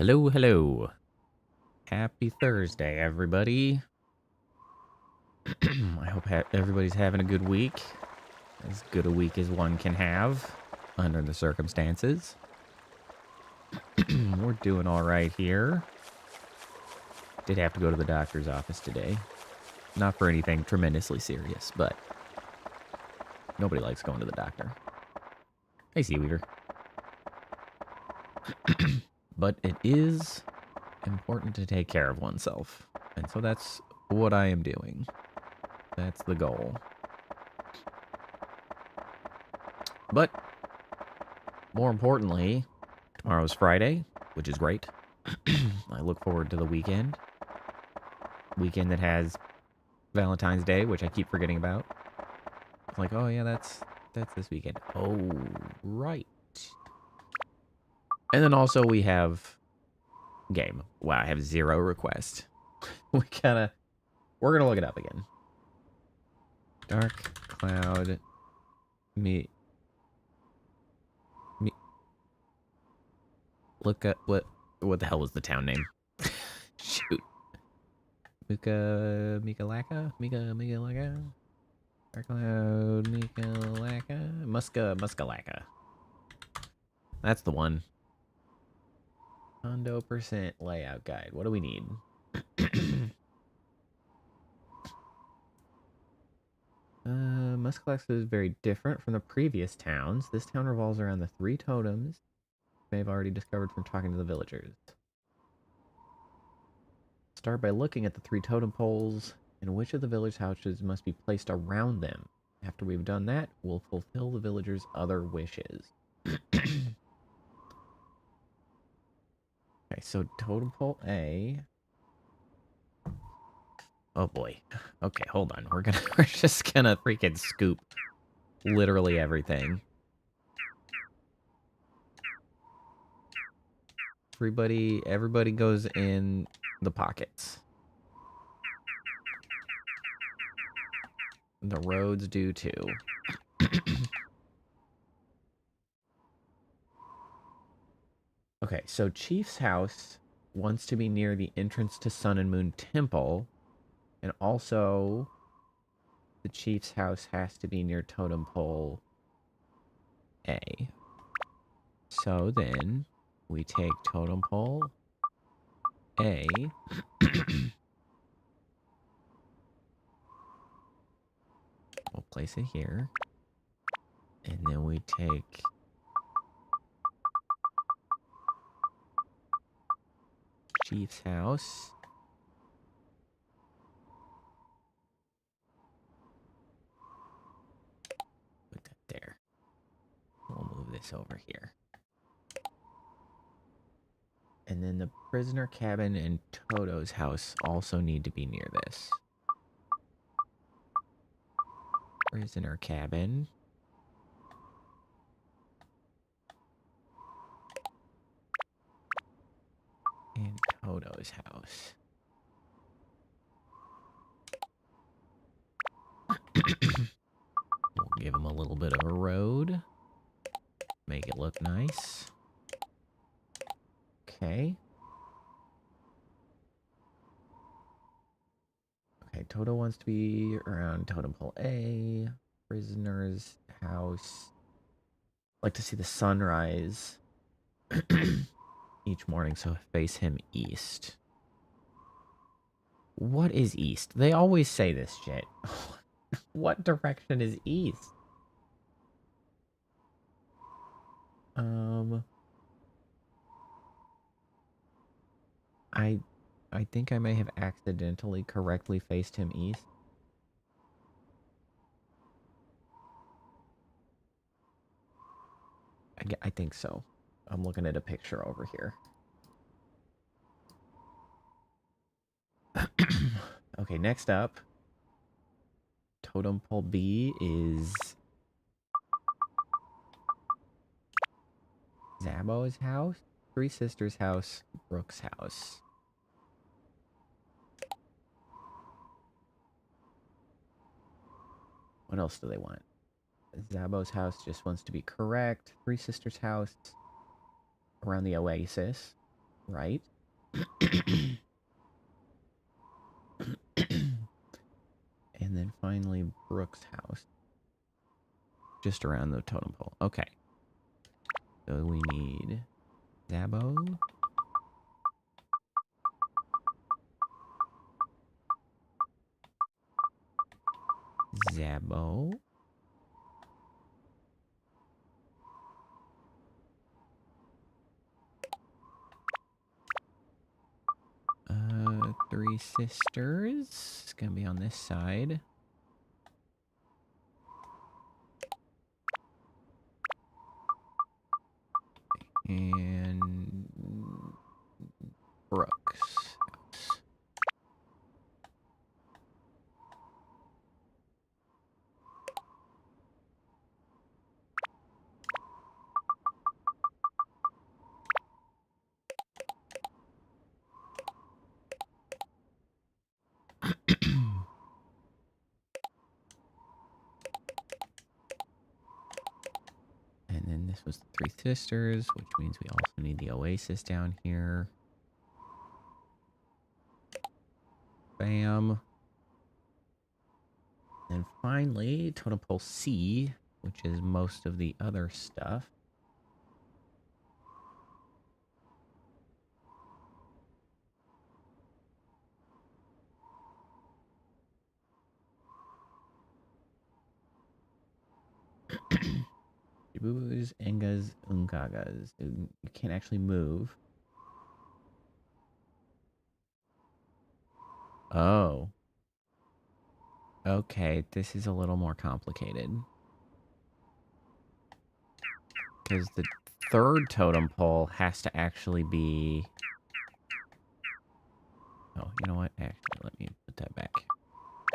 Hello, hello. Happy Thursday, everybody. I hope everybody's having a good week. As good a week as one can have under the circumstances. We're doing all right here. Did have to go to the doctor's office today. Not for anything tremendously serious, but nobody likes going to the doctor. Hey, Seaweaver. But it is important to take care of oneself. And so that's what I am doing. That's the goal. But more importantly, tomorrow's Friday, which is great. I look forward to the weekend. Weekend that has Valentine's Day, which I keep forgetting about. It's like, oh yeah, that's this weekend. Oh, right. And then also we have game. Wow, I have 0 requests. We're gonna look it up again. Dark Cloud me look at what the hell was the town name? Shoot. Mikalaka? Mikalaka? Dark Cloud, Mikalaka? Muskalaka. That's the one. Condo percent layout guide. What do we need? Muskalaka is very different from the previous towns. This town revolves around the 3 totems you may have already discovered from talking to the villagers. Start by looking at the 3 totem poles and which of the village houses must be placed around them. After we've done that, we'll fulfill the villagers' other wishes. Okay, so totem pole A. Oh boy. Okay, hold on. We're just gonna freaking scoop literally everything. Everybody goes in the pockets. The roads do too. Okay, so Chief's house wants to be near the entrance to Sun and Moon Temple, and also the Chief's house has to be near Totem Pole A. So then we take Totem Pole A. We'll place it here. And then we take Chief's house. Put that there. We'll move this over here. And then the prisoner cabin and Toto's house also need to be near this. Prisoner cabin. And Toto's house. We'll give him a little bit of a road. Make it look nice. Okay. Okay, Toto wants to be around Totem Pole A. Prisoner's house. Like to see the sunrise each morning, so face him east. What is east? They always say this shit. What direction is east? I think I may have accidentally correctly faced him east. I think so. I'm looking at a picture over here. Okay, next up. Totem Pole B is Zabo's house, Three Sisters' house, Brooke's house. What else do they want? Zabo's house just wants to be correct. Three Sisters' house around the oasis, right? And then finally Brooke's house. Just around the totem pole. Okay. So we need Zabo. Zabo. Three sisters. It's gonna be on this side. And Brooks' house. And then this was the three sisters, which means we also need the oasis down here. Bam. And finally, totem pole C, which is most of the other stuff. Jibubus, Engas, Ungagas. You can't actually move. Oh. Okay, this is a little more complicated. Because the third totem pole has to actually be... Oh, you know what? Actually, let me put that back.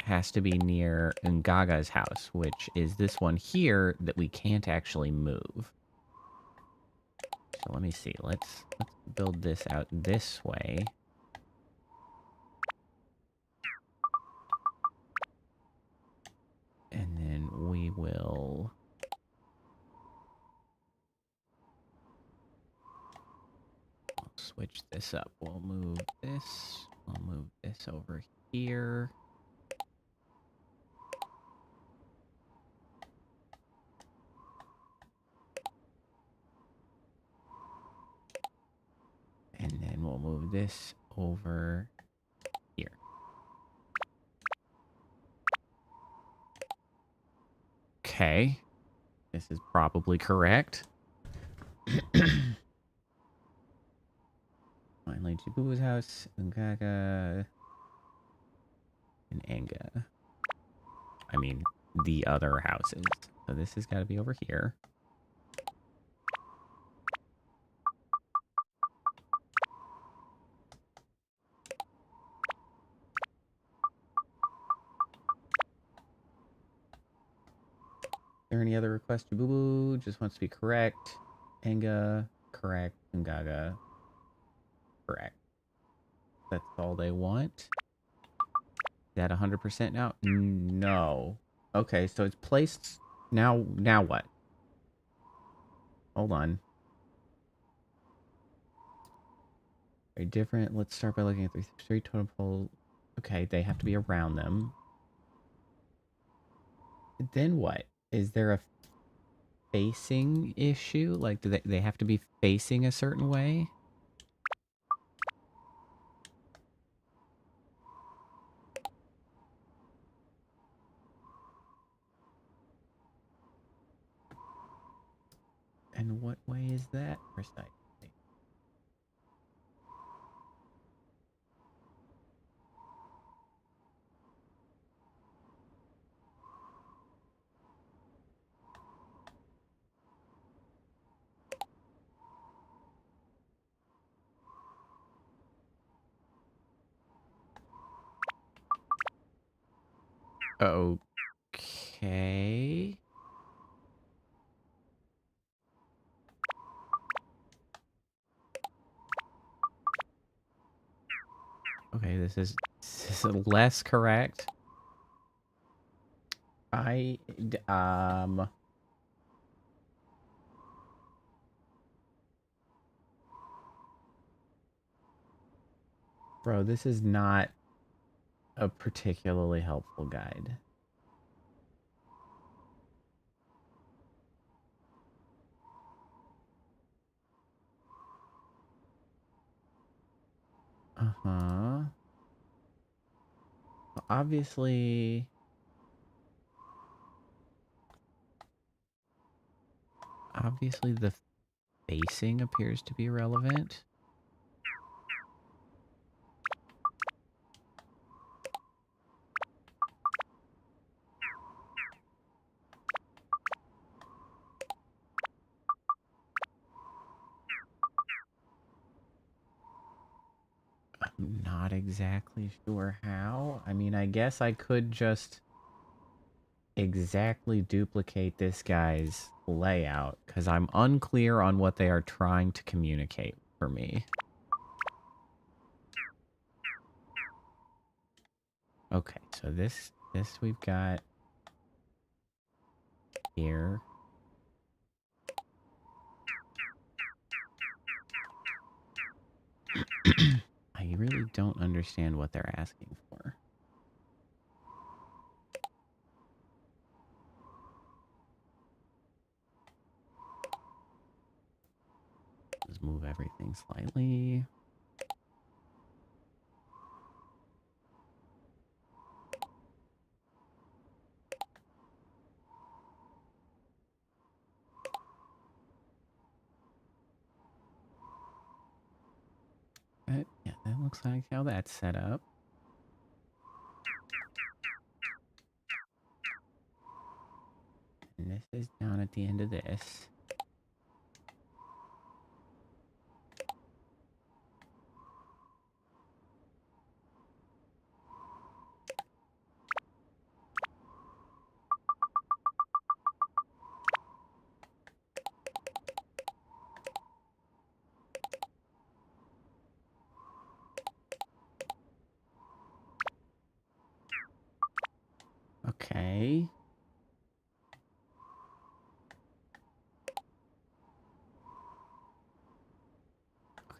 Has to be near Ngaga's house, which is this one here that we can't actually move. So let me see. Let's build this out this way. And then we will... switch this up. We'll move this. We'll move this over here. And then we'll move this over here. Okay. This is probably correct. Finally, Jibu's house, Ungaga, and Anga. I mean, the other houses. So this has got to be over here. Is there any other request? Jibubu just wants to be correct. Anga, correct. Ungaga, correct. That's all they want. Is that 100% now? No. Okay, so it's placed... Now what? Hold on. Very different. Let's start by looking at the three totem pole. Okay, they have to be around them. Then what? Is there a facing issue? Like, do they have to be facing a certain way? And what way is that precisely? Okay. Okay, this is less correct. Bro, this is not a particularly helpful guide. Uh-huh. Obviously... Obviously the facing appears to be relevant. I'm not exactly sure how. I mean, I guess I could just exactly duplicate this guy's layout because I'm unclear on what they are trying to communicate for me. Okay, so this we've got here. I really don't understand what they're asking for. Let's move everything slightly. Yeah, that looks like how that's set up. And this is down at the end of this. Okay.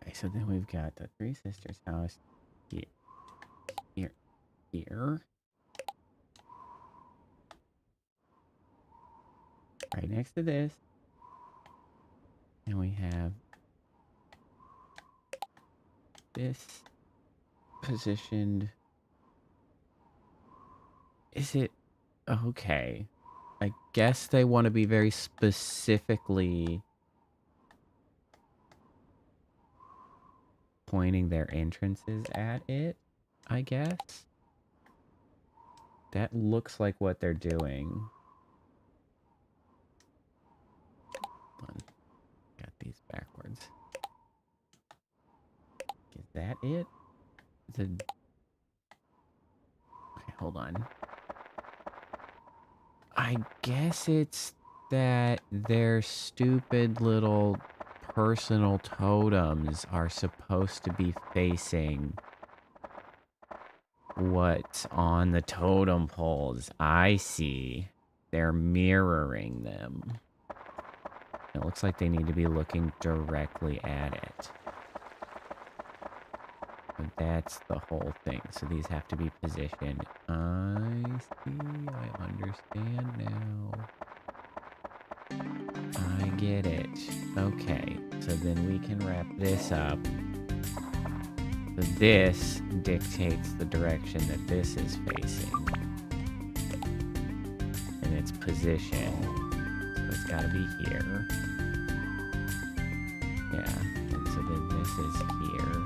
Okay, so then we've got the Three Sisters house here. Right next to this. And we have this positioned. Is it okay? I guess they want to be very specifically pointing their entrances at it, I guess. That looks like what they're doing. Hold on. Got these backwards. Is that it? Okay, hold on. I guess it's that their stupid little personal totems are supposed to be facing what's on the totem poles. I see. They're mirroring them. It looks like they need to be looking directly at it. But that's the whole thing. So these have to be positioned. I see. I understand now. I get it. Okay. So then we can wrap this up. So this dictates the direction that this is facing. And its position. So it's got to be here. Yeah. And so then this is here.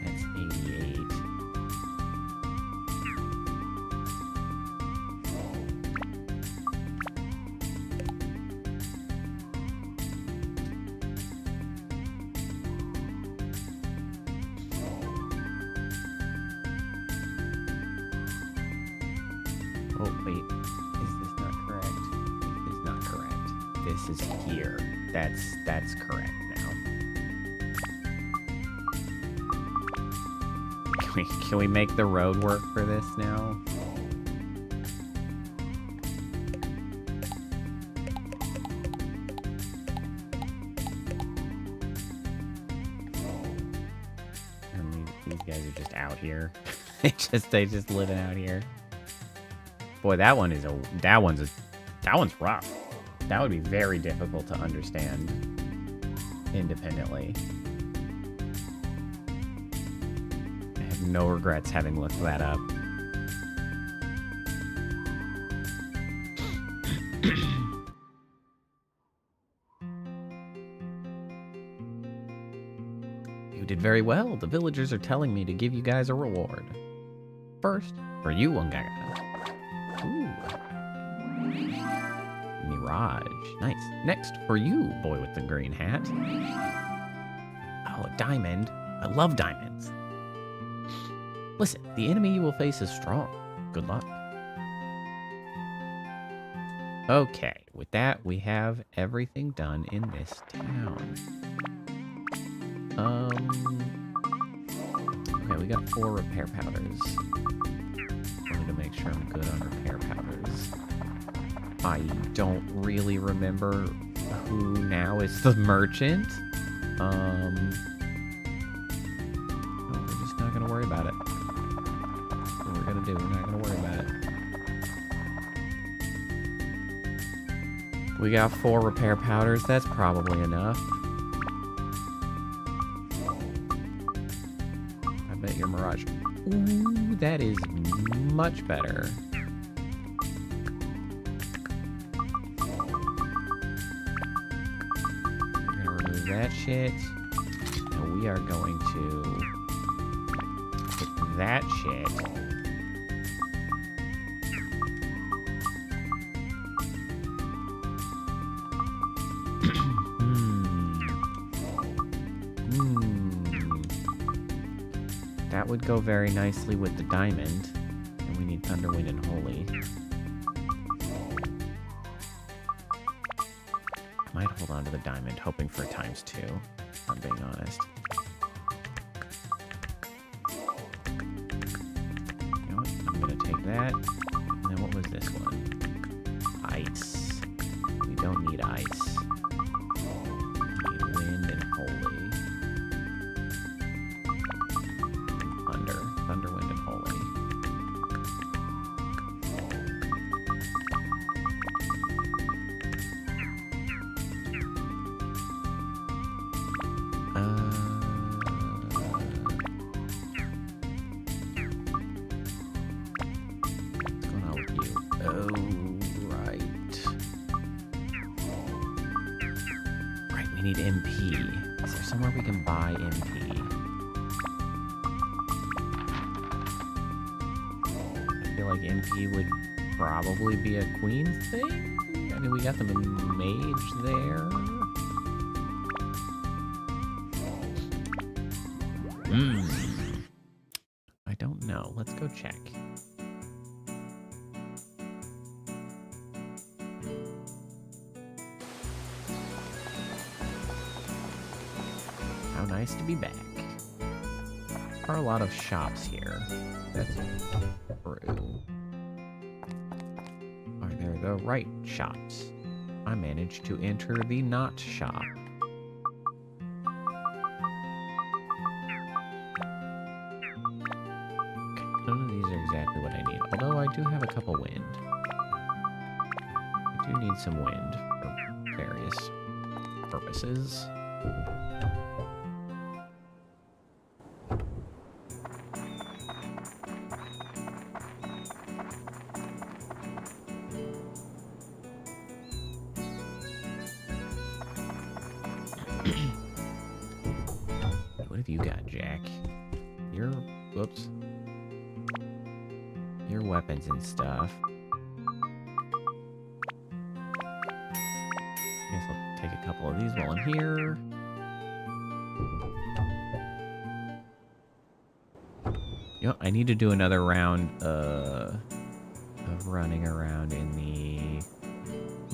That's 88. Oh, wait. Is this not correct? It is not correct. This is here. That's correct now. Can we make the road work for this now? guys are just out here. they just living out here. Boy, that one's rough. That would be very difficult to understand independently. I have no regrets having looked that up. You did very well. The villagers are telling me to give you guys a reward. First, for you, Ungaga. Ooh. Mirage. Nice. Next, for you, boy with the green hat. Oh, a diamond. I love diamonds. Listen, the enemy you will face is strong. Good luck. Okay, with that, we have everything done in this town. Okay, we got 4 repair powders. I need to make sure I'm good on repair powders. I don't really remember who now is the merchant. No, we're just not gonna worry about it. What we're gonna do, we're not gonna worry about it. We got 4 repair powders, that's probably enough. I bet your Mirage. Ooh, that is much better. That shit, and we are going to put that shit that would go very nicely with the diamond, and we need Thunder, Wind, and Holy. Might hold on to the diamond, hoping for ×2, if I'm being honest. You know what? I'm gonna take that. And then what was this one? Ice. We don't need ice. We need wind and holy. Thunder. Thunder, wind, and holy. Need MP. Is there somewhere we can buy MP? I feel like MP would probably be a queen thing. I mean, we got the mage there. I don't know. Let's go check. Nice to be back. There are a lot of shops here. That's true. Are there the right shops? I managed to enter the not shop. Okay, none of these are exactly what I need. Although I do have a couple wind. I do need some wind for various purposes. What have you got, Jack? Whoops. Your weapons and stuff. Guess I'll take a couple of these while I'm here. You know, I need to do another round of running around in the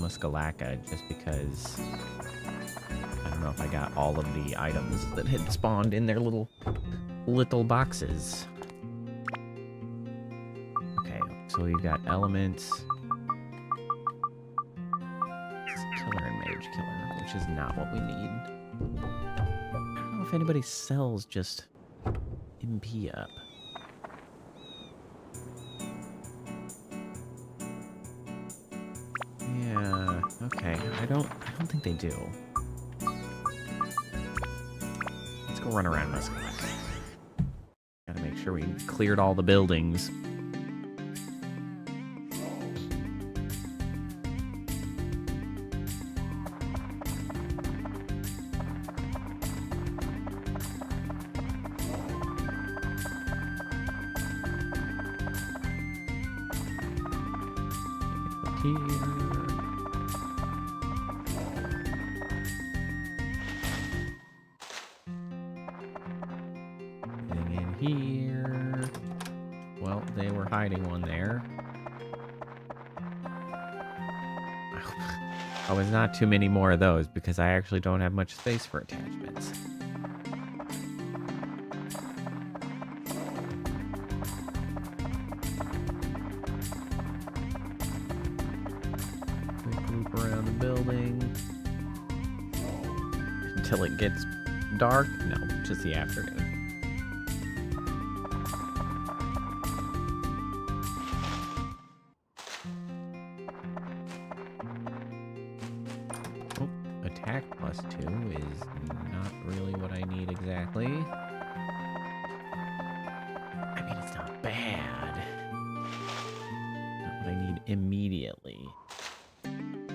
Muscalaca just because I don't know if I got all of the items that had spawned in their little boxes. Okay, so we've got elements. It's killer and mage killer, which is not what we need. I don't know if anybody sells just MP up? Yeah, okay. I don't think they do. Let's go run around this. Gotta make sure we cleared all the buildings. Here. Well, they were hiding one there. Oh, there's not too many more of those because I actually don't have much space for attachments. Quick loop around the building until it gets dark. No, just the afternoon. Attack +2 is not really what I need exactly. I mean, it's not bad. Not what I need immediately. Kind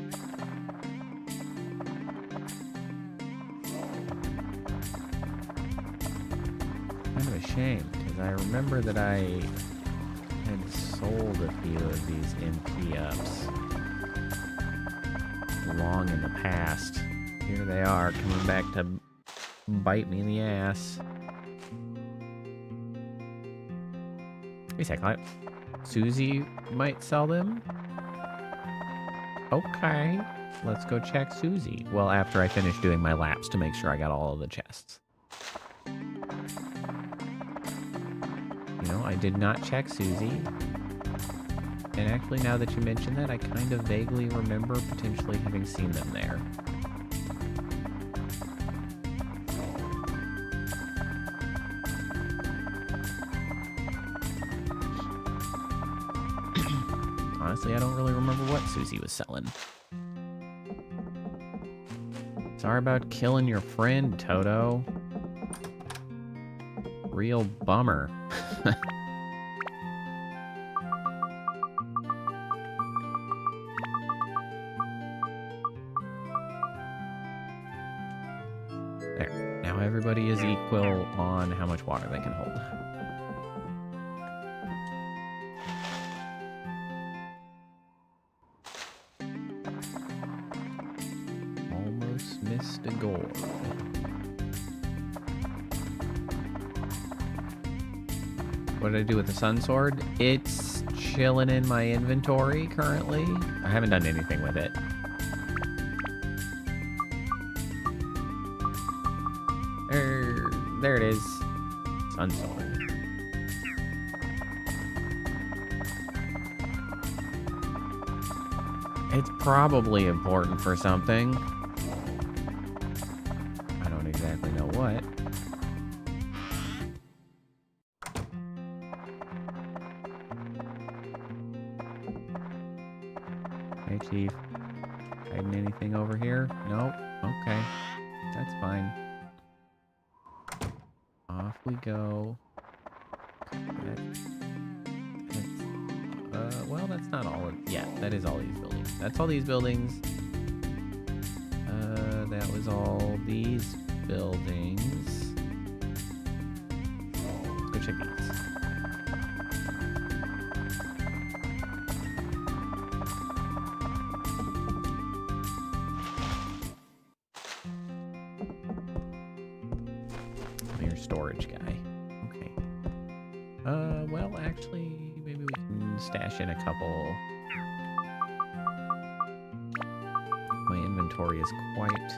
of a shame, because I remember that I had sold a few of these MP ups long in the past. Here they are, coming back to bite me in the ass. Wait a second, Susie might sell them? Okay, let's go check Susie. Well, after I finish doing my laps to make sure I got all of the chests. You know, I did not check Susie. And actually, now that you mention that, I kind of vaguely remember potentially having seen them there. Honestly, I don't really remember what Susie was selling. Sorry about killing your friend, Toto. Real bummer. There. Now everybody is equal on how much water they can hold. Almost missed a gourd. What did I do with the sun sword? It's chilling in my inventory currently. I haven't done anything with it. There it is. Sun sword. It's probably important for something. I don't exactly know what. Hey, Chief. Hiding anything over here? Nope. Okay. That's fine. Off we go. Well, that's not all of... Yeah, that is all these buildings. That's all these buildings. That was all these buildings. Let's go check these. Your storage guy. Okay. Well, actually, maybe we can stash in a couple. My inventory is quite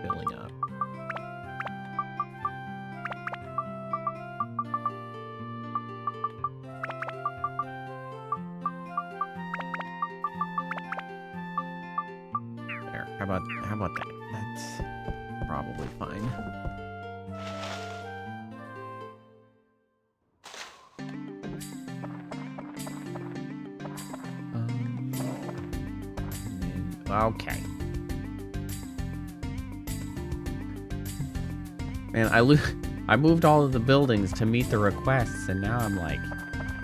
filling up. There. How about that? That's probably fine. Okay. Man, I moved all of the buildings to meet the requests, and now I'm like,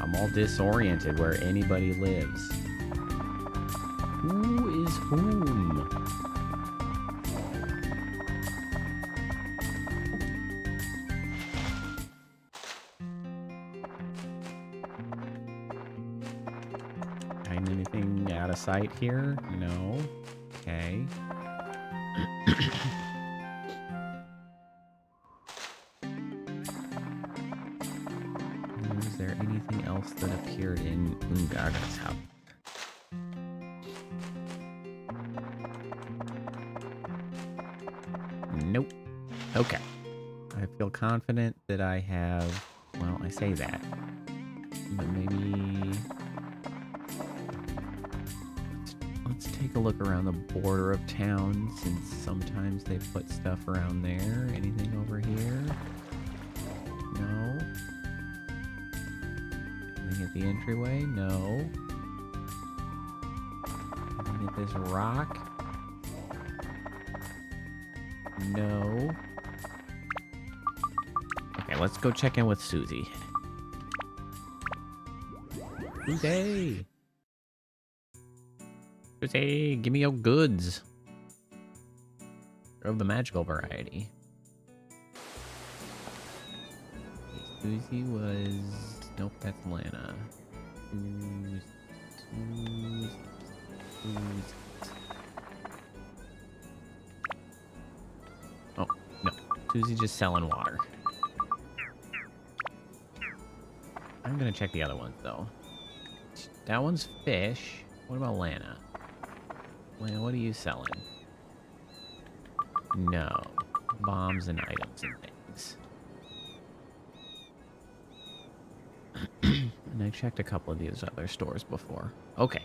I'm all disoriented where anybody lives. Who is whom? Find anything out of sight here? No. Okay. Is there anything else that appeared in Ungaga's house? Nope. Okay. I feel confident that I have... Well, I say that. But maybe... Let's take a look around the border of town, since sometimes they put stuff around there. Anything over here? No. Anything at the entryway? No. Anything at this rock? No. Okay, let's go check in with Susie. Susie! Susie, give me your goods. Of the magical variety. Susie was... Nope, that's Lana. Susie. Oh, no. Susie's just selling water. I'm gonna check the other ones, though. That one's fish. What about Lana? Lana, what are you selling? No. Bombs and items and things. And I checked a couple of these other stores before. Okay.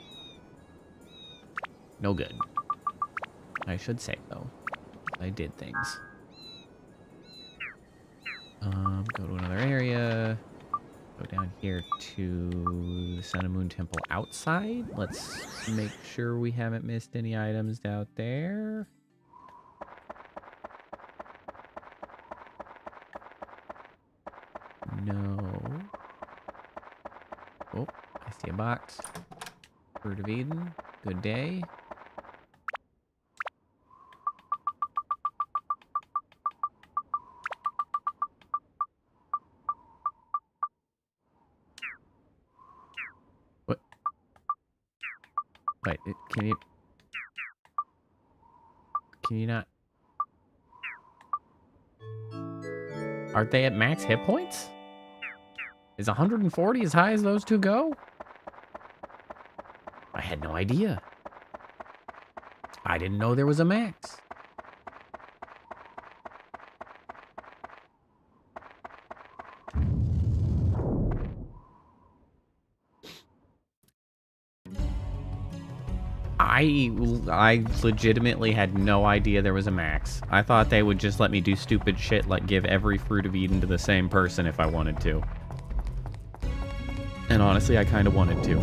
No good. I should say, though. I did things. Go to another area. Go down here to the Sun and Moon Temple outside. Let's make sure we haven't missed any items out there. No. Oh, I see a box. Fruit of Eden. Good day. What? Wait, can you not? Aren't they at max hit points? Is 140 as high as those two go? I had no idea. I didn't know there was a max. I legitimately had no idea there was a max. I thought they would just let me do stupid shit like give every Fruit of Eden to the same person if I wanted to. And honestly, I kind of wanted to.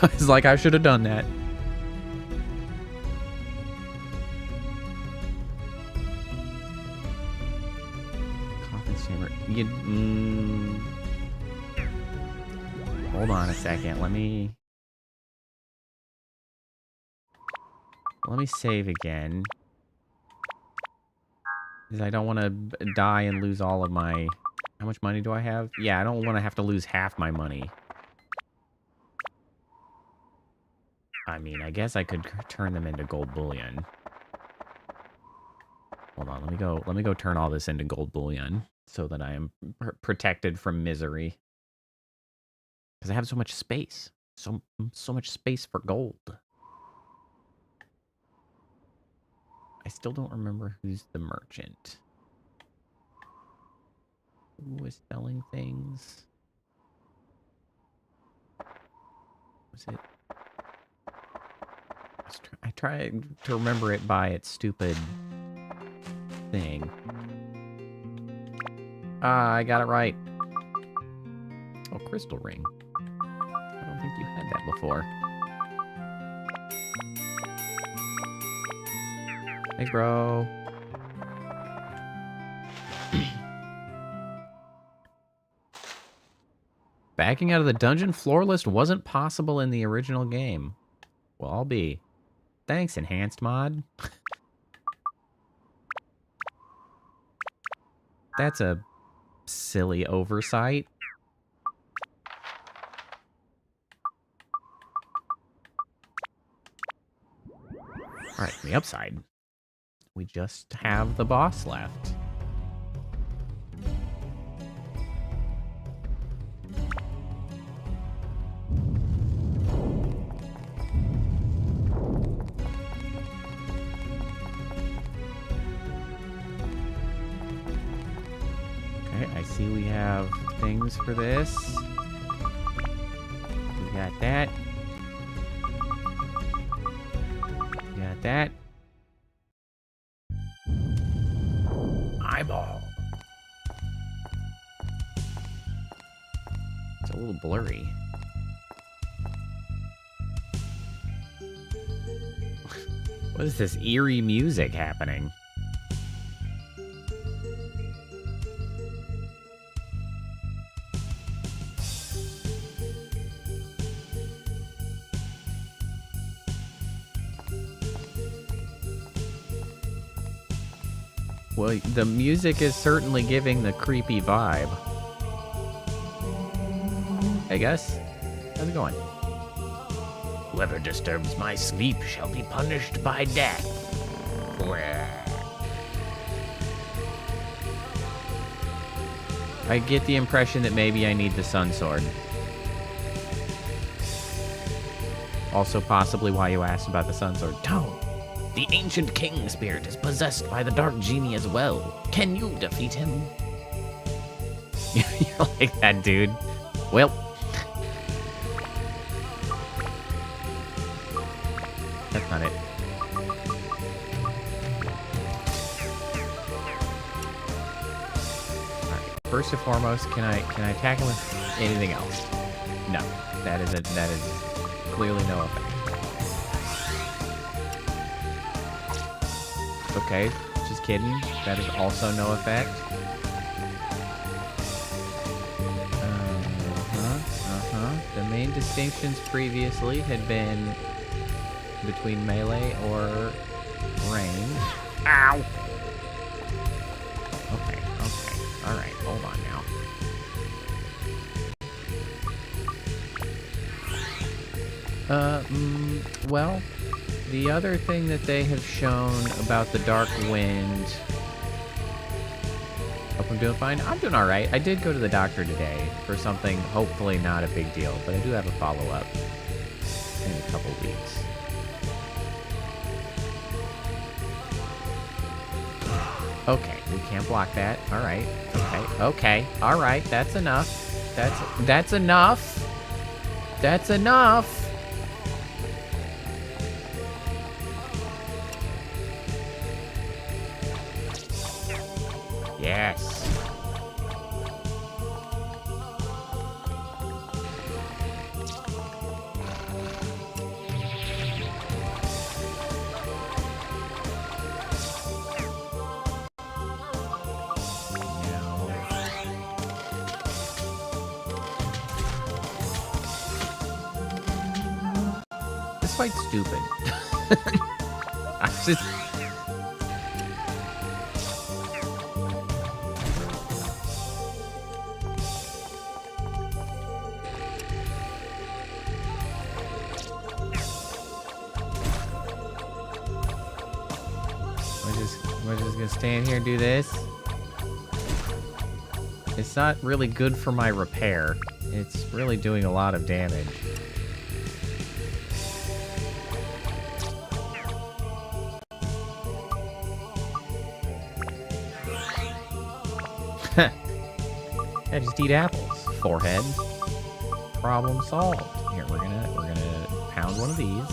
I was like, I should have done that. Coffins chamber. Hold on a second. Let me save again. Because I don't want to die and lose all of my... How much money do I have? Yeah, I don't want to have to lose half my money. I mean, I guess I could turn them into gold bullion. Hold on, let me go turn all this into gold bullion so that I am protected from misery. Because I have so much space. So much space for gold. I still don't remember who's the merchant. Who was selling things? Was it? I tried to remember it by its stupid thing. Ah, I got it right. Oh, crystal ring. I don't think you had that before. Thanks, bro. Backing out of the dungeon floor list wasn't possible in the original game. Well, I'll be. Thanks, enhanced mod. That's a silly oversight. Alright, on the upside, we just have the boss left. I see we have things for this. We got that. We got that. Eyeball. It's a little blurry. What is this eerie music happening? Well, the music is certainly giving the creepy vibe. Hey, Gus. How's it going? Whoever disturbs my sleep shall be punished by death. I get the impression that maybe I need the Sun Sword. Also possibly why you asked about the Sun Sword. Don't. The ancient king spirit is possessed by the dark genie as well. Can you defeat him? You're like that, dude. Well. That's not it. Alright. First and foremost, can I attack him with anything else? No. That is clearly no effect. Okay, just kidding. That is also no effect. The main distinctions previously had been between melee or range. Ow! Okay. Alright, hold on now. Well, the other thing that they have shown about the Dark Wind... Hope I'm doing fine. I'm doing alright. I did go to the doctor today for something hopefully not a big deal, but I do have a follow-up in a couple weeks. Okay, we can't block that. Alright. Okay. Alright, that's enough. That's enough! That's enough! Yes. This fight's stupid. I just... We're just gonna stand here and do this. It's not really good for my repair. It's really doing a lot of damage. I just eat apples. Forehead. Problem solved. Here, we're gonna pound one of these.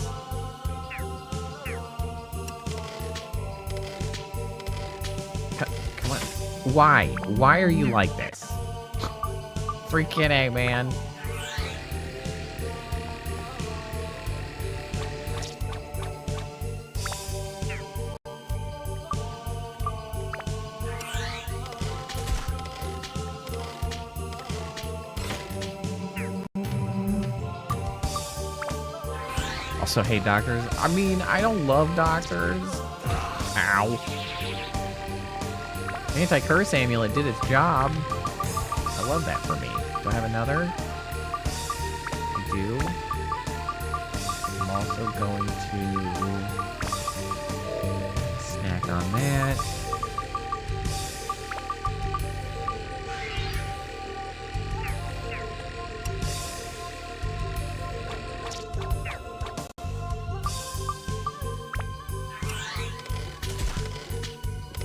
Come on. Why? Why are you like this? Freaking A, man. also hate doctors. I mean, I don't love doctors. Ow. Anti-curse amulet did its job. I love that for me. Do I have another? I do. I'm also going to snack on that.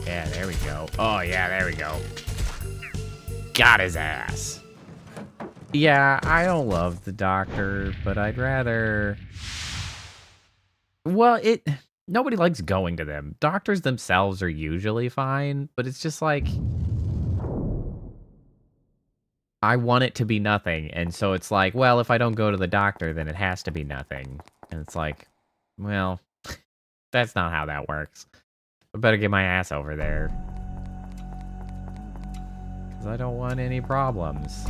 Yeah, there we go. Oh, yeah, there we go. Got his ass. Yeah, I don't love the doctor, but I'd rather... Well, nobody likes going to them. Doctors themselves are usually fine, but it's just like... I want it to be nothing, and so it's like, well, if I don't go to the doctor, then it has to be nothing. And it's like, well, that's not how that works. I better get my ass over there. Because I don't want any problems.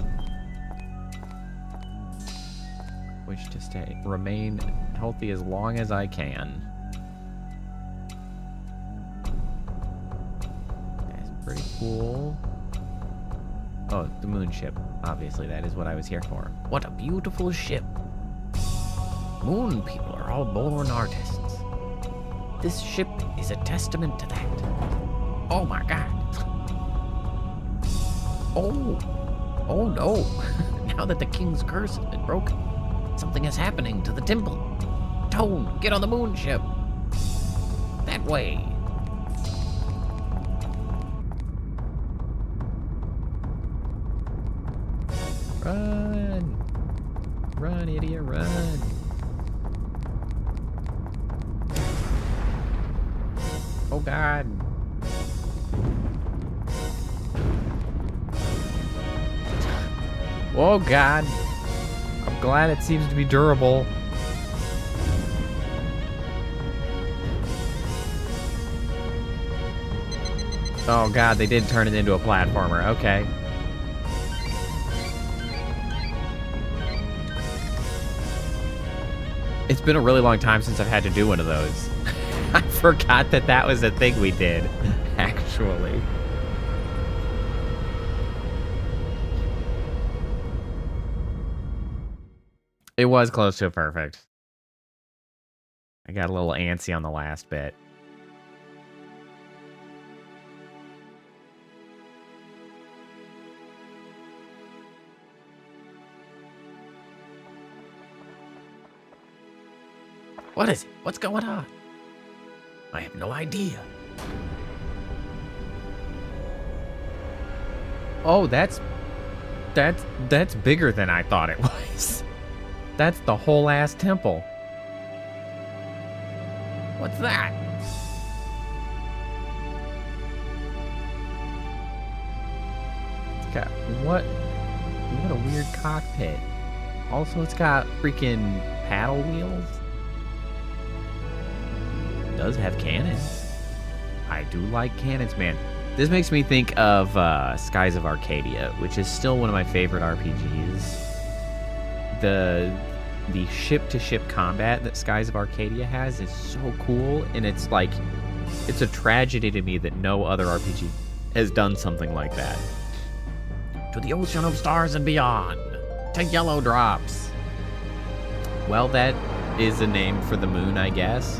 Wish to remain healthy as long as I can. That's pretty cool. Oh, the moon ship. Obviously, that is what I was here for. What a beautiful ship. Moon people are all born artists. This ship is a testament to that. Oh my god. Oh no. Now that the king's curse has been broken, something is happening to the temple. Tone, get on the moon ship. That way. Run. Run, idiot, run. Oh god. Oh god. I'm glad it seems to be durable. Oh god, they did turn it into a platformer. Okay. It's been a really long time since I've had to do one of those. I forgot that that was a thing we did, actually. It was close to perfect. I got a little antsy on the last bit. What is it? What's going on? I have no idea. Oh, that's bigger than I thought it was. That's the whole ass temple. What's that? It's got what a weird cockpit. Also, it's got freaking paddle wheels. It does have cannons. I do like cannons, man. This makes me think of Skies of Arcadia, which is still one of my favorite RPGs. The ship-to-ship combat that Skies of Arcadia has is so cool, and it's like, it's a tragedy to me that no other RPG has done something like that. To the ocean of stars and beyond, to yellow drops. Well, that is a name for the moon, I guess.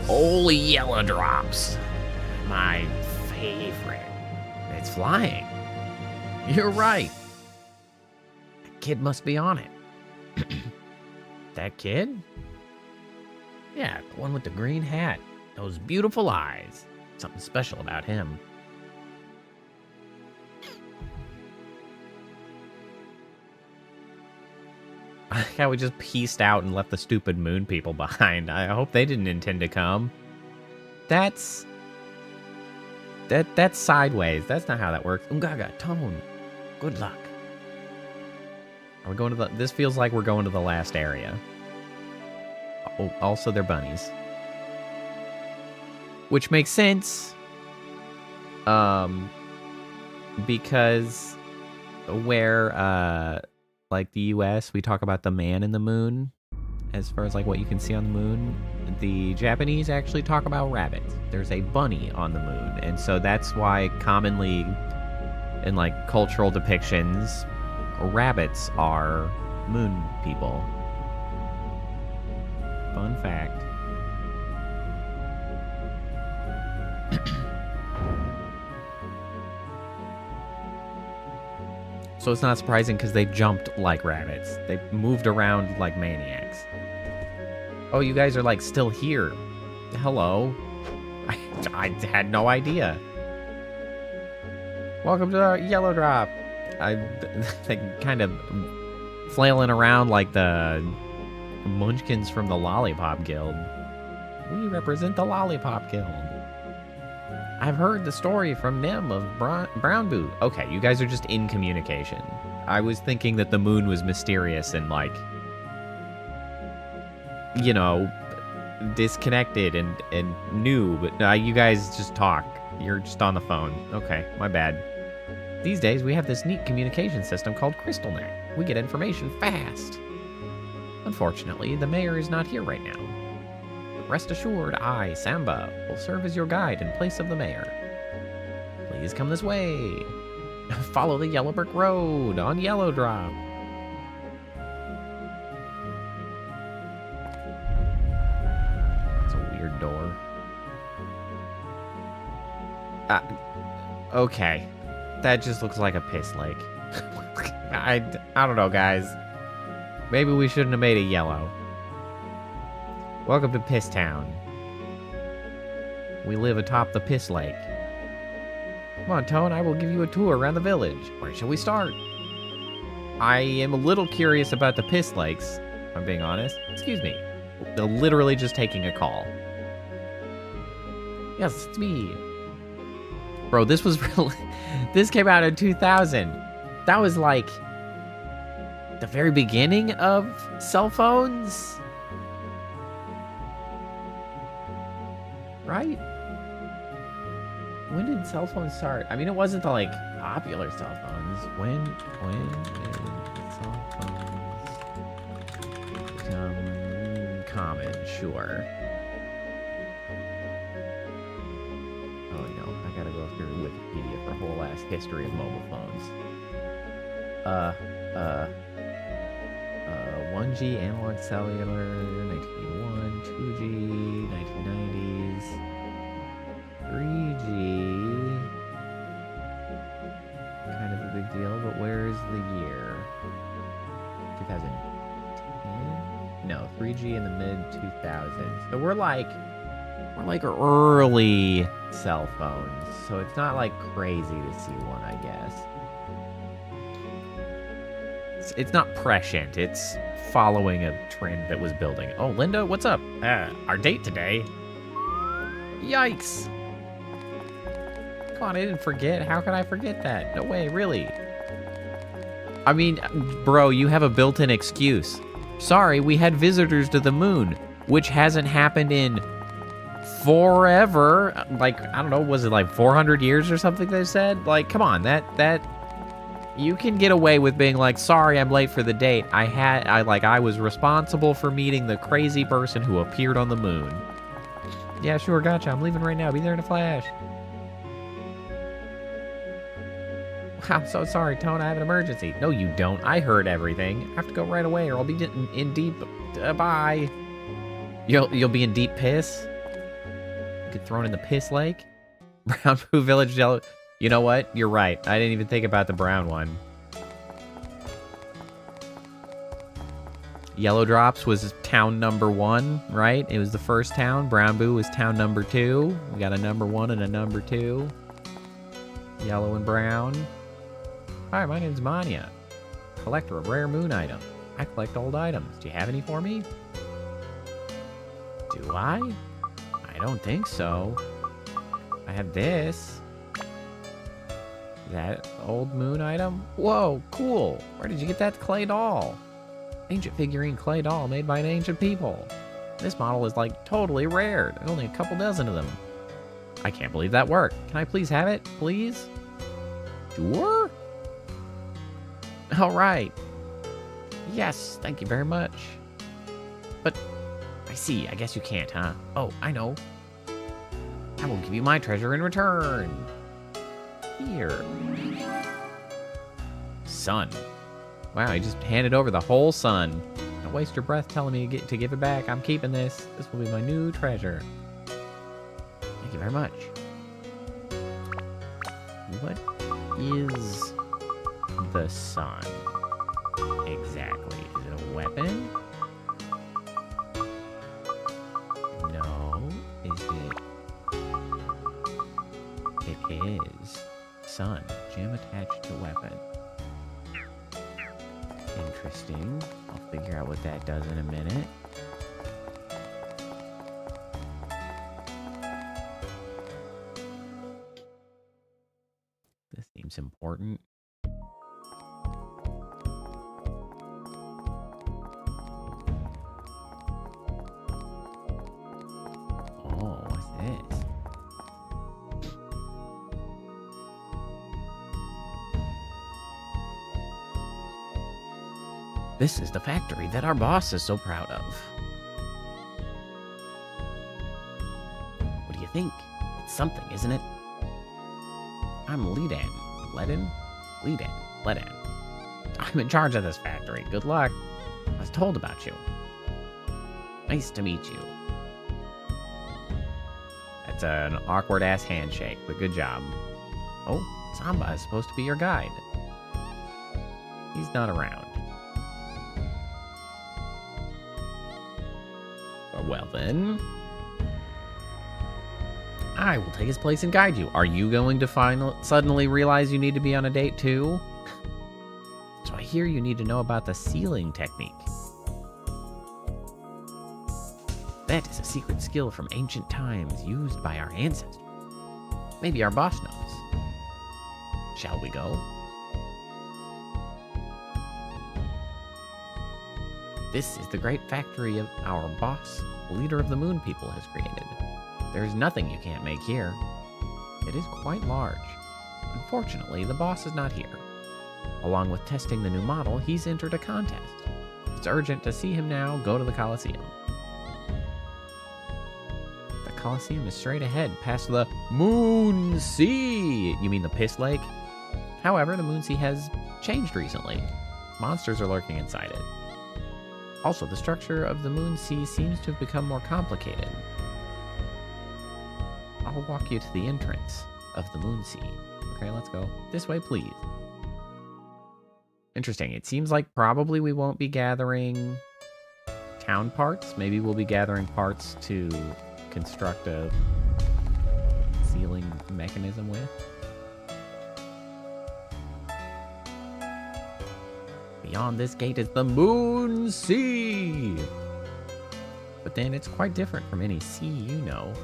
Holy yellow drops. My favorite. It's flying. You're right. That kid must be on it. That kid? Yeah, the one with the green hat. Those beautiful eyes. Something special about him. I think how we just pieced out and left the stupid moon people behind. I hope they didn't intend to come. That's sideways. That's not how that works. Ungaga, Tone. Good luck. Are we going to this feels like we're going to the last area. Oh, also they're bunnies. Which makes sense. Because where like the US, we talk about the man in the moon. as far as like what you can see on the moon, the Japanese actually talk about rabbits. There's a bunny on the moon, and so that's why commonly in like cultural depictions, rabbits are moon people. Fun fact. So it's not surprising because they jumped like rabbits. They moved around like maniacs. Oh, you guys are like still here. Hello. I had no idea. Welcome to our Yellow Drop. They kind of flailing around like the munchkins from the Lollipop Guild. We represent the Lollipop Guild. I've heard the story from Nim of Brown Boot. Okay, you guys are just in communication. I was thinking that the moon was mysterious and like, you know, disconnected and new, but you guys just talk. You're just on the phone. Okay, my bad. These days, we have this neat communication system called CrystalNet. We get information fast. Unfortunately, the mayor is not here right now. Rest assured, I, Samba, will serve as your guide in place of the mayor. Please come this way. Follow the yellow brick road on Yellow Drop. It's a weird door. Okay. That just looks like a piss lake. I don't know, guys. Maybe we shouldn't have made it yellow. Welcome to Piss Town. We live atop the Piss Lake. Come on, Tone, I will give you a tour around the village. Where shall we start? I am a little curious about the Piss Lakes, if I'm being honest. Excuse me. They're literally just taking a call. Yes, it's me. Bro, this was really... This came out in 2000. That was like... the very beginning of cell phones? Right? When did cell phones start? I mean, it wasn't the, like, popular cell phones. When did cell phones become common? Sure. Oh, no. I gotta go through Wikipedia for a whole ass history of mobile phones. 1G analog cellular, 1981, 2G, 1990s, 3G, kind of a big deal, but where's the year? 2010? No, 3G in the mid-2000s. So we're like early cell phones, so it's not like crazy to see one, I guess. It's not prescient, it's following a trend that was building. Oh, Linda, what's up? Our date today? Yikes. Come on, I didn't forget. How could I forget that? No way, really. I mean, bro, you have a built-in excuse. Sorry, we had visitors to the moon, which hasn't happened in forever. Like, I don't know, was it like 400 years or something they said? Like, come on, that you can get away with being like, sorry, I'm late for the date. I was responsible for meeting the crazy person who appeared on the moon. Yeah, sure, gotcha. I'm leaving right now. Be there in a flash. I'm so sorry, Tone. I have an emergency. No, you don't. I heard everything. I have to go right away or I'll be in deep... bye. You'll be in deep piss? You get thrown in the piss lake? Brown Poo Village Yellow... You know what? You're right. I didn't even think about the brown one. Yellow Drops was town number 1, right? It was the first town. Brown Boo was town number 2. We got a number 1 and a number 2. Yellow and brown. Hi, my name's Manya. Collector of rare moon items. I collect old items. Do you have any for me? Do I? I don't think so. I have this. That old moon item? Whoa, cool. Where did you get that clay doll? Ancient figurine clay doll made by an ancient people. This model is like totally rare. There's only a couple dozen of them. I can't believe that worked. Can I please have it, please? Sure. All right. Yes, thank you very much. But, I see. I guess you can't, huh? Oh, I know. I will give you my treasure in return. Here. Sun. Wow, he just handed over the whole sun. Don't waste your breath telling me to give it back. I'm keeping this. This will be my new treasure. Thank you very much. What is the sun exactly? Is it a weapon? No. Is it? It is. Sun. Gem attached to weapon. Interesting. I'll figure out what that does in a minute. This seems important. Oh, what's this? This is the factory that our boss is so proud of. What do you think? It's something, isn't it? I'm Ledan. Ledan? I'm in charge of this factory. Good luck. I was told about you. Nice to meet you. That's an awkward-ass handshake, but good job. Oh, Samba is supposed to be your guide. He's not around. Well then, I will take his place and guide you. Are you going to suddenly realize you need to be on a date too? So I hear you need to know about the sealing technique. That is a secret skill from ancient times used by our ancestors. Maybe our boss knows. Shall we go? This is the great factory of our boss, leader of the moon people, has created. There is nothing you can't make here. It is quite large. Unfortunately, the boss is not here. Along with testing the new model, he's entered a contest. It's urgent to see him now. Go to the Coliseum. The Coliseum is straight ahead, past the Moon Sea. You mean the Piss Lake? However, the Moon Sea has changed recently. Monsters are lurking inside it. Also, the structure of the Moon Sea seems to have become more complicated. I'll walk you to the entrance of the Moon Sea. Okay, let's go. This way, please. Interesting. It seems like probably we won't be gathering town parts. Maybe we'll be gathering parts to construct a sealing mechanism with. Beyond this gate is the Moon Sea. But then it's quite different from any sea you know.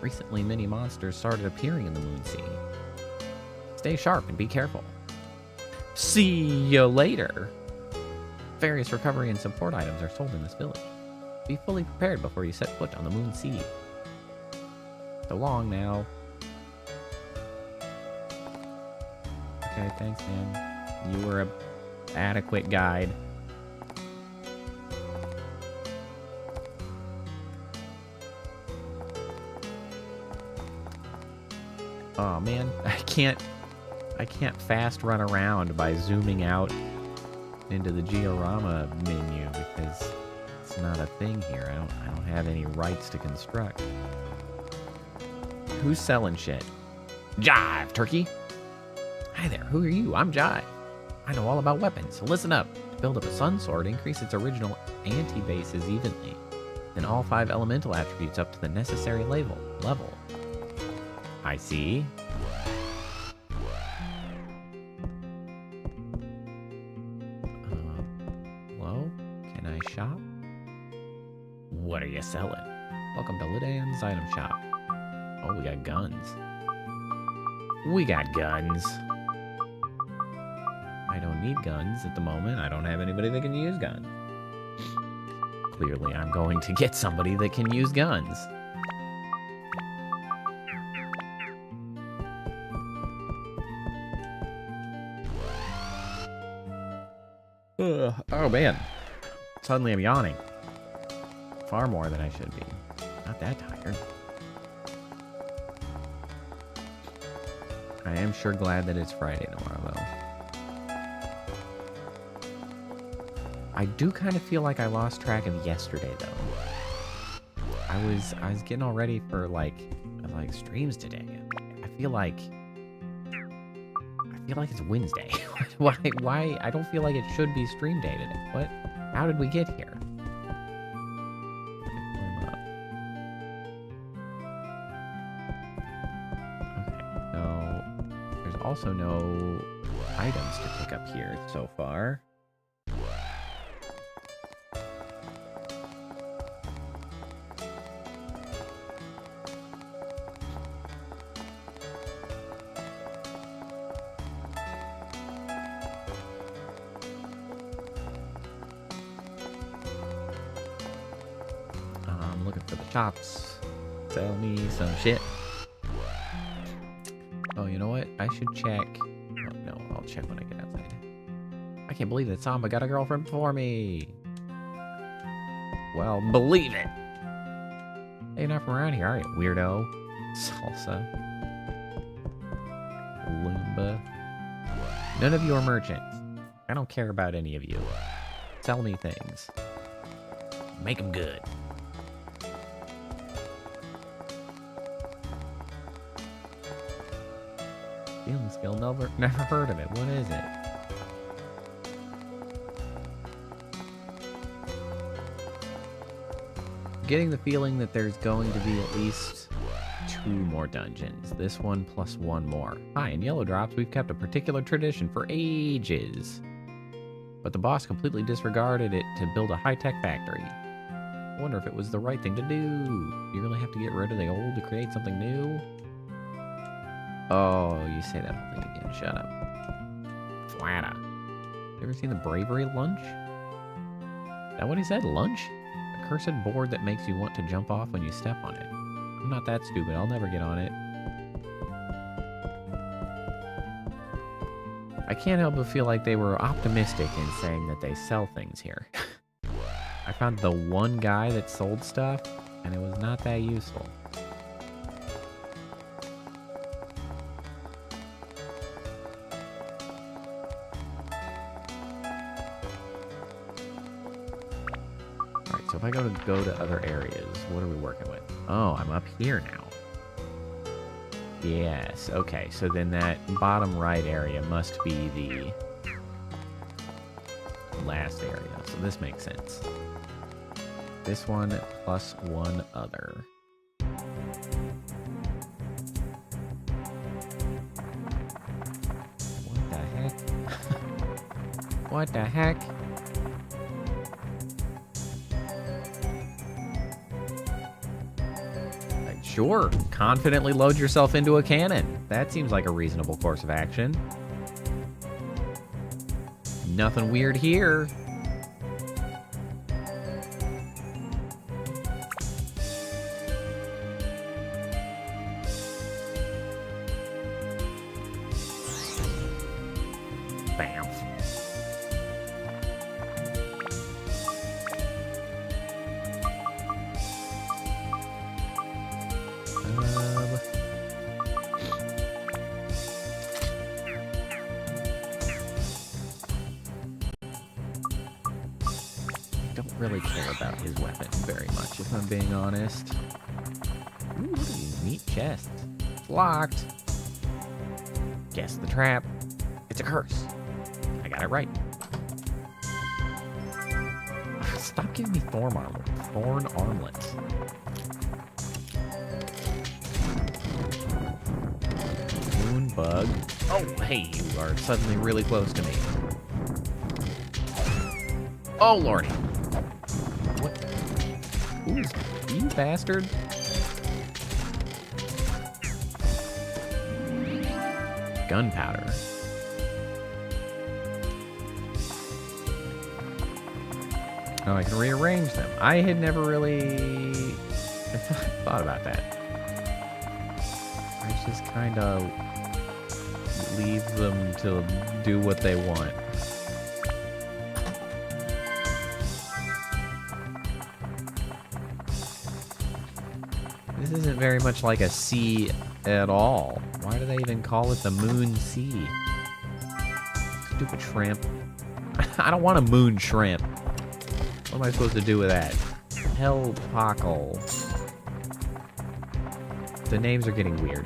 Recently, many monsters started appearing in the Moon Sea. Stay sharp and be careful. See you later. Various recovery and support items are sold in this village. Be fully prepared before you set foot on the Moon Sea. So long now. Okay, thanks, man. You were a adequate guide. Oh man, I can't fast run around by zooming out into the diorama menu because it's not a thing here. I don't have any rights to construct. Who's selling shit? Jive, turkey. Hi there, who are you? I'm Jive. I know all about weapons, so listen up. To build up a sun sword, increase its original anti-bases evenly. Then all 5 elemental attributes up to the necessary level. I see. Hello? Can I shop? What are you selling? Welcome to Lidan's item shop. Oh, we got guns. I don't need guns at the moment. I don't have anybody that can use guns. Clearly, I'm going to get somebody that can use guns. Oh man. Suddenly I'm yawning. Far more than I should be. Not that tired. I am sure glad that it's Friday tomorrow, though. I do kind of feel like I lost track of yesterday, though. I was getting all ready for like streams today. I feel like it's Wednesday. Why? I don't feel like it should be stream day today. What? How did we get here? Okay, so there's also no items to pick up here so far. Shops. Sell me some shit. Oh, you know what? I should check. Oh, no, I'll check when I get outside. I can't believe that Samba got a girlfriend for me. Well, believe it. Hey, you're not from around here, are you, weirdo? Salsa. Loomba. None of you are merchants. I don't care about any of you. Sell me things. Make them good. Feeling skill, never heard of it. What is it? Getting the feeling that there's going to be at least 2 more dungeons. This one plus 1 more. Hi, in Yellow Drops, we've kept a particular tradition for ages. But the boss completely disregarded it to build a high-tech factory. I wonder if it was the right thing to do. You really have to get rid of the old to create something new? Oh, you say that whole thing again. Shut up. Flatta. You ever seen the Bravery Lunch? Is that what he said? Lunch? A cursed board that makes you want to jump off when you step on it. I'm not that stupid. I'll never get on it. I can't help but feel like they were optimistic in saying that they sell things here. I found the one guy that sold stuff, and it was not that useful. So if I go to other areas, what are we working with? Oh, I'm up here now. Yes, okay, so then that bottom right area must be the last area, so this makes sense. This one plus 1 other. What the heck? What the heck? Sure, confidently load yourself into a cannon. That seems like a reasonable course of action. Nothing weird here. Bam. Really care about his weapon very much, if I'm being honest. Ooh, look at these neat chests. It's locked. Guess the trap. It's a curse. I got it right. Stop giving me thorn armlets. Moon bug. Oh, hey, you are suddenly really close to me. Oh, lordy. Ooh, you bastard. Gunpowder. Oh, I can rearrange them. I had never really thought about that. I just kind of leave them to do what they want. This isn't very much like a sea at all. Why do they even call it the Moon Sea? Stupid shrimp. I don't want a moon shrimp. What am I supposed to do with that? Hellpockle. The names are getting weird.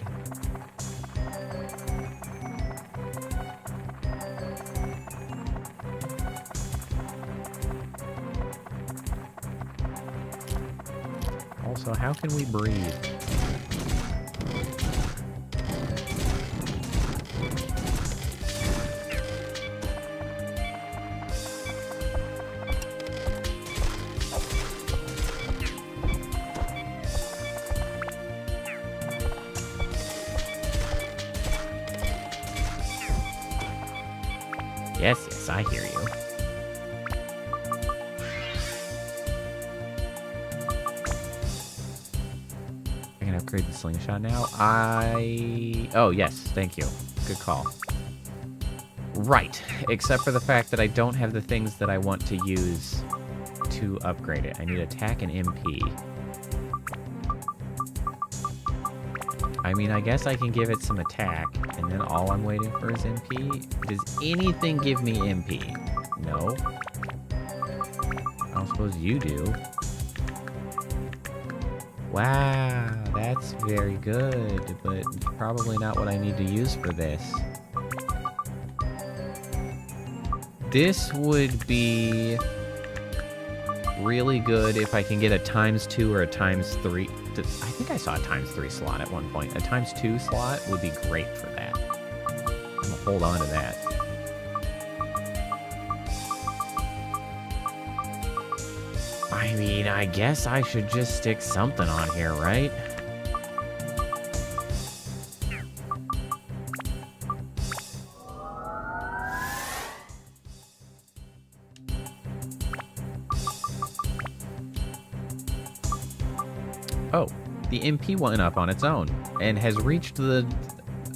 Also, how can we breathe? Yes, I hear you. I can upgrade the slingshot now. Oh, yes, thank you. Good call. Right, except for the fact that I don't have the things that I want to use to upgrade it. I need attack and MP. I mean, I guess I can give it some attack, and then all I'm waiting for is MP. Does anything give me MP? No. I don't suppose you do. Wow, that's very good, but probably not what I need to use for this. This would be really good if I can get a ×2 or a ×3. I think I saw a ×3 slot at one point. A ×2 slot would be great for that. I'm gonna hold on to that. I mean, I guess I should just stick something on here, right? Oh, the MP went up on its own and has reached the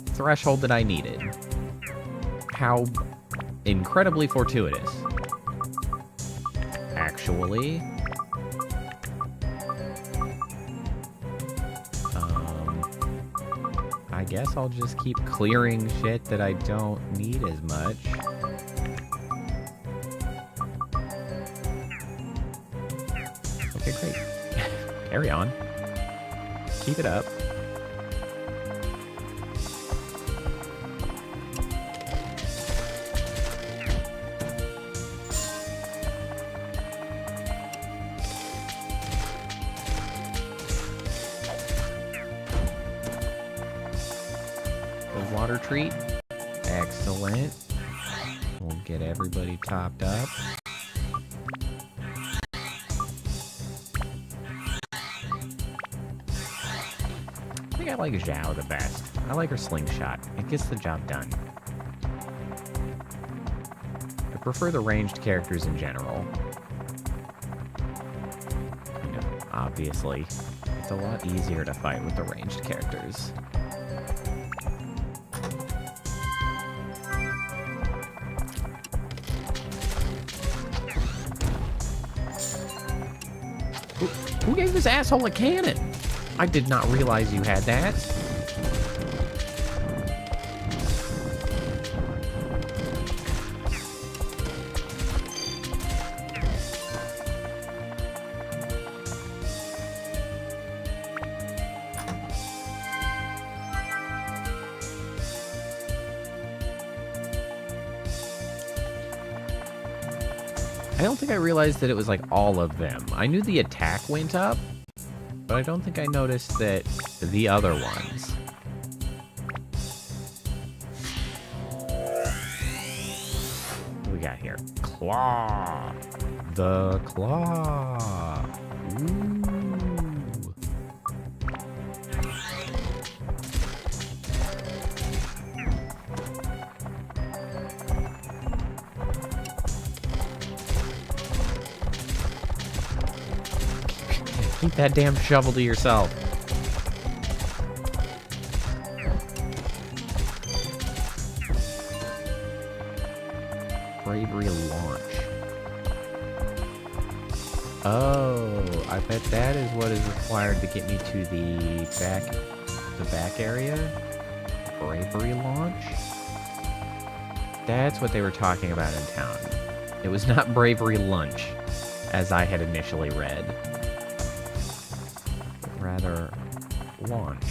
threshold that I needed. How incredibly fortuitous. Actually, I guess I'll just keep clearing shit that I don't need as much. Okay, great. Carry on. Keep it up. The water treat. Excellent. We'll get everybody topped up. I like Zhao the best. I like her slingshot. It gets the job done. I prefer the ranged characters in general. You know, obviously, it's a lot easier to fight with the ranged characters. Who gave this asshole a cannon? I did not realize you had that. I don't think I realized that it was like all of them. I knew the attack went up, but I don't think I noticed that the other ones. What do we got here? Claw. The claw. Ooh. Keep that damn shovel to yourself. Bravery launch. Oh. Oh, I bet that is what is required to get me to the back area. Bravery launch? That's what they were talking about in town. It was not bravery lunch, as I had initially read. But rather, launch.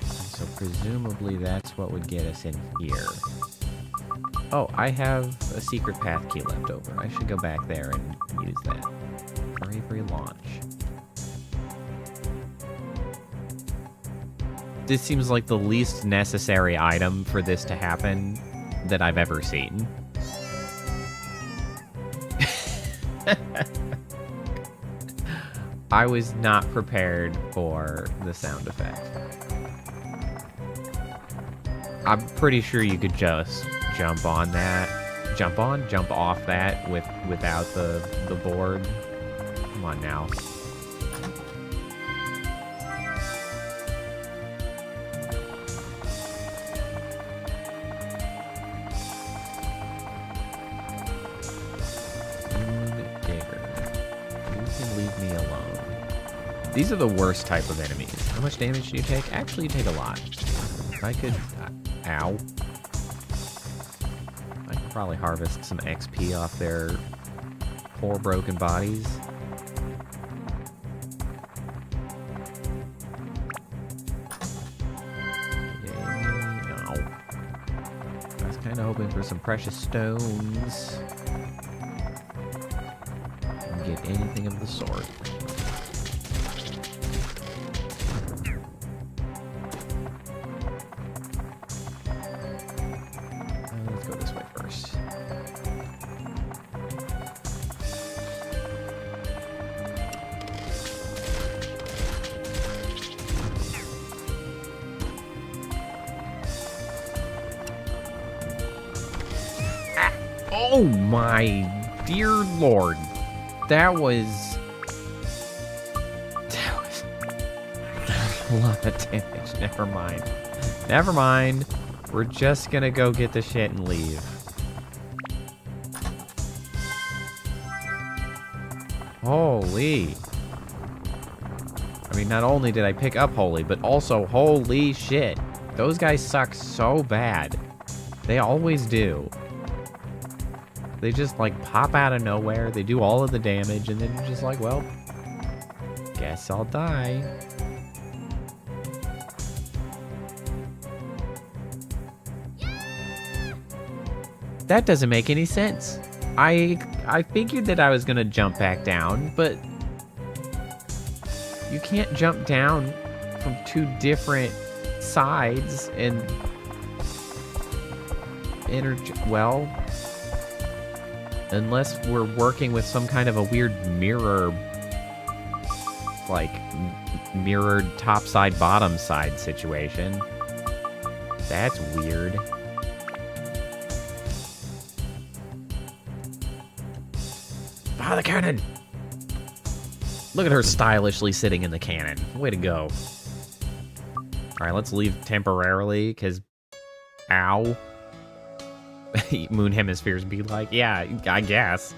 And so presumably that's what would get us in here. Oh, I have a secret path key left over. I should go back there and use that. Bravery launch. This seems like the least necessary item for this to happen that I've ever seen. I was not prepared for the sound effect. I'm pretty sure you could just jump on that. Jump off that without the board. Come on now. These are the worst type of enemies. How much damage do you take? Actually, you take a lot. If I could... ow. I could probably harvest some XP off their poor broken bodies. Ow. I was kind of hoping for some precious stones. Didn't get anything of the sort. Oh my dear lord. That was a lot of damage. Never mind. Never mind. We're just gonna go get the shit and leave. Holy. I mean, not only did I pick up holy, but also holy shit. Those guys suck so bad. They always do. They just, like, pop out of nowhere. They do all of the damage, and then you're just like, well, guess I'll die. That doesn't make any sense. I figured that I was gonna jump back down, but you can't jump down from two different sides and well, unless we're working with some kind of a weird mirror, like mirrored top side, bottom side situation. That's weird. Fire the cannon! Look at her stylishly sitting in the cannon. Way to go. Alright, let's leave temporarily, because... Ow. Moon hemispheres be like, yeah, I guess.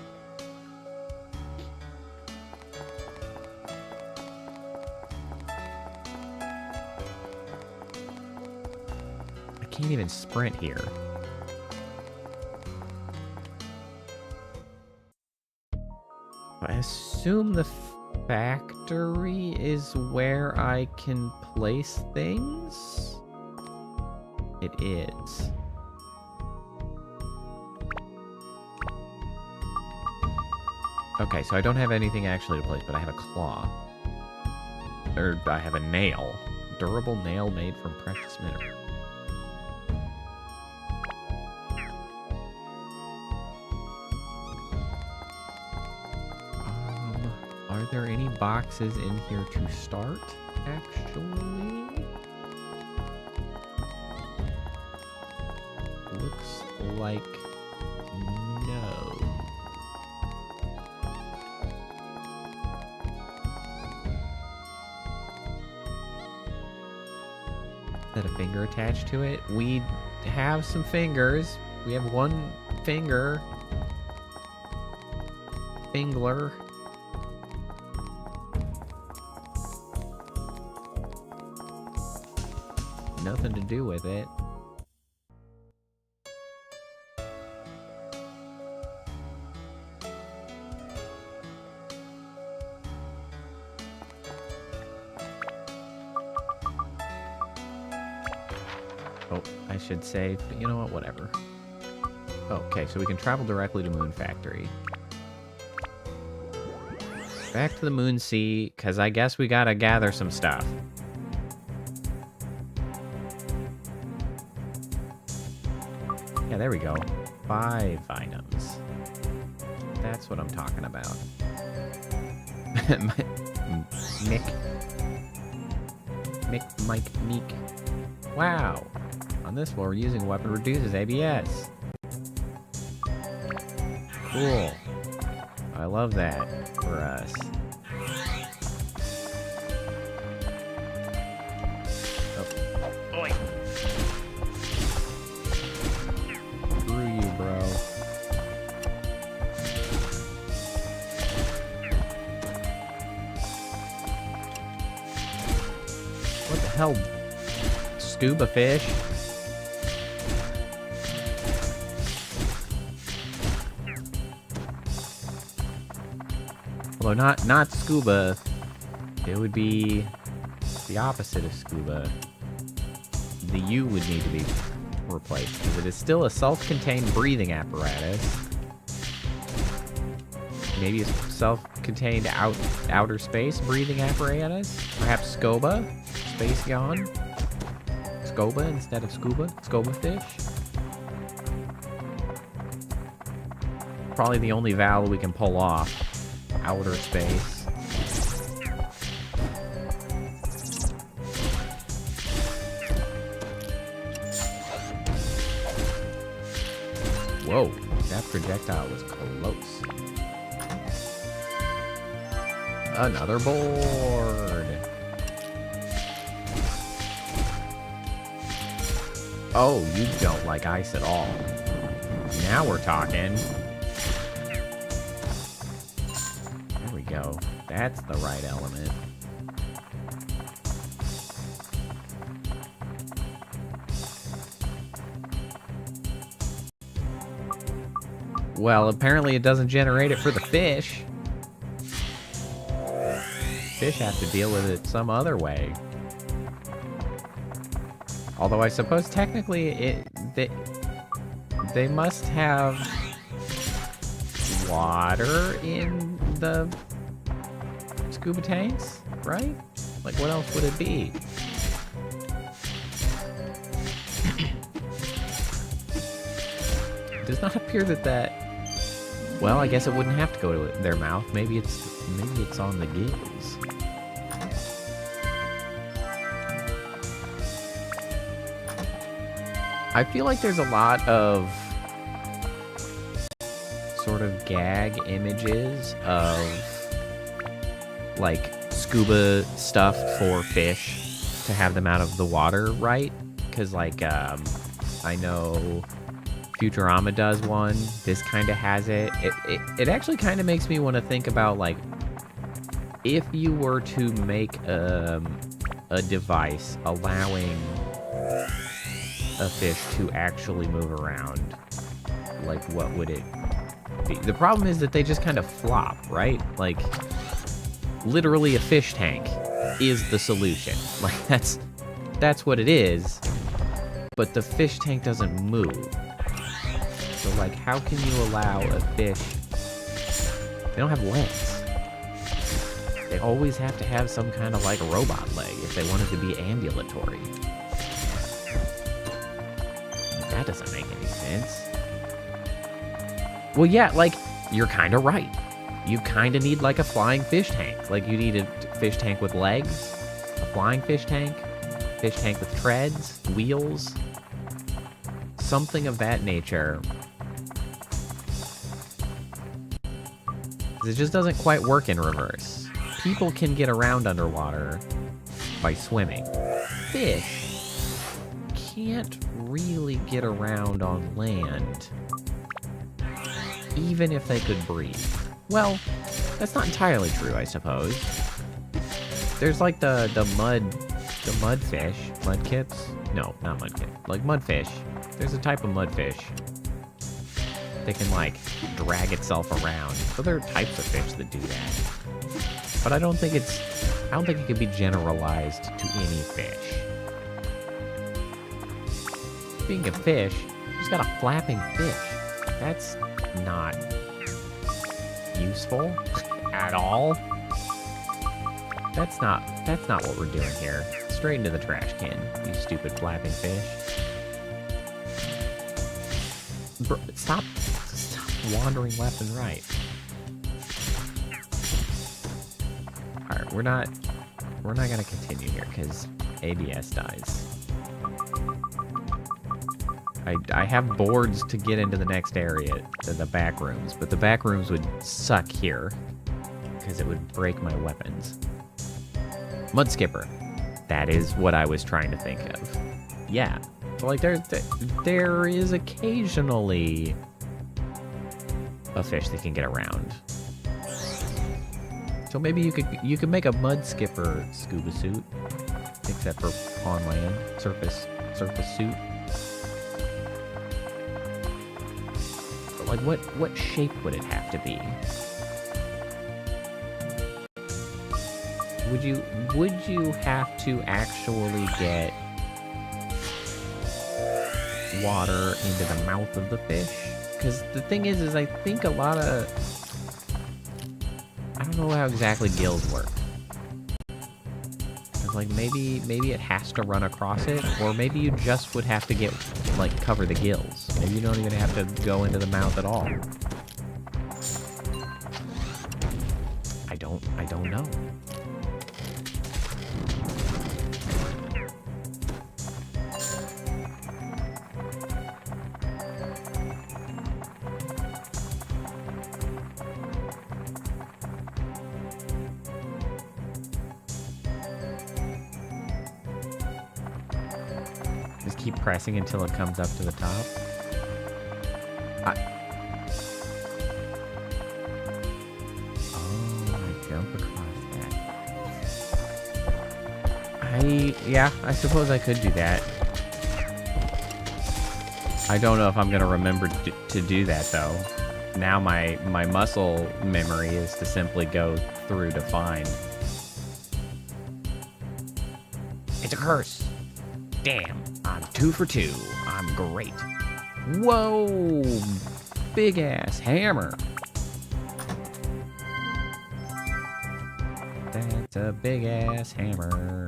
I can't even sprint here. I assume the factory is where I can place things? It is. Okay, so I don't have anything actually to place, but I have a claw. Or I have a nail. Durable nail made from precious mineral. Are there any boxes in here to start, actually? Looks like no. Is that a finger attached to it? We have some fingers. We have one finger. Fingler. Nothing to do with it. Oh, I should save, but you know what? Whatever. Okay, so we can travel directly to Moon Factory. Back to the Moon Sea, because I guess we gotta gather some stuff. Yeah, there we go. 5 items. That's what I'm talking about. Mike, Meek. Wow. On this floor, using a weapon reduces ABS. Cool. I love that for us. Oh. Oi. Screw you, bro. What the hell? Scuba fish? Although not scuba, it would be the opposite of scuba. The U would need to be replaced, because it is still a self-contained breathing apparatus. Maybe a self-contained outer space breathing apparatus? Perhaps scuba? Space yawn? Scuba instead of scuba? Scuba fish? Probably the only vowel we can pull off. Outer space. Whoa, that projectile was close. Another board. Oh, you don't like ice at all. Now we're talking. Go. That's the right element. Well, apparently it doesn't generate it for the fish. Fish have to deal with it some other way. Although I suppose technically they must have water in the scuba tanks, right? Like, what else would it be? It does not appear that... Well, I guess it wouldn't have to go to their mouth. Maybe it's on the gills. I feel like there's a lot of sort of gag images of like scuba stuff for fish to have them out of the water, right? Because like I know Futurama does one. This kind of has it. It actually kind of makes me want to think about like if you were to make a device allowing a fish to actually move around, like what would it be? The problem is that they just kind of flop, right? Like literally a fish tank is the solution. Like that's what it is. But the fish tank doesn't move. So like how can you allow a fish? They don't have legs. They always have to have some kind of like robot leg if they want it to be ambulatory. That doesn't make any sense. Well, yeah, like you're kind of right. You kind of need like a flying fish tank. Like you need a fish tank with legs, a flying fish tank with treads, wheels, something of that nature. It just doesn't quite work in reverse. People can get around underwater by swimming. Fish can't really get around on land, even if they could breathe. Well, that's not entirely true, I suppose. There's like the mudfish, mudkips. No, not mudkip. Like mudfish. There's a type of mudfish that can like drag itself around. So there are types of fish that do that. But I don't think it can be generalized to any fish. Speaking of fish, he's got a flapping fish. That's not useful at all. That's not what we're doing here. Straight into the trash can, you stupid flapping fish. Bro, stop wandering left and right. Alright, we're not gonna continue here because ABS dies. I have boards to get into the next area, to the back rooms, but the back rooms would suck here because it would break my weapons. Mud skipper. That is what I was trying to think of. Yeah. So like there is occasionally a fish that can get around. So maybe you could make a mud skipper scuba suit, except for on land surface suit. But like what shape would it have to be? Would you have to actually get water into the mouth of the fish? Because the thing is I think a lot of... I don't know how exactly gills work. It's like maybe it has to run across it, or maybe you just would have to get, like, cover the gills. Maybe you don't even have to go into the mouth at all. I don't know. Just keep pressing until it comes up to the top. Oh, I jump across that. Yeah, I suppose I could do that. I don't know if I'm gonna remember to do that though. Now my muscle memory is to simply go through to find. It's a curse. Damn, I'm 2 for 2. I'm great. Whoa, big ass hammer. That's a big ass hammer.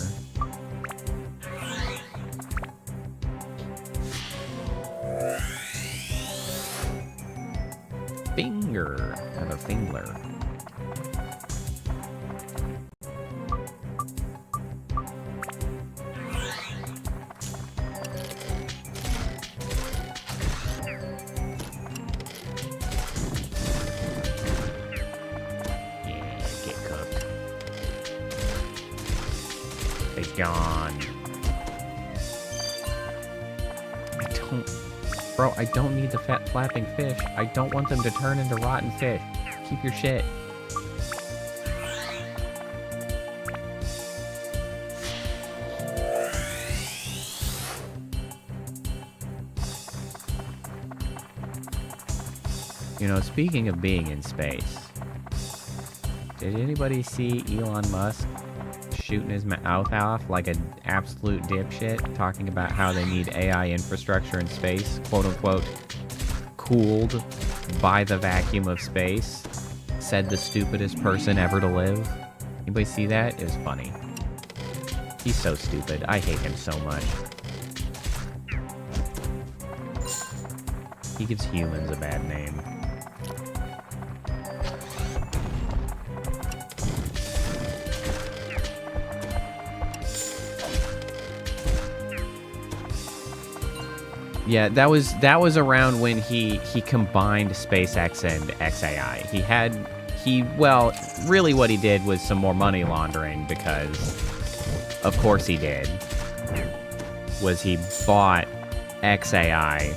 Finger, another fingler. Gone. Bro, I don't need the fat flapping fish. I don't want them to turn into rotten fish. Keep your shit. You know, speaking of being in space, did anybody see Elon Musk shooting his mouth off like an absolute dipshit, talking about how they need AI infrastructure in space, quote-unquote, cooled by the vacuum of space, said the stupidest person ever to live? Anybody see that? It was funny. He's so stupid. I hate him so much. He gives humans a bad name. Yeah, that was around when he combined SpaceX and XAI. Well, really what he did was some more money laundering, because of course he did. Was he bought XAI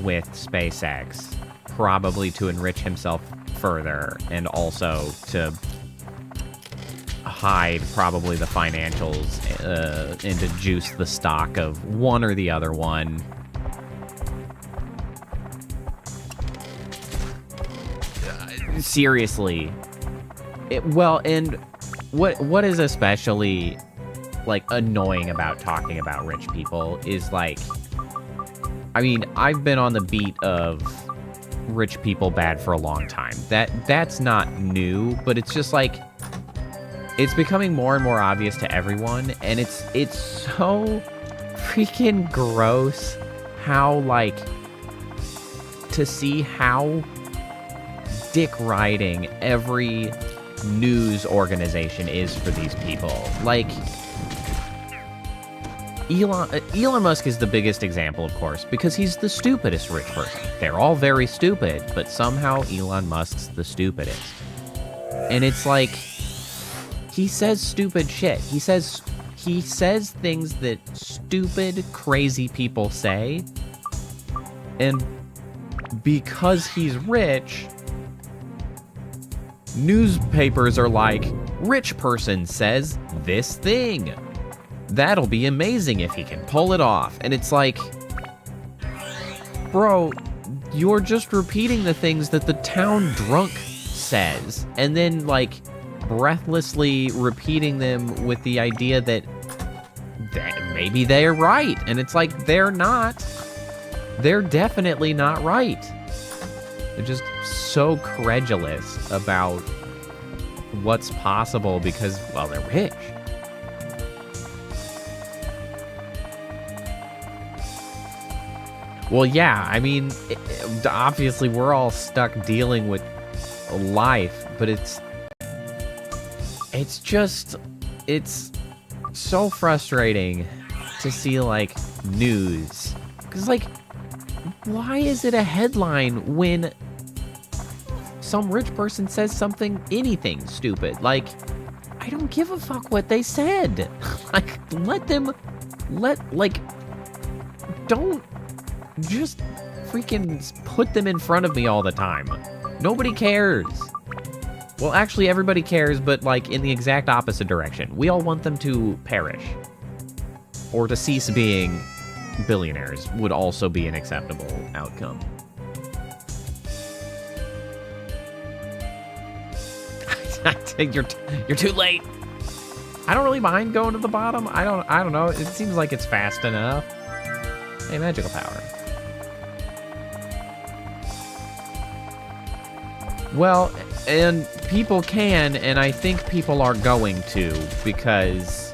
with SpaceX, probably to enrich himself further, and also to hide probably the financials and to juice the stock of one or the other one. Seriously. And what is especially, like, annoying about talking about rich people is, like, I mean, I've been on the beat of rich people bad for a long time. That's not new, but it's just, like, it's becoming more and more obvious to everyone, and it's so freaking gross how, like, to see how dick riding every news organization is for these people. Like, Elon Musk is the biggest example, of course, because he's the stupidest rich person. They're all very stupid, but somehow Elon Musk's the stupidest. And it's like, he says stupid shit. He says things that stupid, crazy people say. And because he's rich, newspapers are like, rich person says this thing. That'll be amazing if he can pull it off. And it's like, bro, you're just repeating the things that the town drunk says, and then, like, breathlessly repeating them with the idea that maybe they're right. And it's like, they're not. They're definitely not right. They're just so credulous about what's possible because, well, they're rich. Well, yeah, I mean, obviously we're all stuck dealing with life, but it's so frustrating to see, like, news. Because, like, why is it a headline when some rich person says anything stupid? Like, I don't give a fuck what they said. Like, don't just freaking put them in front of me all the time. Nobody cares. Well, actually, everybody cares, but, like, in the exact opposite direction. We all want them to perish. Or to cease being billionaires would also be an acceptable outcome. You're too late. I don't really mind going to the bottom. I don't know. It seems like it's fast enough. Hey, magical power. Well, and people can, and I think people are going to, because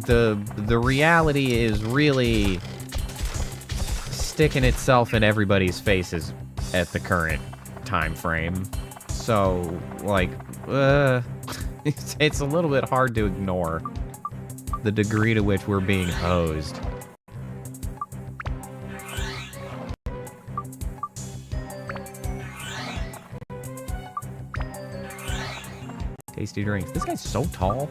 the reality is really sticking itself in everybody's faces at the current time frame. So, like, it's a little bit hard to ignore the degree to which we're being hosed. Tasty drinks. This guy's so tall.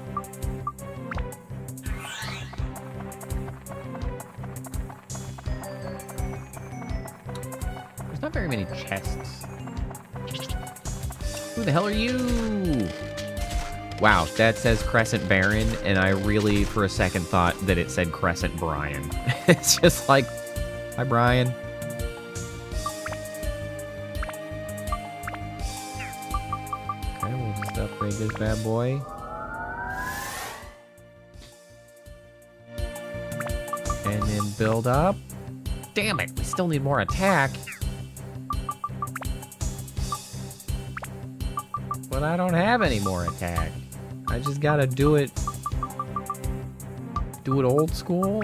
There's not very many chests. Who the hell are you? Wow, that says Crescent Baron, and I really, for a second, thought that it said Crescent Brian. It's just like, hi, Brian. Okay, we'll just upgrade this bad boy. And then build up. Damn it, we still need more attack. But I don't have any more attack. I just gotta do it old school.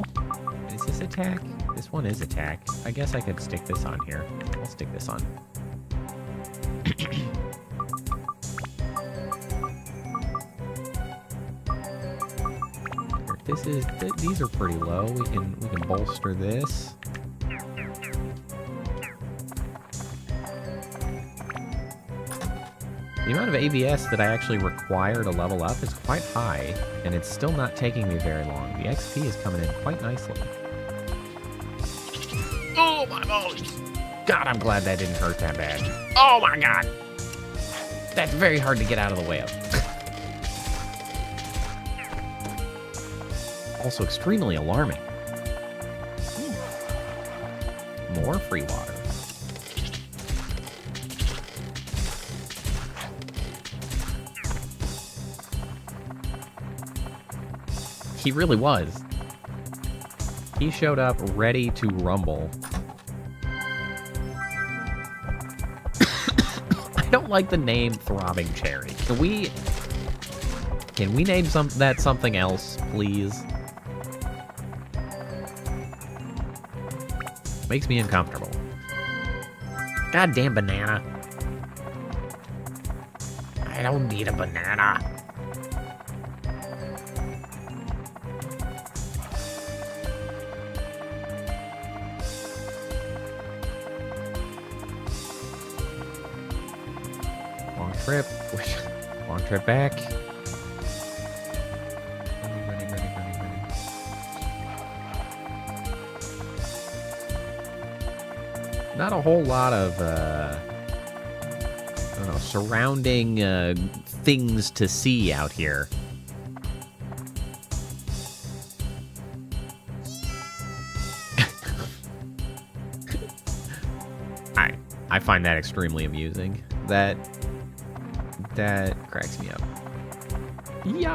Is this attack? This one is attack. I guess I could stick this on here. I'll stick this on. These are pretty low. We can bolster this. The amount of ABS that I actually require to level up is quite high, and it's still not taking me very long. The XP is coming in quite nicely. Oh, my balls! God, I'm glad that didn't hurt that bad. Oh my god! That's very hard to get out of the way of. Also extremely alarming. More free water. He really was. He showed up ready to rumble. I don't like the name Throbbing Cherry. Can we name that something else, please? Makes me uncomfortable. Goddamn banana. I don't need a banana. Trip. Long trip back. Running. Not a whole lot of, I don't know, surrounding things to see out here. I find that extremely amusing. That cracks me up. Yeah.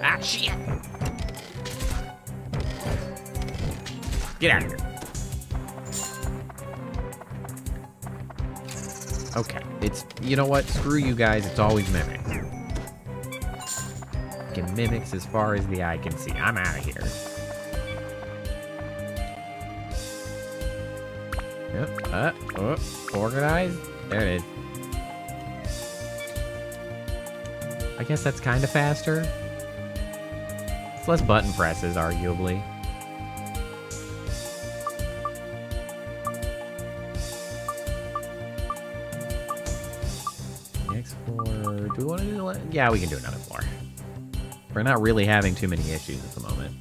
Ah, shit. Get out of here. Okay. You know what? Screw you guys. It's always mimics. Fucking mimics as far as the eye can see. I'm out of here. Yep. Organized. There it is. I guess that's kind of faster. It's less button presses, arguably. Next floor. Do we want to do the... Yeah, we can do another floor. We're not really having too many issues at the moment.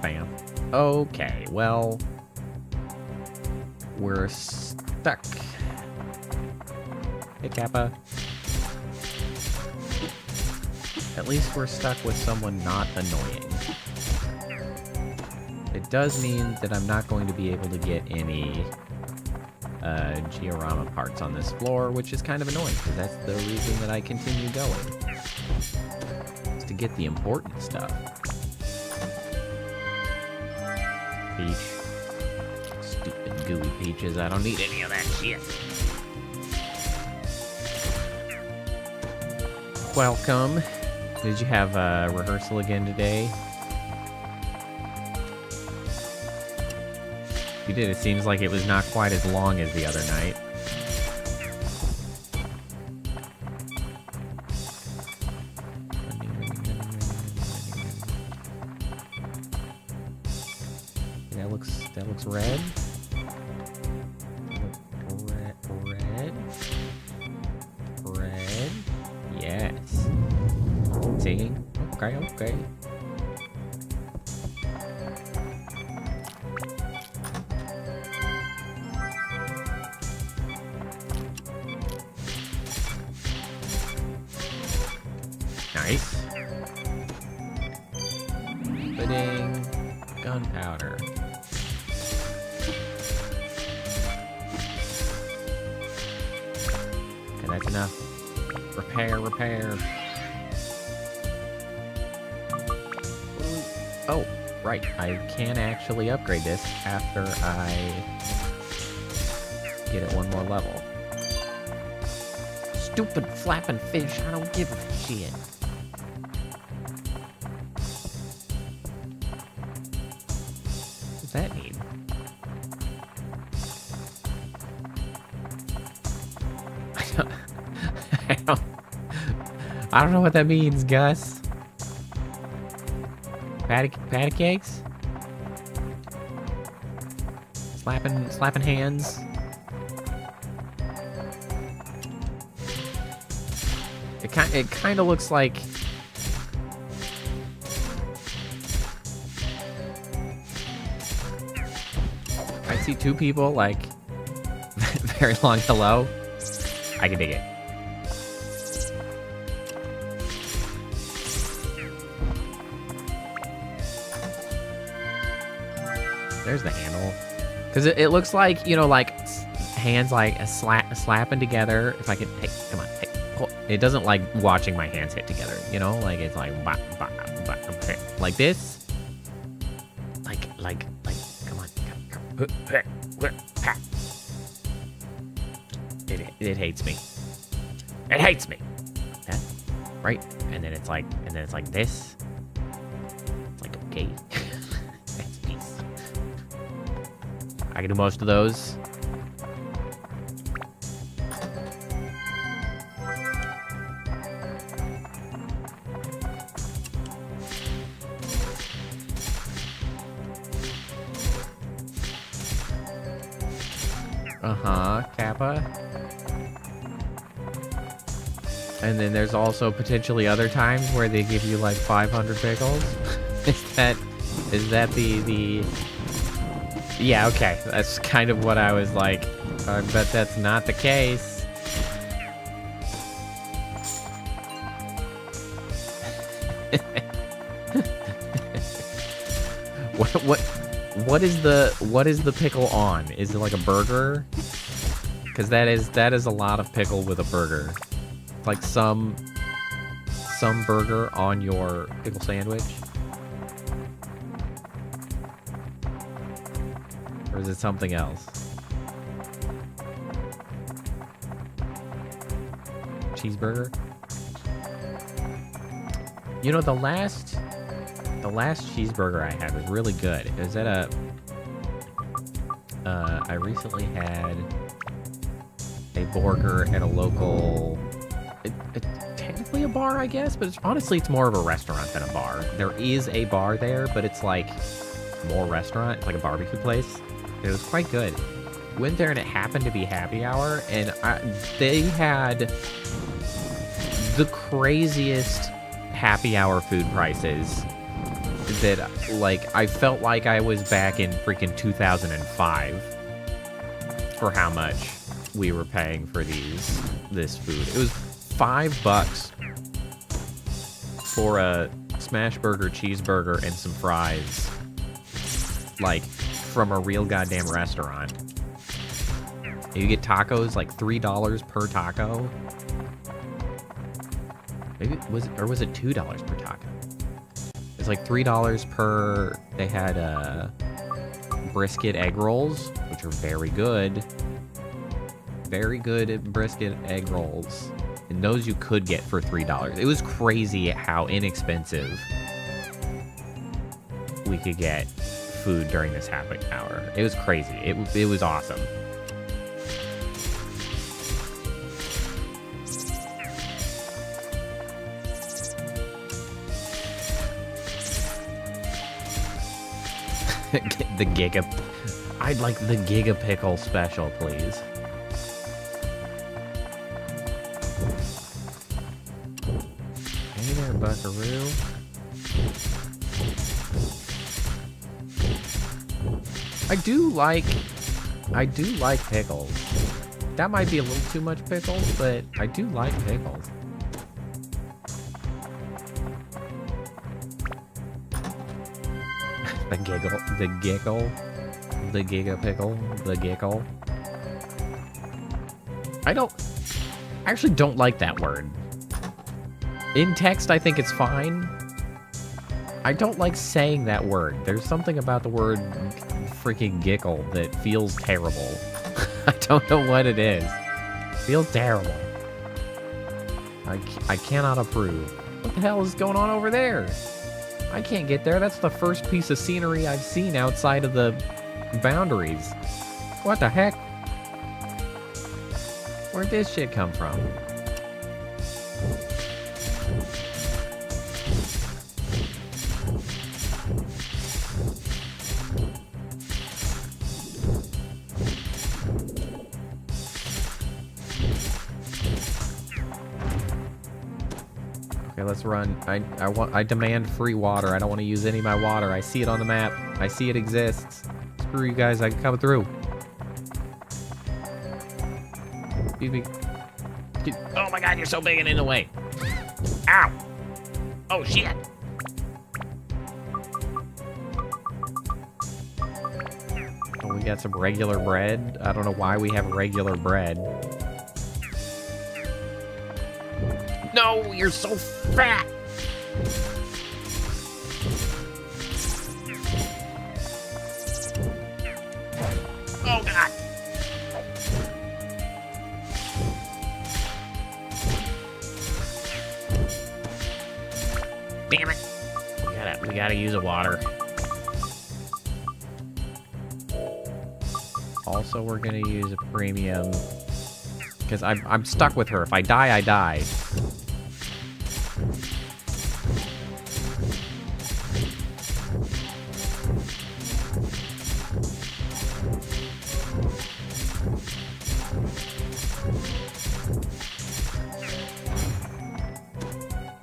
Bam. Okay, well... We're stuck. Hey, Kappa. At least we're stuck with someone not annoying. It does mean that I'm not going to be able to get any Georama parts on this floor, which is kind of annoying, because that's the reason that I continue going. It's to get the important stuff. Peach. Stupid gooey peaches, I don't need any of that shit. Welcome. Did you have a rehearsal again today? You did. It seems like it was not quite as long as the other night. That looks red. Red. Yes. See? Okay. Nice. Pudding. Gunpowder. Okay, that's enough. Repair. Oh, right. I can actually upgrade this after I get it one more level. Stupid flapping fish. I don't give a shit. What does that mean? I don't know what that means, Gus. Patty cakes? Slapping hands. It kind of looks like see two people, like, very long hello. I can dig it. There's the handle. Because it looks like, you know, like, hands, like, slapping together. If I can, hey, come on, hey. It doesn't like watching my hands hit together, you know? Like, it's like, like this. Like, come on. It hates me. It hates me. That, right? And then it's like this. It's like, okay. That's peace. I can do most of those. Kappa. And then there's also potentially other times where they give you like 500 pickles. is that the... Yeah, okay. That's kind of what I was like. I bet that's not the case. What is the pickle on? Is it like a burger? Because that is a lot of pickle with a burger. Like some burger on your pickle sandwich. Or is it something else? Cheeseburger? You know, the last cheeseburger I had was really good. It was at a... I recently had a burger at a local... technically a bar, I guess, but honestly, it's more of a restaurant than a bar. There is a bar there, but it's like more restaurant. It's like a barbecue place. It was quite good. Went there and it happened to be happy hour, and they had the craziest happy hour food prices that, like, I felt like I was back in freaking 2005 for how much we were paying for this food. It was $5 for a smash burger, cheeseburger, and some fries, like, from a real goddamn restaurant. You get tacos, like $3 per taco. Maybe was it $2 per taco? It's like $3 per. They had brisket egg rolls, which are very good. Very good brisket egg rolls. And those you could get for $3. It was crazy how inexpensive we could get food during this happy hour. It was crazy. It was awesome. The Giga... I'd like the Giga Pickle special, please. Hey there, buckaroo. I do like pickles. That might be a little too much pickles, but I do like pickles. The Giga Pickle. I actually don't like that word. In text, I think it's fine. I don't like saying that word. There's something about the word freaking gickle that feels terrible. I don't know what it is. It feels terrible. I cannot approve. What the hell is going on over there? I can't get there. That's the first piece of scenery I've seen outside of the boundaries. What the heck? Where'd this shit come from? Okay, let's run. I demand free water. I don't want to use any of my water. I see it on the map. I see it exists. Screw you guys, I'm coming through. Oh my god, you're so big and in the way. Ow! Oh shit! Oh, we got some regular bread. I don't know why we have regular bread. No, you're so fat! Oh god! Damn it! We gotta use a water. Also, we're gonna use a premium because I'm stuck with her. If I die, I die.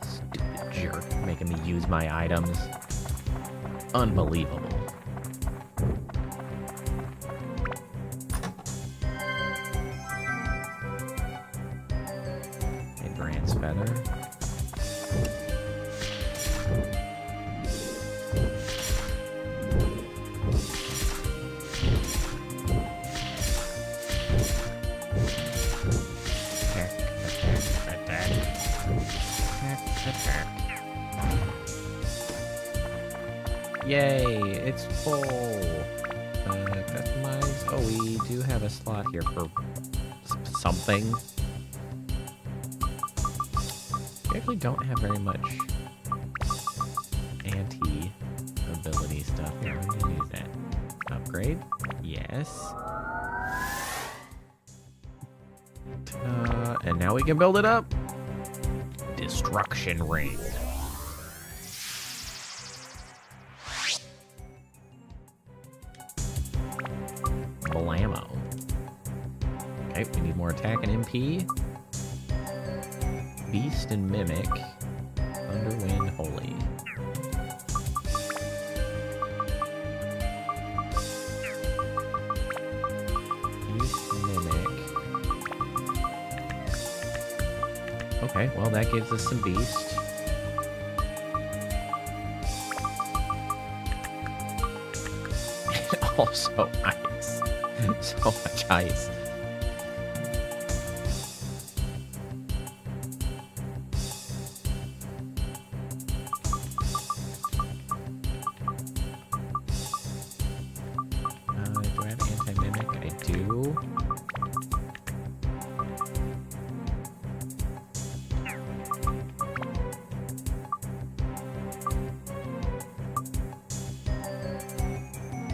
Stupid jerk, making me use my items. Unbelievable. Yay, it's full. Customize. Oh, we do have a slot here for something. We actually don't have very much anti-ability stuff. Here, I'm gonna use that. Upgrade. Yes. And now we can build it up. Destruction ring. Blammo. Okay, we need more attack and MP. Beast and Mimic. Underwind Holy. Beast Mimic. Okay, well that gives us some Beast. Also ice. So much ice. Do I have anti-mimic? I do.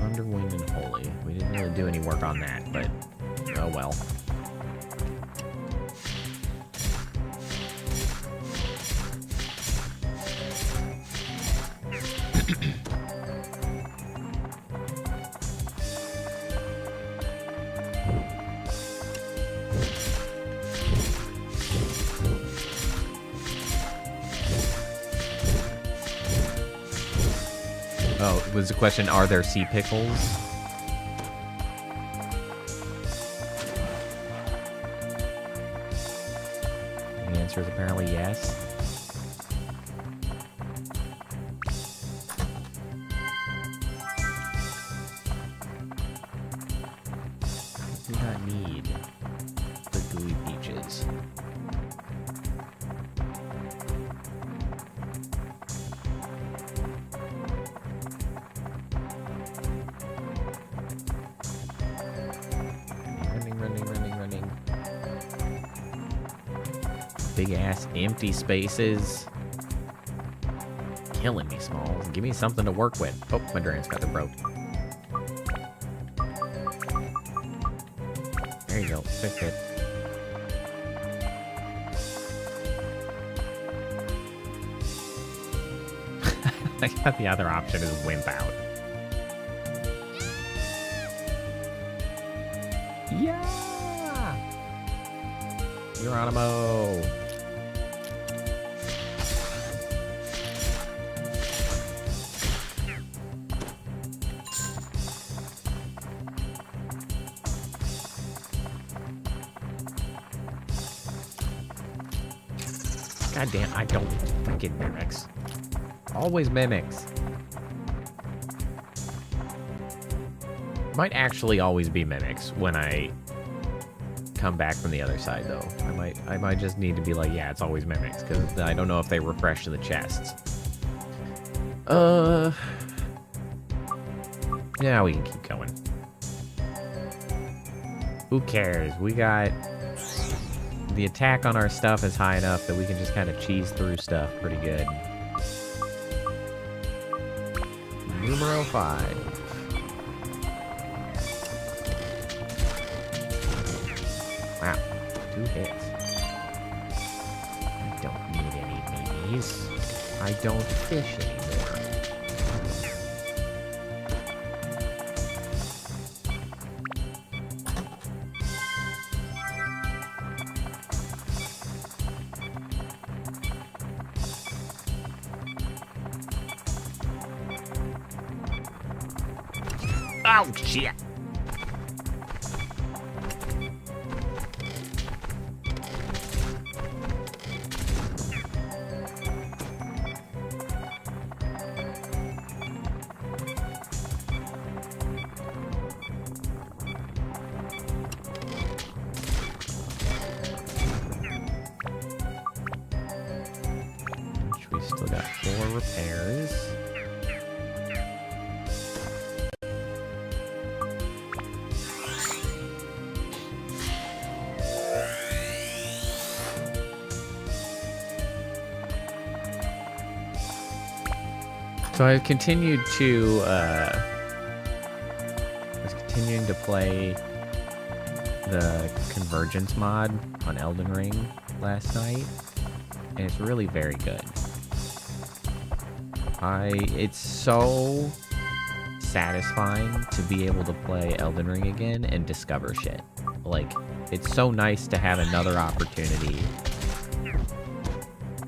Underwind and Holy. We didn't really do any work on that, but oh well. Oh, was the question, are there sea pickles? The answer is apparently yes. I do not need the gooey peaches. Running. Big ass empty spaces. Killing me, Smalls. Give me something to work with. Oh, my dragon's feather broke. There you go. Fix it. I got the other option is wimp out. Yeah! Geronimo! God damn, I don't fucking mimics. Always mimics. Might actually always be mimics when I come back from the other side, though. I might just need to be like, yeah, it's always mimics, because I don't know if they refresh the chests. Yeah, we can keep going. Who cares? We got... The attack on our stuff is high enough that we can just kind of cheese through stuff pretty good. Numero 5. Wow, 2 hits. I don't need any minis. I don't fish anymore. Oh, shit. We still got 4 repairs. So I've continued to, was continuing to play the Convergence mod on Elden Ring last night, and it's really very good. It's so satisfying to be able to play Elden Ring again and discover shit. Like, it's so nice to have another opportunity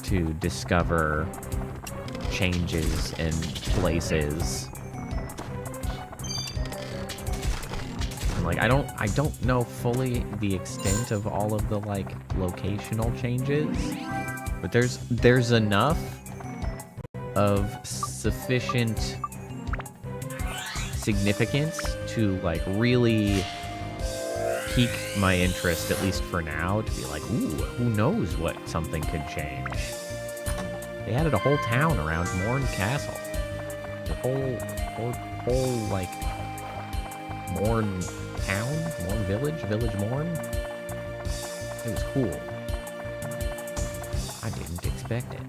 to discover changes and places. And like I don't know fully the extent of all of the like locational changes, but there's enough of sufficient significance to like really pique my interest, at least for now, to be like, ooh, who knows what something could change. They added a whole town around Morn Castle. The whole like, Morn town? Morn Village? Village Morn? It was cool. I didn't expect it.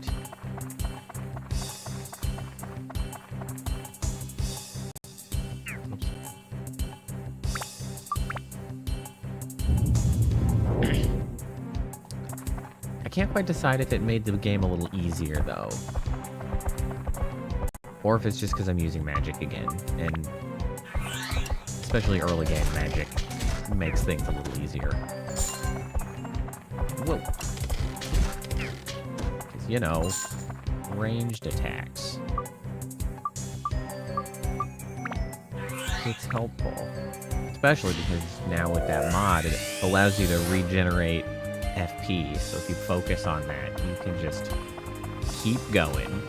I can't quite decide if it made the game a little easier, though. Or if it's just because I'm using magic again. And especially early game magic makes things a little easier. Whoa. Because, you know, ranged attacks. It's helpful. Especially because now with that mod, it allows you to regenerate FP, so if you focus on that, you can just keep going.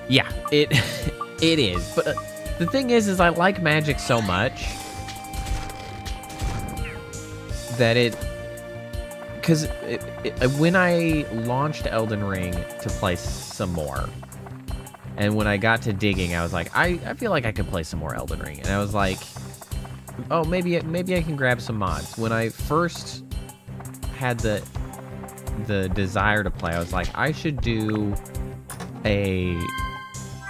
Yeah, it is. But the thing is I like magic so much that because when I launched Elden Ring to play some more, and when I got to digging, I was like, I feel like I could play some more Elden Ring, and I was like, oh, maybe I can grab some mods. When I first had the desire to play, I was like, I should do a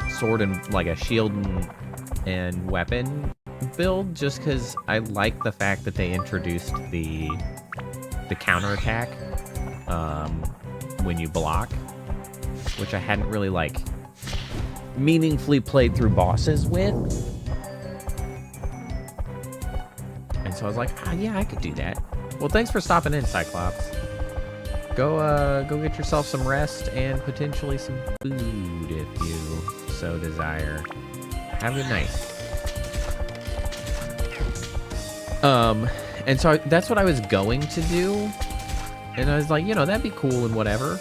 sword and like a shield and weapon build, just because I like the fact that they introduced the counterattack when you block, which I hadn't really like meaningfully played through bosses with. So I was like, yeah, I could do that. Well, thanks for stopping in, Cyclops. Go get yourself some rest and potentially some food if you so desire. Have a good night. And so that's what I was going to do, And I was like, you know, that'd be cool and whatever.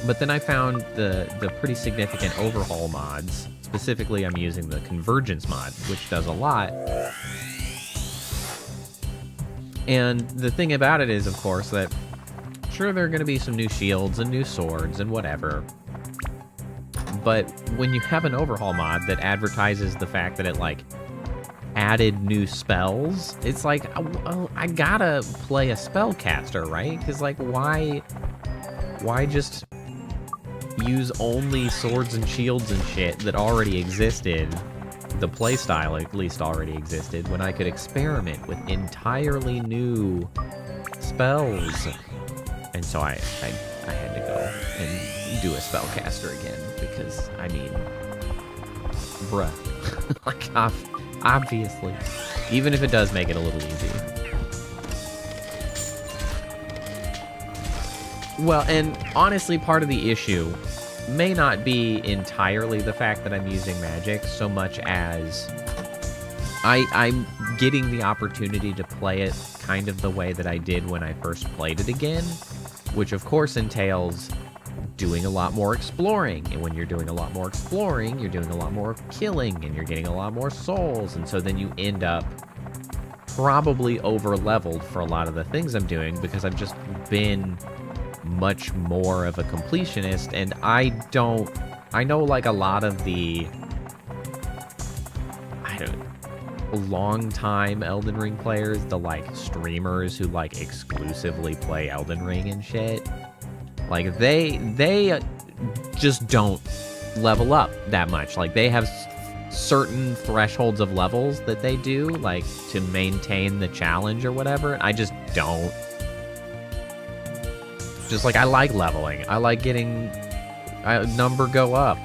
But then I found the pretty significant overhaul mods. Specifically, I'm using the convergence mod, which does a lot. And the thing about it is, of course, that sure, there are going to be some new shields and new swords and whatever. But when you have an overhaul mod that advertises the fact that it, like, added new spells, it's like, well, I gotta play a spellcaster, right? Because, like, why just use only swords and shields and shit that already existed, the playstyle at least already existed, when I could experiment with entirely new spells? And so I had to go and do a spellcaster again, because, I mean, bruh. Like, obviously. Even if it does make it a little easy. Well, and honestly, part of the issue may not be entirely the fact that I'm using magic, so much as I'm getting the opportunity to play it kind of the way that I did when I first played it again, which of course entails doing a lot more exploring. And when you're doing a lot more exploring, you're doing a lot more killing, and you're getting a lot more souls, and so then you end up probably over-leveled for a lot of the things I'm doing, because I've just been much more of a completionist, and I know, like, a lot of the long-time Elden Ring players, the, like, streamers who, like, exclusively play Elden Ring and shit, like, they just don't level up that much. Like, they have certain thresholds of levels that they do, like, to maintain the challenge or whatever. I just don't. Just, like, I like leveling. I like getting a number go up.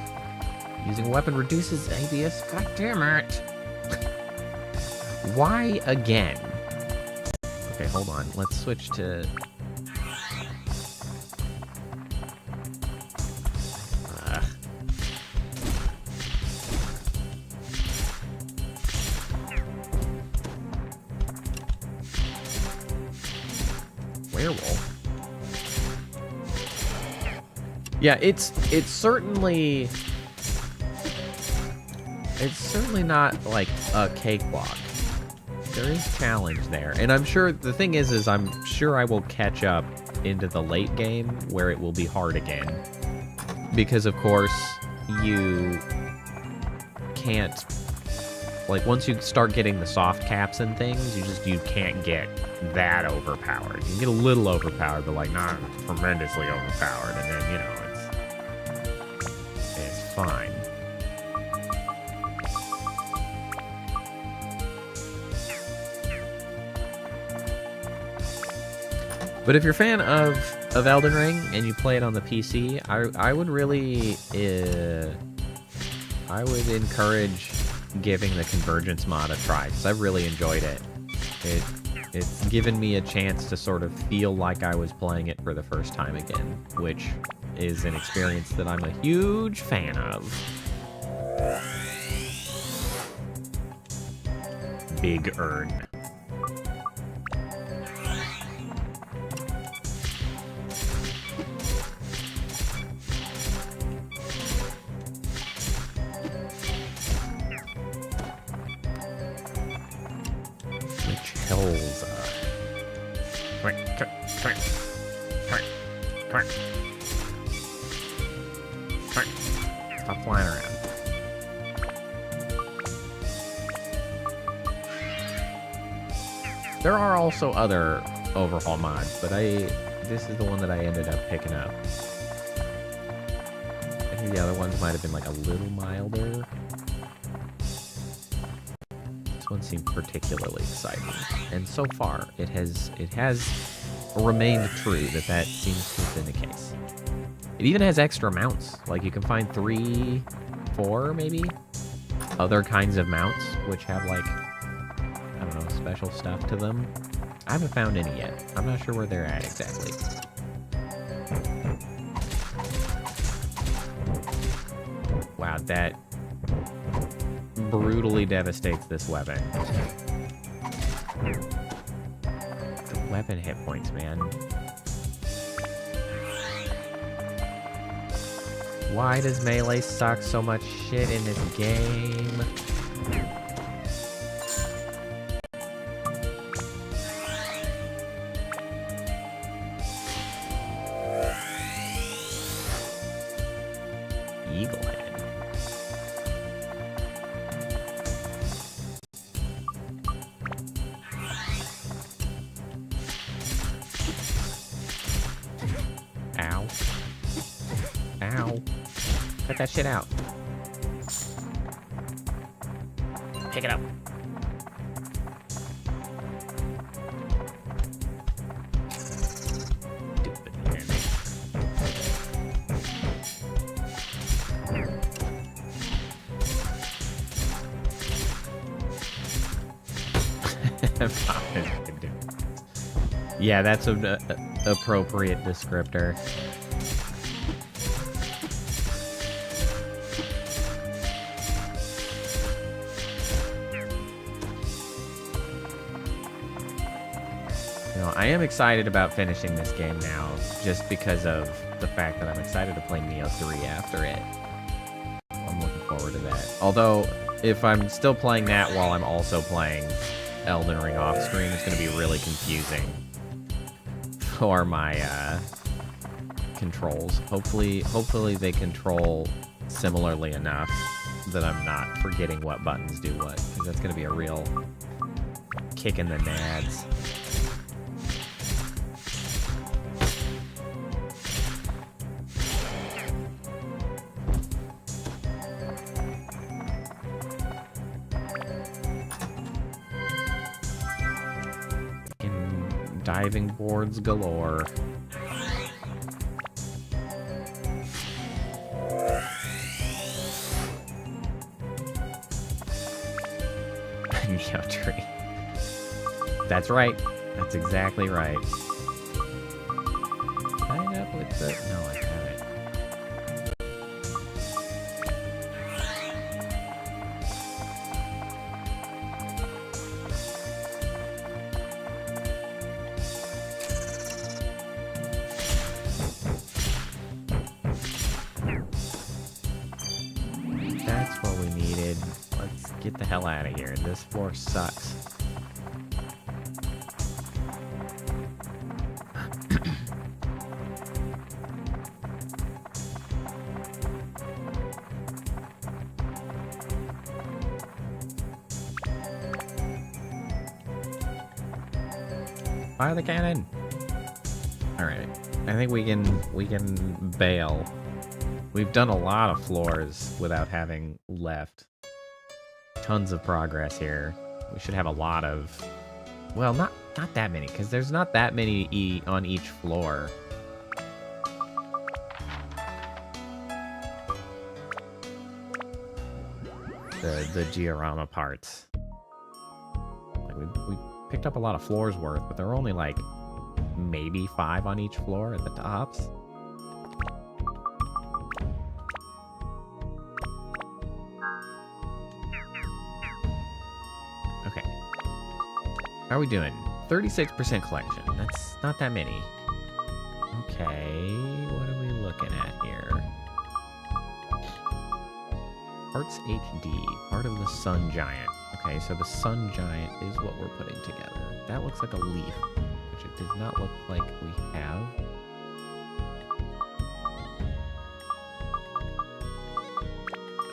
Using a weapon reduces ABS. God damn it. Why again? Okay, hold on. Let's switch to... Werewolf. Yeah, it's certainly not like a cakewalk. There is challenge there, and I'm sure the thing is I'm sure I will catch up into the late game where it will be hard again, because of course you can't, like, once you start getting the soft caps and things, you can't get that overpowered. You can get a little overpowered, but, like, not tremendously overpowered, and then, you know, it's fine. But if you're a fan of Elden Ring and you play it on the PC, I would really I would encourage giving the Convergence mod a try, because I really enjoyed it. It's given me a chance to sort of feel like I was playing it for the first time again, which is an experience that I'm a huge fan of. Big Urn. Stop flying around. There are also other overhaul mods, but this is the one that I ended up picking up. I think the other ones might have been, like, a little milder. This one seemed particularly exciting, and so far it has remained true that seems to have been the case. It even has extra mounts. Like, you can find 3, 4 maybe other kinds of mounts which have, like, I don't know, special stuff to them. I haven't found any yet. I'm not sure where they're at exactly. Wow, that brutally devastates this weapon. weapon hit points, man. Why does melee suck so much shit in this game? Eagle head. Ow. Ow. Cut that shit out. Pick it up. Stupid man. Yeah, that's an appropriate descriptor. I am excited about finishing this game now, just because of the fact that I'm excited to play Neo 3 after it. I'm looking forward to that. Although, if I'm still playing that while I'm also playing Elden Ring off screen, it's going to be really confusing for my controls. Hopefully they control similarly enough that I'm not forgetting what buttons do what, because that's going to be a real kick in the nads. Diving boards galore. Neo tree. That's right. That's exactly right. Line up with the... No, I haven't. Get the hell out of here. This floor sucks. Fire the cannon. All right. I think we can bail. We've done a lot of floors without having left. Tons of progress here. We should have a lot of... Well, not that many, because there's not that many on each floor. The diorama parts. Like we picked up a lot of floors worth, but there were only like maybe 5 on each floor at the tops. How are we doing? 36% collection. That's not that many. Okay, what are we looking at here? Parts HD, part of the Sun Giant. Okay, so the Sun Giant is what we're putting together. That looks like a leaf, which it does not look like we have.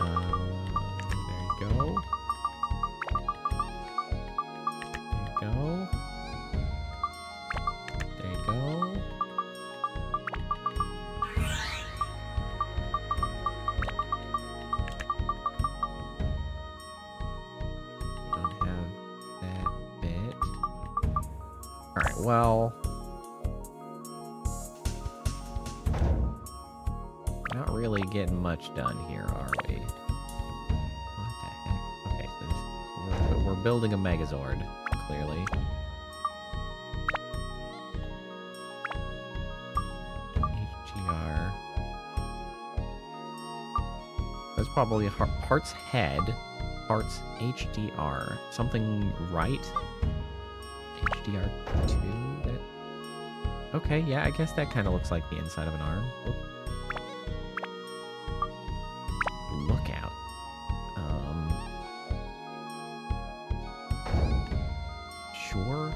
There you go. There you go. Don't have that bit. Alright, well... Not really getting much done here, are we? What the heck? Okay, so we're building a Megazord, clearly. HGR. That's probably parts head, parts HDR. Something right? HDR2. That... Okay, yeah, I guess that kind of looks like the inside of an arm. Oop. Lookout. Sure.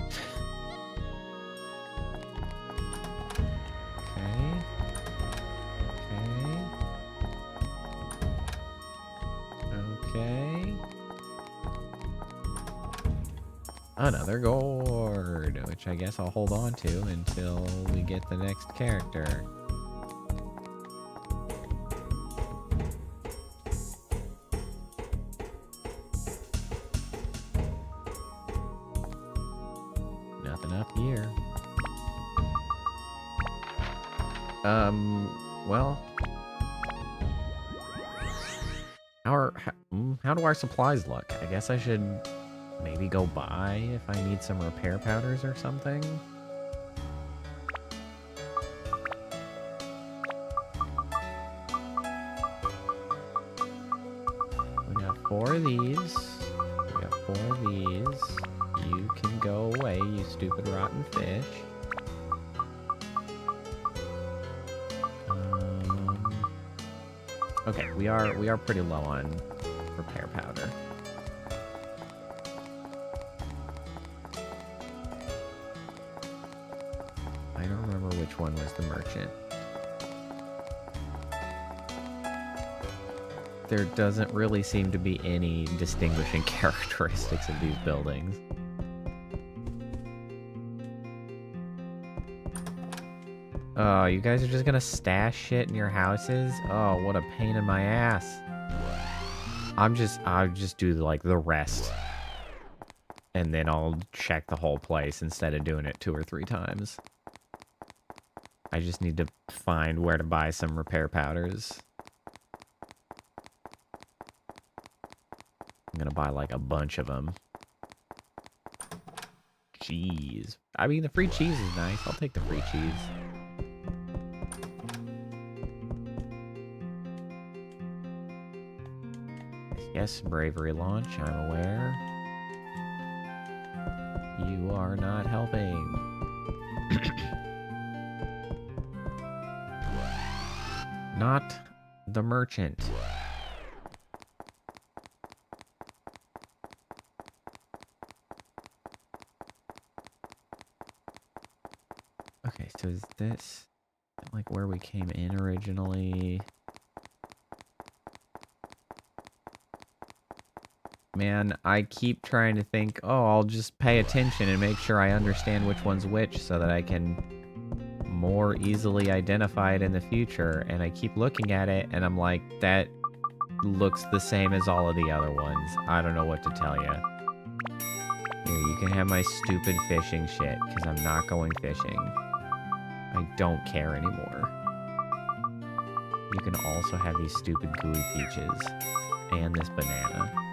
Okay. Another gourd, which I guess I'll hold on to until we get the next character. Nothing up here. Well... How do our supplies look? I guess I should maybe go buy if I need some repair powders or something. We got 4 of these. We got 4 of these. You can go away, you stupid rotten fish. Okay, we are pretty low on repair powder. I don't remember which one was the merchant. There doesn't really seem to be any distinguishing characteristics of these buildings. Oh, you guys are just gonna stash shit in your houses? Oh, what a pain in my ass. I'll just do like the rest. And then I'll check the whole place instead of doing it 2 or 3 times. I just need to find where to buy some repair powders. I'm gonna buy like a bunch of them. Cheese. I mean, the free cheese is nice. I'll take the free cheese. Yes, bravery launch, I'm aware. You are not helping. Not the merchant. Okay, so is this like where we came in originally? Man, I keep trying to think, oh, I'll just pay attention and make sure I understand which one's which so that I can more easily identify it in the future. And I keep looking at it and I'm like, that looks the same as all of the other ones. I don't know what to tell you. Here, you can have my stupid fishing shit because I'm not going fishing. I don't care anymore. You can also have these stupid gooey peaches and this banana.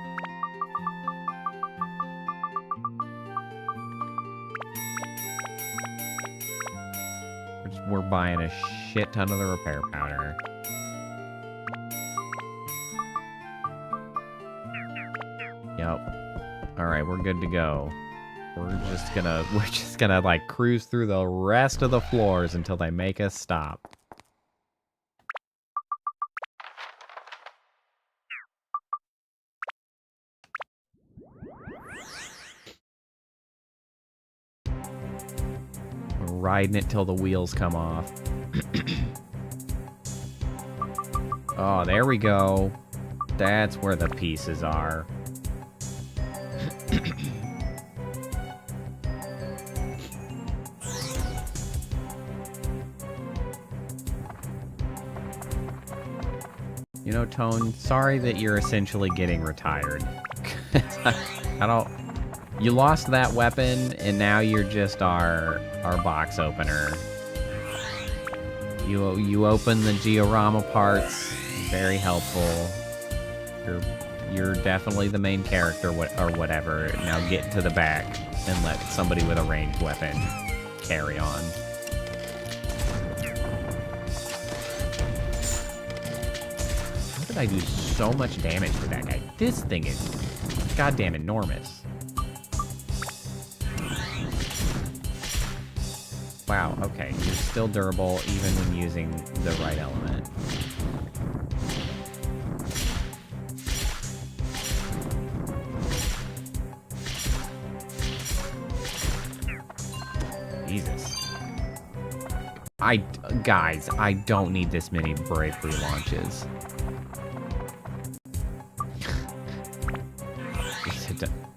We're buying a shit ton of the repair powder. Yep. Alright, we're good to go. We're just gonna like cruise through the rest of the floors until they make us stop. Riding it till the wheels come off. Oh, there we go. That's where the pieces are. You know, Tone, sorry that you're essentially getting retired. I don't... You lost that weapon, and now you're just our box opener. You open the diorama parts, very helpful. You're definitely the main character, or whatever. Now get to the back and let somebody with a ranged weapon carry on. How did I do so much damage to that guy? This thing is goddamn enormous. Wow, okay. You're still durable even when using the right element. Jesus. Guys, I don't need this many bravery launches.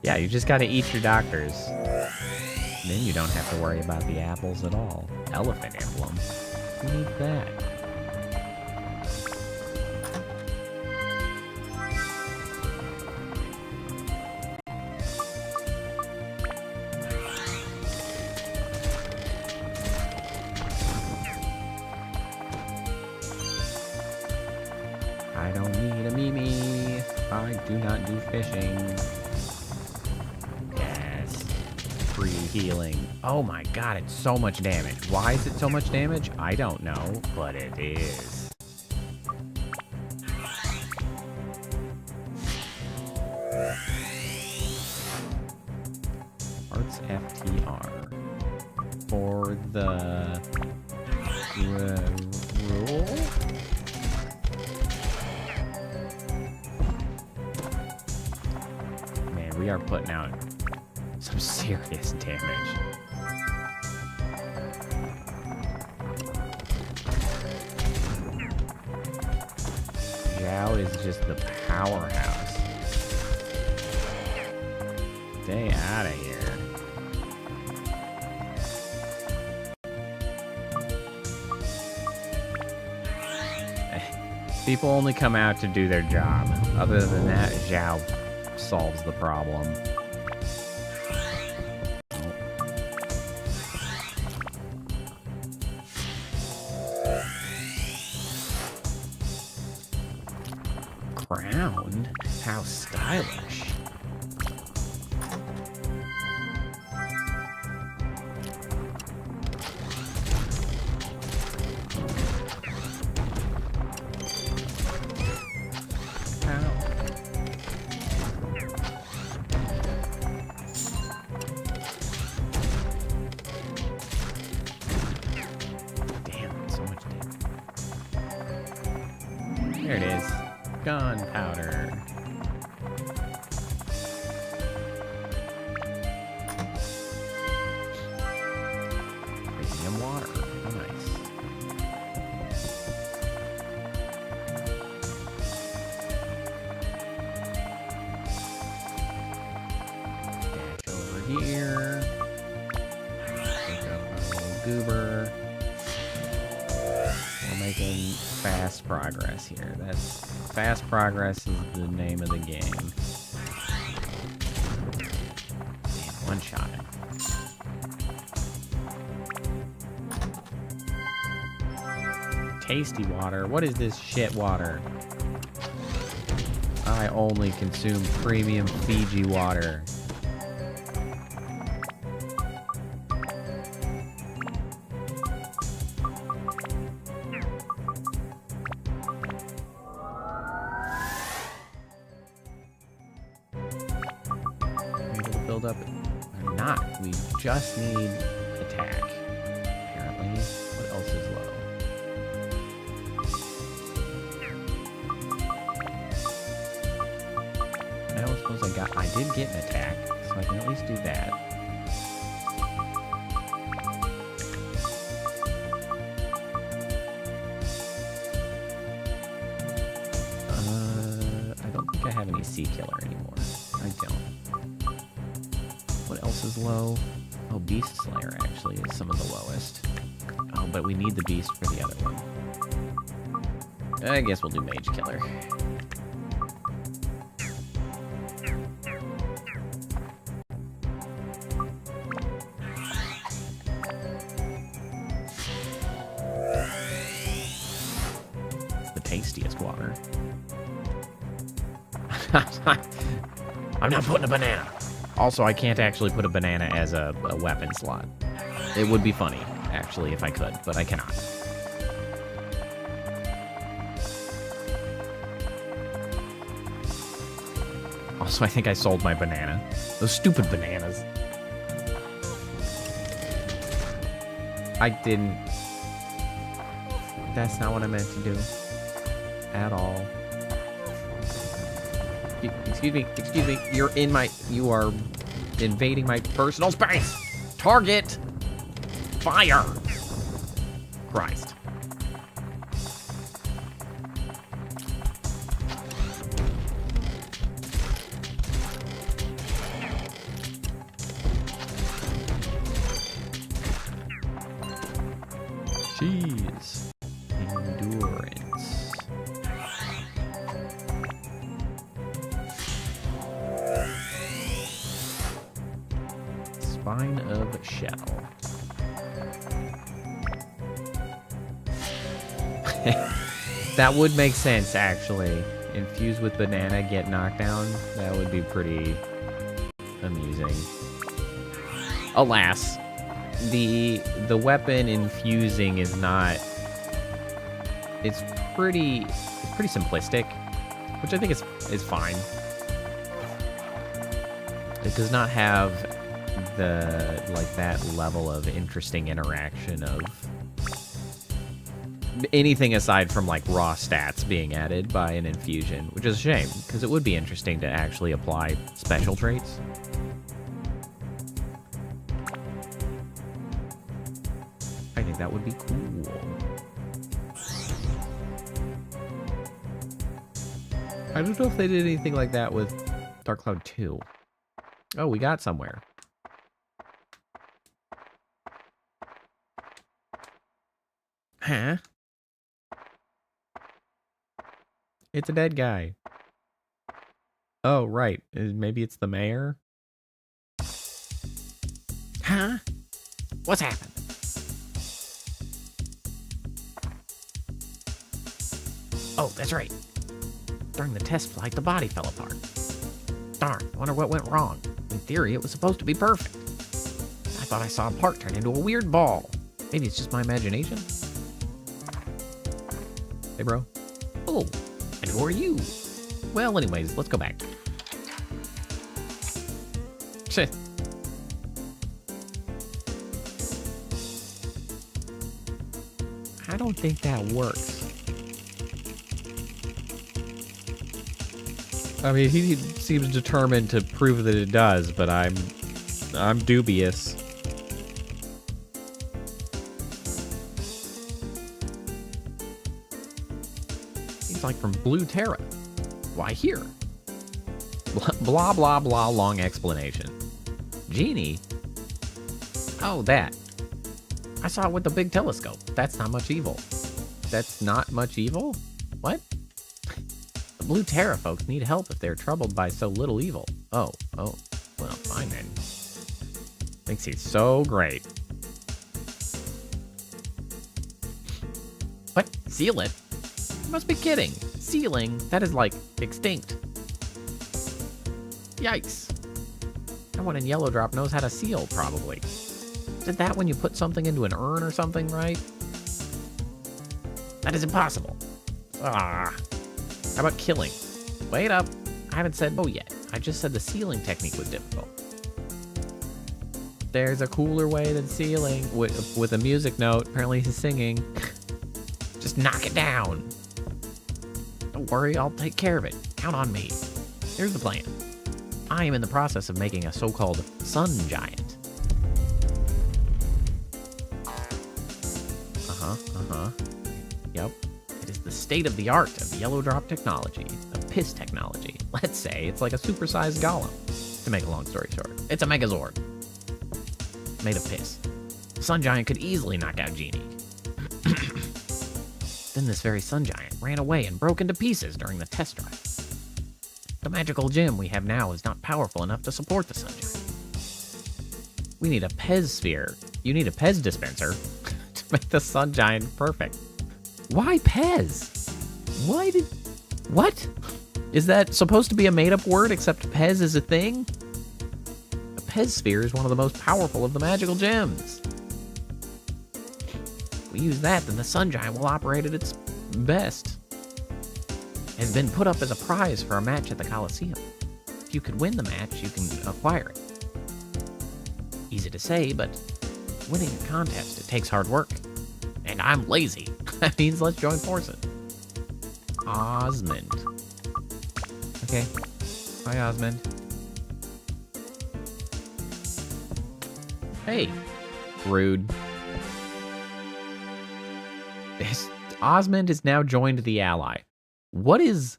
Yeah, you just gotta eat your doctors. Then you don't have to worry about the apples at all. Elephant emblem? Who needs that? I don't need a Mimi. I do not do fishing. Yes. Free healing. Oh my god, it's so much damage. Why is it so much damage? I don't know, but it is. Arts FTR. For the rule? Man, we are putting out some serious damage. Zhao is just the powerhouse. Stay out of here. People only come out to do their job. Other than that, Zhao solves the problem. Crown? How stylish. There it is. Gunpowder. Premium water. Oh, nice. Dash over here. Pick up our little goober. We're making fast progress here. That's fast progress is the name of the game. Damn, one shot. Tasty water. What is this shit water? I only consume premium Fiji water. Build up or not. We just need attack. Apparently. What else is low? I don't suppose I did get an attack, so I can at least do that. I don't think I have any sea killer anymore. I don't. What else is low? Oh, Beast Slayer actually is some of the lowest. Oh, but we need the Beast for the other one. I guess we'll do Mage Killer. It's the tastiest water. I'm not putting a banana. Also, I can't actually put a banana as a weapon slot. It would be funny, actually, if I could, but I cannot. Also, I think I sold my banana. Those stupid bananas. I didn't. That's not what I meant to do. At all. Excuse me. You're in my... You are invading my personal space. Target. Fire. Christ. Jeez. Endurance. Spine of shell. That would make sense, actually. Infused with banana, get knocked down. That would be pretty amusing. Alas, the weapon infusing is not. It's pretty simplistic, which I think is fine. It does not have that level of interesting interaction of anything aside from like raw stats being added by an infusion, which is a shame because it would be interesting to actually apply special traits. I think that would be cool. I don't know if they did anything like that with Dark Cloud 2. Oh, we got somewhere. Huh? It's a dead guy. Oh, right. Maybe it's the mayor? Huh? What's happened? Oh, that's right. During the test flight, the body fell apart. Darn, I wonder what went wrong. In theory, it was supposed to be perfect. I thought I saw a part turn into a weird ball. Maybe it's just my imagination. Hey, bro. Oh, and who are you? Well, anyways, let's go back. Shit. I don't think that works. I mean, he seems determined to prove that it does, but I'm dubious. He's like from Blue Terra. Why here? Blah, blah, blah, long explanation. Genie? Oh, that. I saw it with the big telescope. That's not much evil. That's not much evil? What? The Blue Terra folks need help if they're troubled by so little evil. Oh, well, fine then. Thinks he's so great. What? Seal it? You must be kidding. Sealing? That is like extinct. Yikes. Someone in Yellow Drop knows how to seal, probably. Did that when you put something into an urn or something, right? That is impossible. Ah. How about killing? Wait up. I haven't said no yet. I just said the sealing technique was difficult. There's a cooler way than sealing. With a music note. Apparently he's singing. Just knock it down. Don't worry, I'll take care of it. Count on me. Here's the plan. I am in the process of making a so-called sun giant. Yep. It is the state-of-the-art of Yellow Drop technology, of piss technology. Let's say it's like a supersized golem. To make a long story short, it's a Megazord. Made of piss. The Sun Giant could easily knock out Genie. Then this very Sun Giant ran away and broke into pieces during the test drive. The magical gem we have now is not powerful enough to support the Sun Giant. We need a Pez sphere. You need a Pez dispenser to make the Sun Giant perfect. Why Pez? What? Is that supposed to be a made-up word except Pez is a thing? A Pez sphere is one of the most powerful of the magical gems. If we use that, then the Sun Giant will operate at its best. It has been put up as a prize for a match at the Coliseum. If you could win the match, you can acquire it. Easy to say, but winning a contest. It takes hard work. And I'm lazy. That means let's join forces. Osmond. Okay. Hi, Osmond. Hey. Rude. Osmond has now joined the ally. What is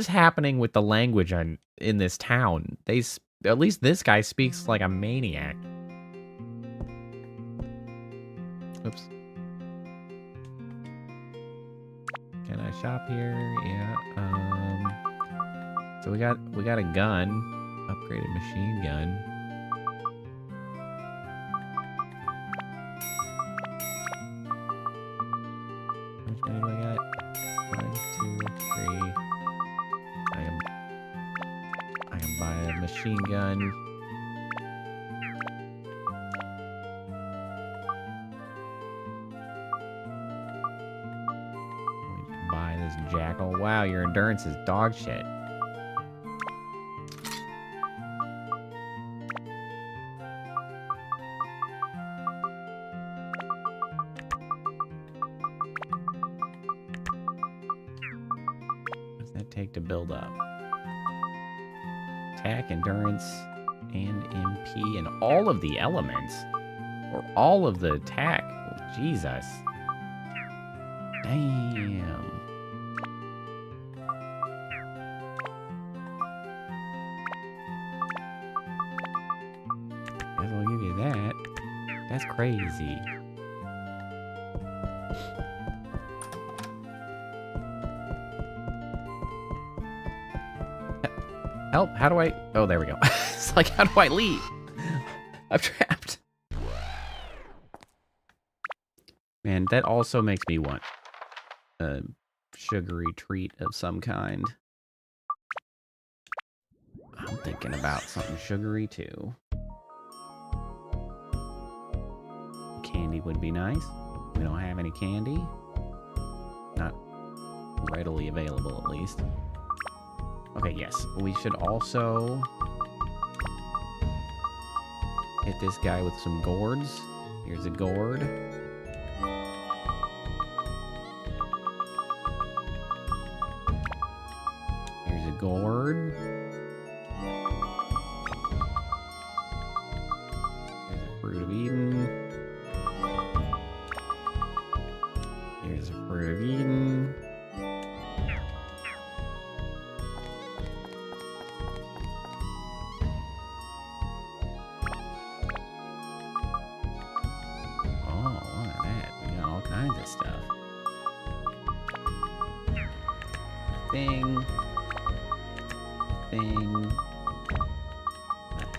happening with the language in this town? At least this guy speaks like a maniac. Oops. Can I shop here? Yeah. So we got a gun, upgraded machine gun. How much money do I got? 1, 2, 3. I can buy a machine gun. Buy this jackal. Wow, your endurance is dog shit. What's that take to build up? Attack, endurance, and MP, and all of the elements. Or all of the attack. Oh, Jesus. Damn. Guess I'll give you that. That's crazy. Help, how do I... Oh, there we go. It's like, how do I leave? I'm trapped. Man, that also makes me want a sugary treat of some kind. I'm thinking about something sugary too. Candy would be nice. We don't have any candy. Not readily available, at least. Okay, yes. We should also hit this guy with some gourds. Here's a gourd. Here's a gourd. Here's a fruit of Eden. Here's a fruit of Eden.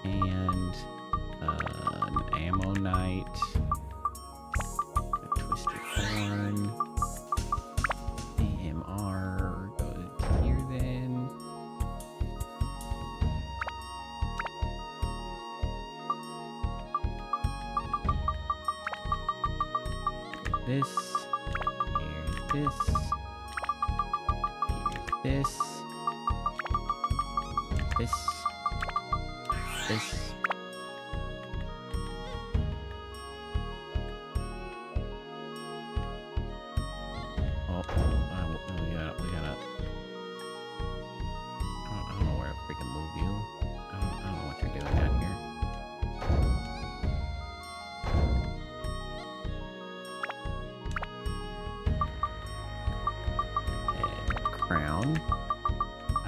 And an ammonite, a twisted horn, AMR, go to here then. This, here's this, here's this. This. Oh, we gotta. I don't know where to freaking move you. I don't know what you're doing down here. And crown. I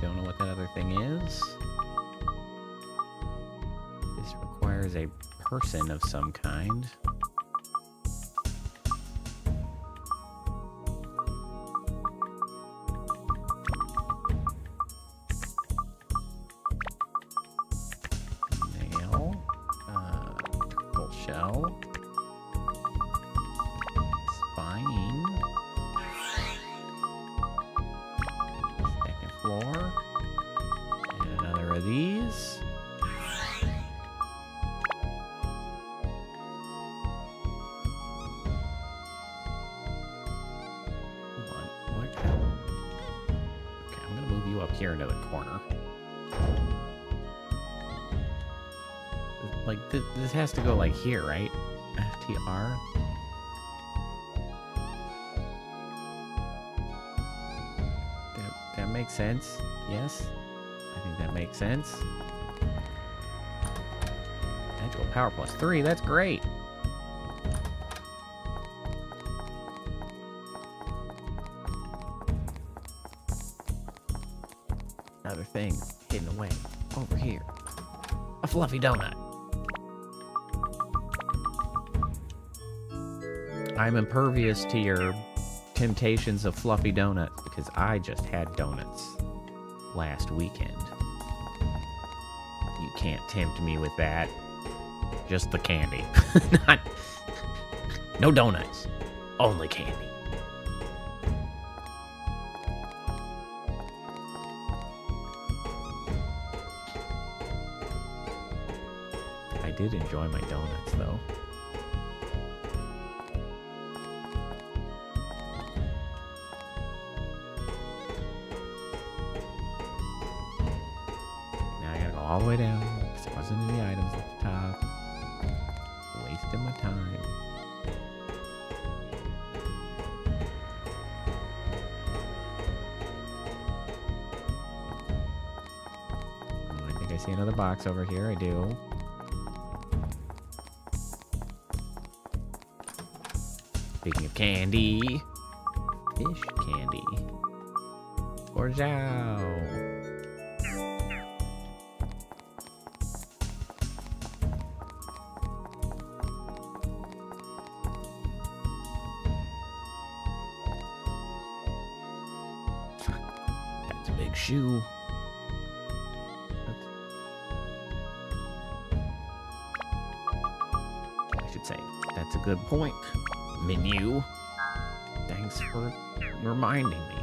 don't know what that other thing is. Requires a person of some kind. Nail. Turtle shell. Spine. Second floor. And another of these. Here into the corner. Like, this has to go, like, here, right? FTR? That makes sense. Yes. I think that makes sense. Magical power +3. That's great. Another thing hidden away over here. A fluffy donut. I'm impervious to your temptations of fluffy donuts because I just had donuts last weekend. You can't tempt me with that. Just the candy. No donuts. Only candy. I did enjoy my donuts, though. Now I gotta go all the way down, because there wasn't any items at the top. Wasting my time. Oh, I think I see another box over here. I do. Speaking of candy, fish candy. Or Zhao. That's a big shoe. I should say, that's a good point. Menu. Thanks for reminding me.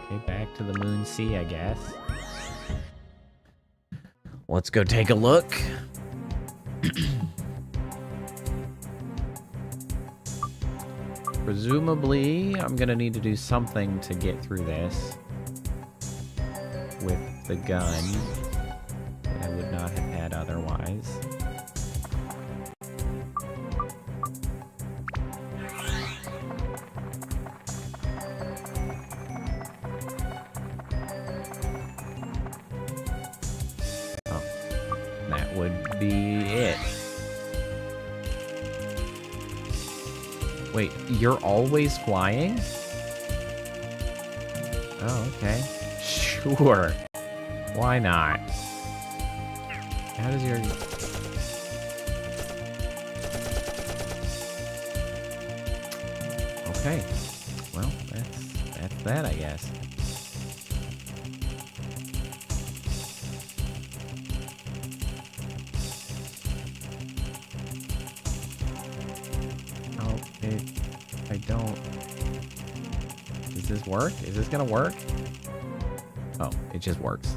Okay, back to the Moon Sea, I guess. Let's go take a look. Presumably, I'm gonna need to do something to get through this with the gun that I would not have had otherwise. Would be it. Wait, you're always flying? Oh, okay. Sure. Why not? How does your... Okay. Well, that's that, I guess. I don't... Does this work? Is this gonna work? Oh, it just works.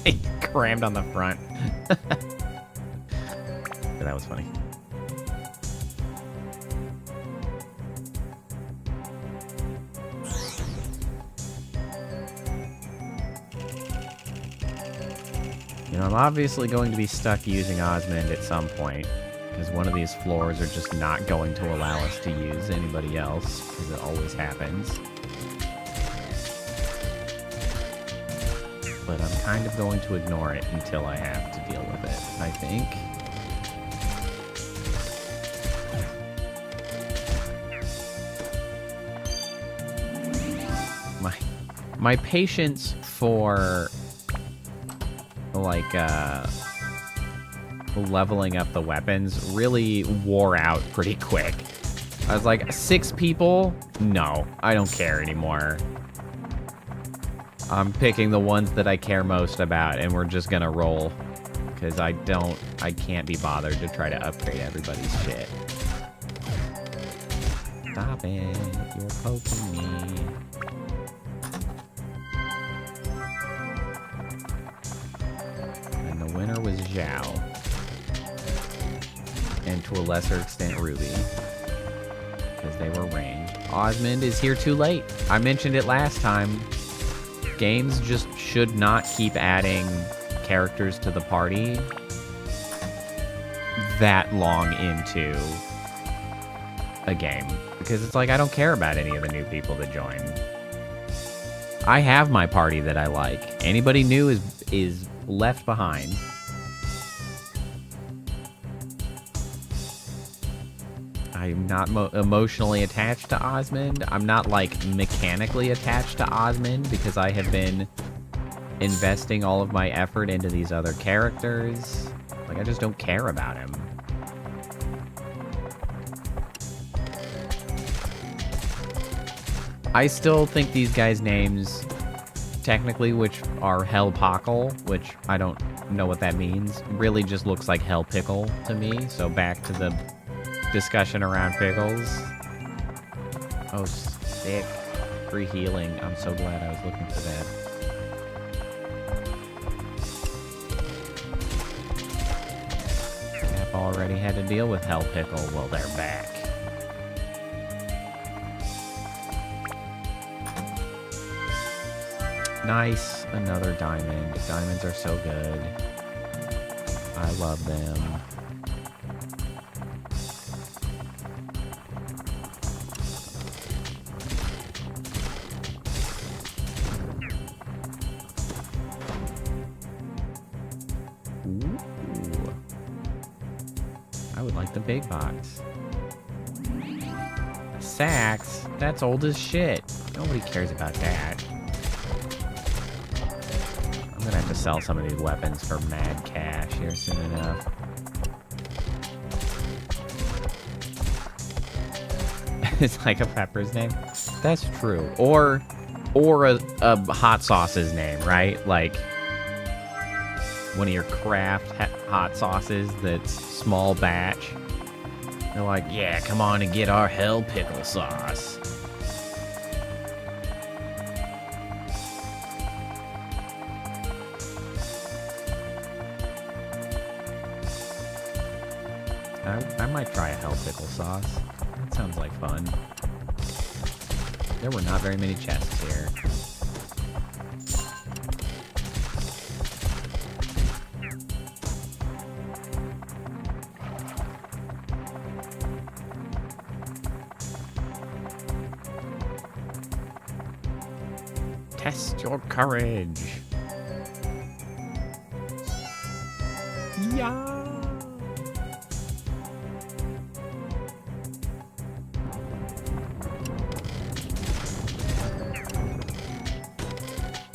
He crammed on the front. That was funny. You know, I'm obviously going to be stuck using Osmond at some point, because one of these floors are just not going to allow us to use anybody else, because it always happens. But I'm kind of going to ignore it until I have to deal with it, I think. My patience for, like, leveling up the weapons really wore out pretty quick. I was like, 6 people? No, I don't care anymore. I'm picking the ones that I care most about, and we're just gonna roll. Because I can't be bothered to try to upgrade everybody's shit. Stop it, you're poking me. And the winner was Zhao. And to a lesser extent, Ruby. Because they were ranged. Osmond is here too late. I mentioned it last time. games just should not keep adding characters to the party that long into a game. Because it's like, I don't care about any of the new people that join. I have my party that I like. Anybody new is left behind. I'm not emotionally attached to Osmond. I'm not, like, mechanically attached to Osmond because I have been investing all of my effort into these other characters. Like, I just don't care about him. I still think these guys' names, technically, which are Hell Pockle, which I don't know what that means, really just looks like Hell Pickle to me. So back to the discussion around pickles. Oh, sick. Free healing. I'm so glad I was looking for that. I've already had to deal with Hell Pickle. Well, they're back. Nice. Another diamond. Diamonds are so good. I love them. Ooh. I would like the big box. Sacks? That's old as shit. Nobody cares about that. I'm gonna have to sell some of these weapons for mad cash here soon enough. It's like a pepper's name. That's true. Or a hot sauce's name, right? Like one of your craft hot sauces that's small batch. They're like, yeah, come on and get our hell pickle sauce. I might try a hell pickle sauce. That sounds like fun. There were not very many chests here. Test your courage. Yeah.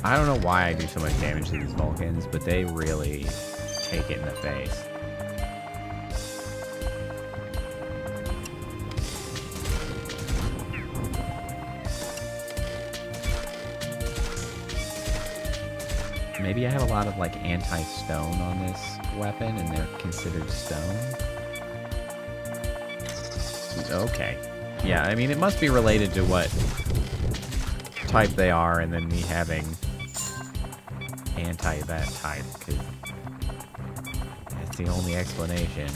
I don't know why I do so much damage to these Vulcans, but they really take it in the face. Maybe I have a lot of, like, anti-stone on this weapon, and they're considered stone. Okay. Yeah, I mean, it must be related to what type they are, and then me having anti that type, because that's the only explanation.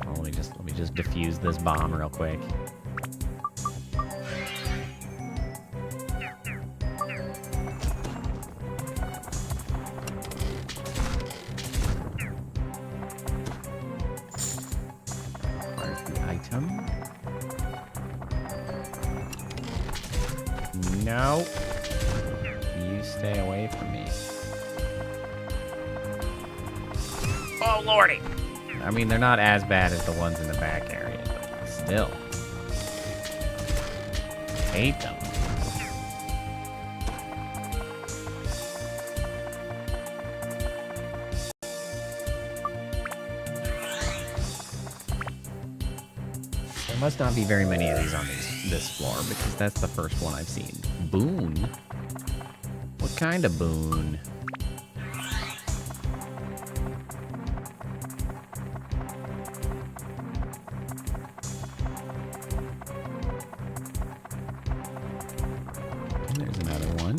Oh, let me just defuse this bomb real quick. No. You stay away from me. Oh, lordy! I mean, they're not as bad as the ones in the back area, but still. Hate them. There must not be very many of these on this floor, because that's the first one I've seen. Boon? What kind of boon? And there's another one.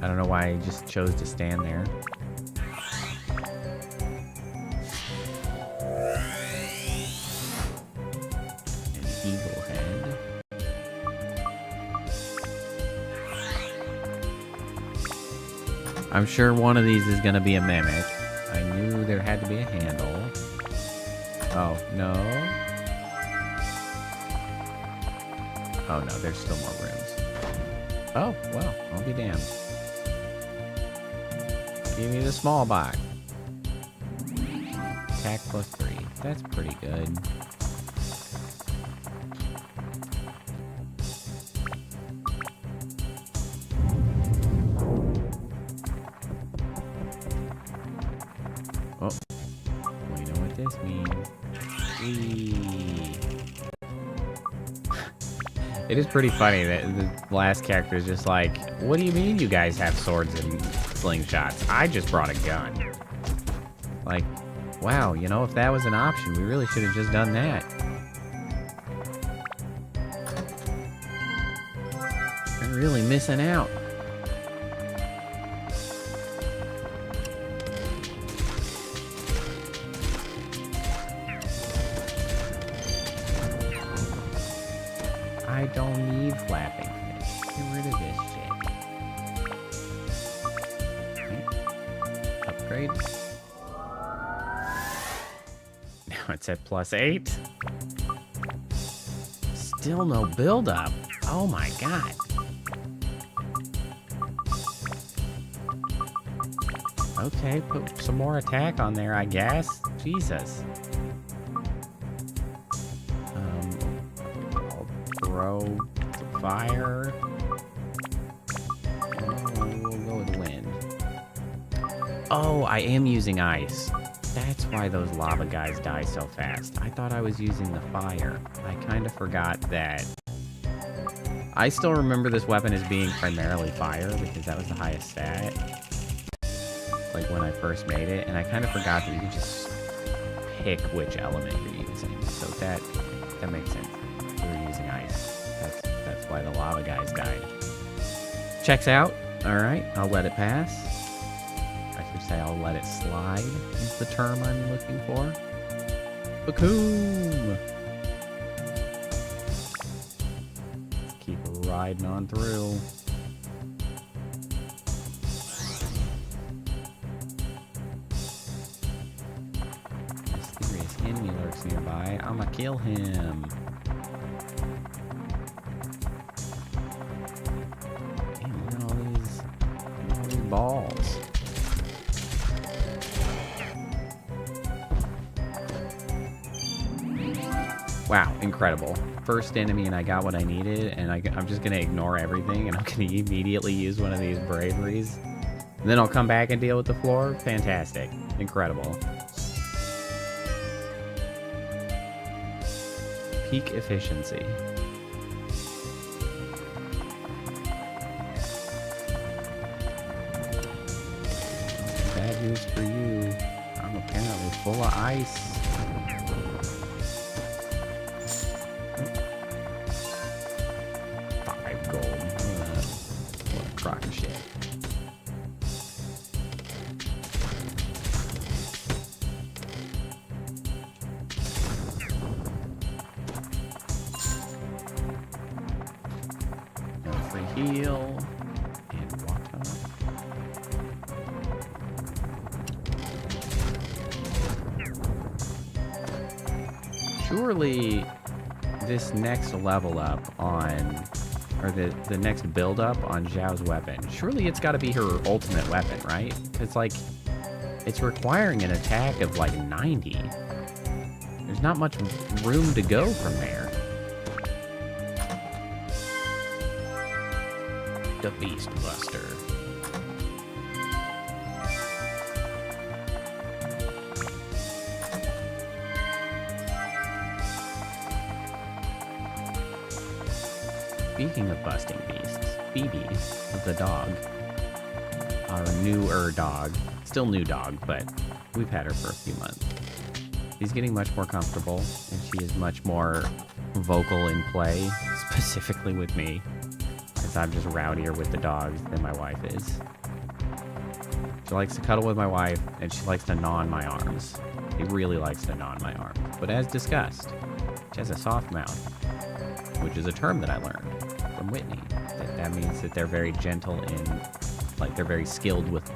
I don't know why I just chose to stand there. An eagle head. I'm sure one of these is going to be a mimic. I knew there had to be a handle. Oh, no. Oh, no, there's still more rooms. Oh, well, I'll be damned. Give me the small box. Attack +3. That's pretty good. Oh, we know what this means. It is pretty funny that the last character is just like, what do you mean you guys have swords and slingshots? I just brought a gun. Like, wow, you know, if that was an option, we really should have just done that. You're really missing out. I don't need flapping fish. Get rid of this shit. Okay. Upgrade. Now it's at +8. Still no build-up. Oh my god. Okay, put some more attack on there, I guess. Jesus. I'll throw some fire. Oh, we'll go with wind. Oh, I am using ice. That's why those lava guys die so fast. I thought I was using the fire. I kind of forgot that. I still remember this weapon as being primarily fire because that was the highest stat. Like when I first made it, and I kind of forgot that you could just pick which element you're using. So that makes sense. We were using ice. That's why the lava guys died. Checks out. All right, I'll let it pass. I should say I'll let it slide is the term I'm looking for. Bacoom! Let's keep riding on through. Mysterious enemy lurks nearby. I'ma kill him. Damn, look at all these balls. Wow, incredible. First enemy and I got what I needed, and I'm just going to ignore everything, and I'm going to immediately use one of these braveries. And then I'll come back and deal with the floor. Fantastic. Incredible. Peak efficiency. Bad news for you. I'm apparently full of ice. 5 gold. What a crock of shit. No free heal. And water. Surely this next level up on, or the next build up on Zhao's weapon, surely it's got to be her ultimate weapon, right? Because like it's requiring an attack of like 90. There's not much room to go from there. The Beast Buster. Speaking of busting beasts, Phoebe, the dog, our newer dog, still new dog, but we've had her for a few months. She's getting much more comfortable, and she is much more vocal in play, specifically with me. since I'm just rowdier with the dogs than my wife is. She likes to cuddle with my wife, and she likes to gnaw on my arms. She really likes to gnaw on my arms. But as discussed, she has a soft mouth, which is a term that I learned from Whitney. That means that they're very gentle in, like, they're very skilled with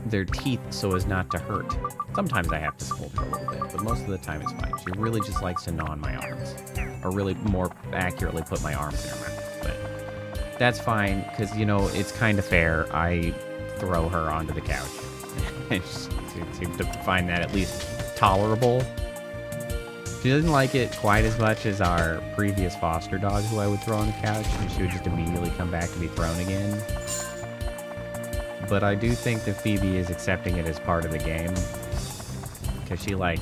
their teeth so as not to hurt. Sometimes I have to scold her a little bit, but most of the time it's fine. She really just likes to gnaw on my arms. Or really, more accurately, put my arms in her mouth. But that's fine, because, you know, it's kind of fair. I throw her onto the couch. And she seems to find that at least tolerable. She doesn't like it quite as much as our previous foster dog who I would throw on the couch, and she would just immediately come back to be thrown again. But I do think that Phoebe is accepting it as part of the game. Because she, like,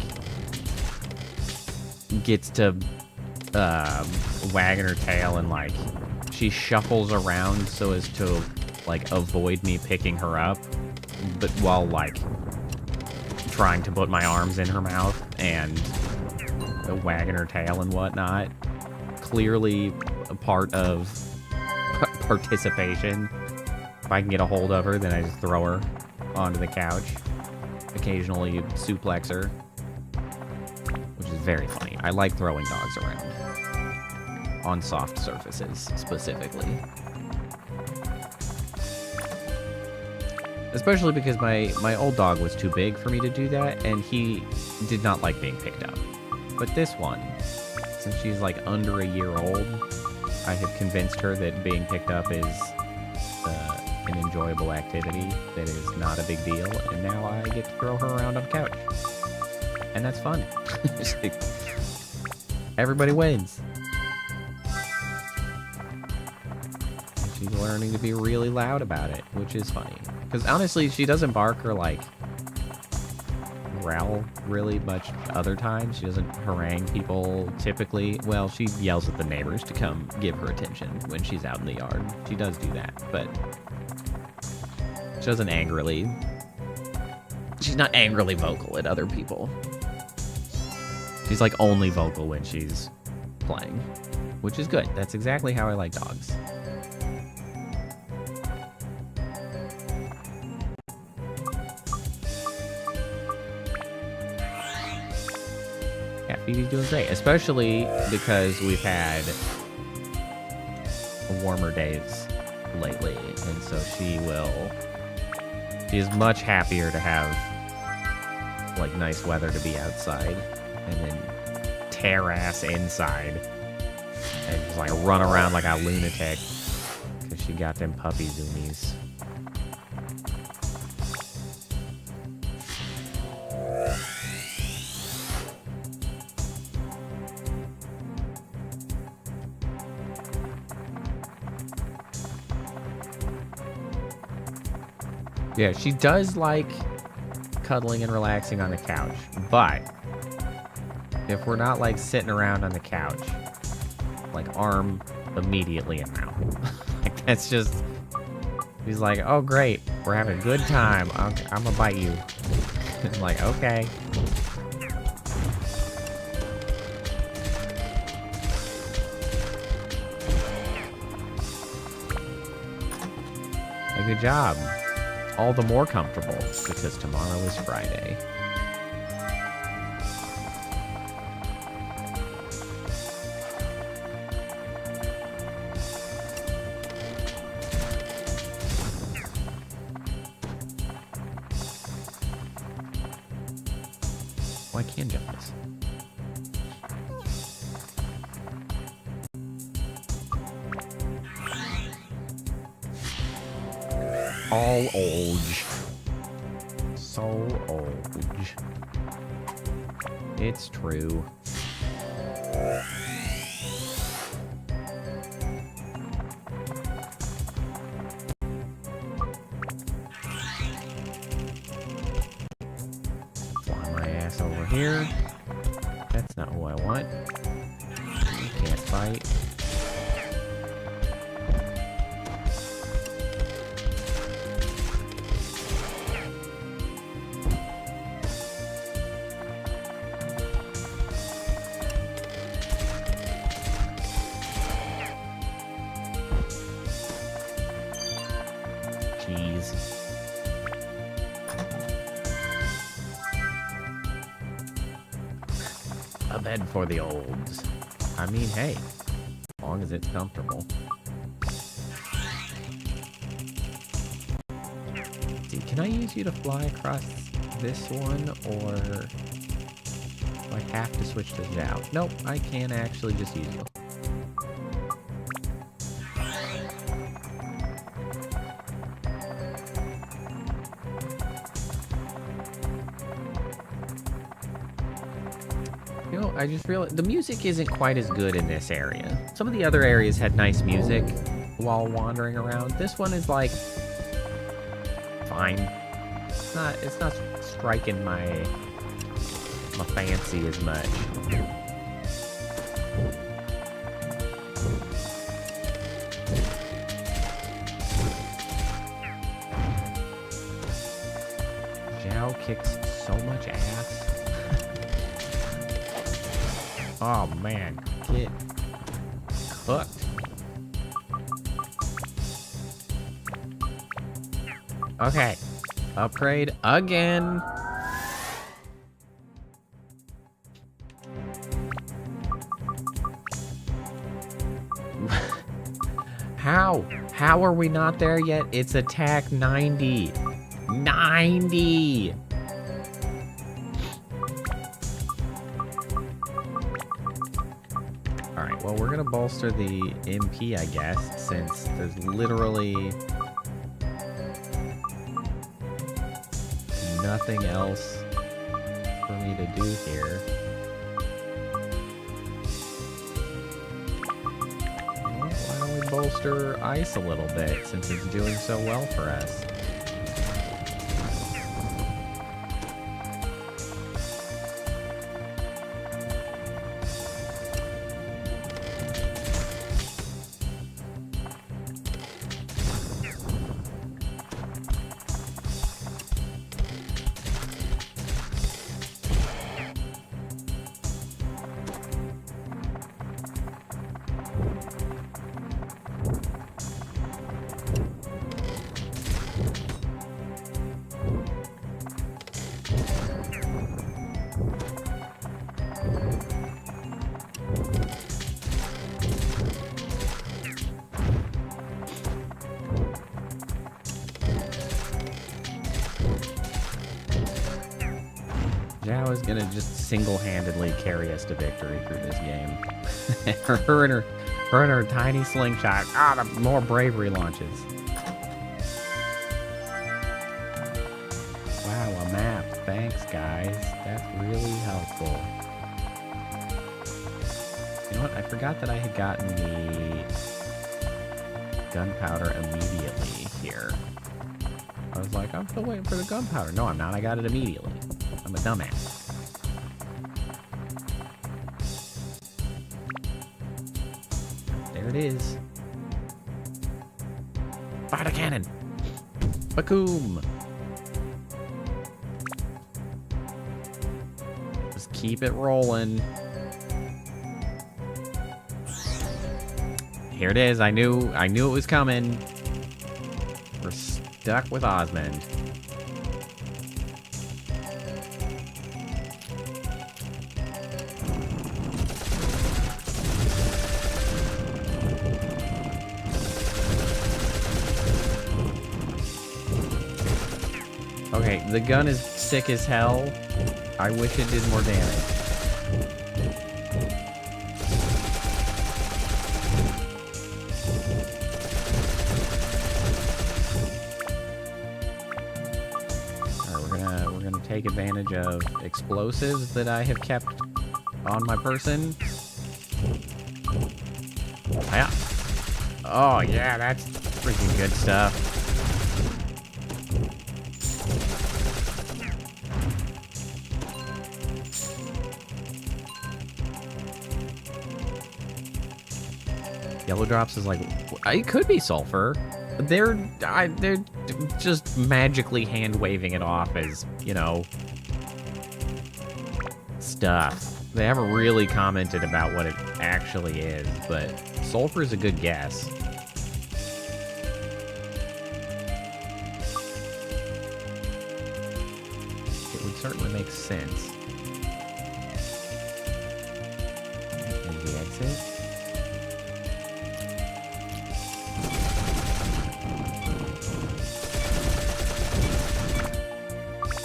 gets to wagging her tail and, like, she shuffles around so as to, like, avoid me picking her up. But while, like, trying to put my arms in her mouth and wagging her tail and whatnot. Clearly a part of participation. If I can get a hold of her, then I just throw her onto the couch. Occasionally suplex her, which is very funny. I like throwing dogs around. On soft surfaces, specifically. Especially because my old dog was too big for me to do that, and he did not like being picked up. But this one, since she's like under a year old, I have convinced her that being picked up is an enjoyable activity that is not a big deal, and now I get to throw her around on the couch. And that's fun. Everybody wins. She's learning to be really loud about it, which is funny. Because honestly, she doesn't bark or like growl really much other times. She doesn't harangue people typically. Well, she yells at the neighbors to come give her attention when she's out in the yard. She does do that, but she doesn't angrily. She's not angrily vocal at other people. She's like only vocal when she's playing, which is good. That's exactly how I like dogs. Yeah, Phoebe's doing great, especially because we've had warmer days lately, and so she is much happier to have like nice weather to be outside and then tear ass inside and just like run around like a lunatic because she got them puppy zoomies. Yeah, she does like cuddling and relaxing on the couch, but if we're not like sitting around on the couch, like arm immediately in mouth. Like that's just, she's like, oh great, we're having a good time. I'm gonna bite you. I'm like, okay. Hey, good job. All the more comfortable because tomorrow is Friday. Oh, I can jump this. All old. So old. It's true. Fly my ass over here. That's not who I want. You can't fight. keys. A bed for the olds. I mean, hey, as long as it's comfortable. See, can I use you to fly across this one, or do I have to switch to Zhao? Nope, I can actually just use you. You know, I just realized the music isn't quite as good in this area. Some of the other areas had nice music while wandering around. This one is like fine. It's not striking my fancy as much. Zhao kicks so much ass. Oh man, get cooked. Okay, upgrade again. How are we not there yet? It's attack 90. 90! Alright, well, we're gonna bolster the MP, I guess, since there's literally nothing else for me to do here. Well, why don't we bolster ice a little bit, since it's doing so well for us? Zhao is gonna just single-handedly carry us to victory through this game. her and her tiny slingshot. Ah, the more bravery launches. Wow, a map. Thanks, guys. That's really helpful. You know what? I forgot that I had gotten the gunpowder immediately here. I was like, I'm still waiting for the gunpowder. No, I'm not. I got it immediately. I'm a dumbass. There it is. Fire the cannon! Bakoom! Just keep it rolling. Here it is. I knew it was coming. We're stuck with Osmond. Okay, the gun is sick as hell. I wish it did more damage. Alright, we're gonna take advantage of explosives that I have kept on my person. Yeah. Oh yeah, that's freaking good stuff. Yellow drops is like, it could be sulfur. They're just magically hand waving it off as, you know, stuff. They haven't really commented about what it actually is, but sulfur is a good guess. certainly makes sense. And the exit.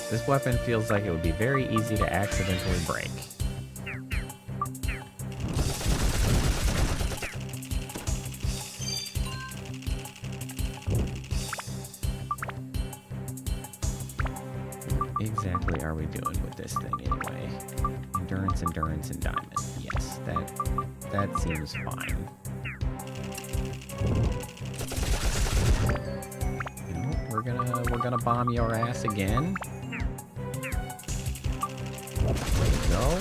This weapon feels like it would be very easy to accidentally break. What exactly are we doing with this thing anyway? Endurance, endurance, and diamond. Yes, that seems fine. You know, we're gonna bomb your ass again. There you go.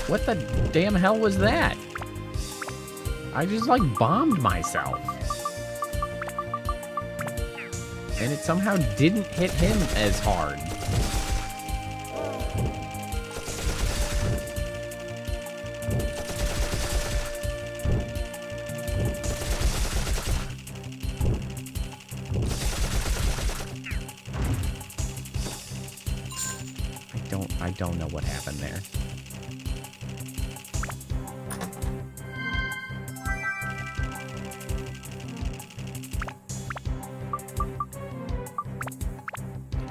What the damn hell was that? I just, like, bombed myself. And it somehow didn't hit him as hard. I don't know what happened there.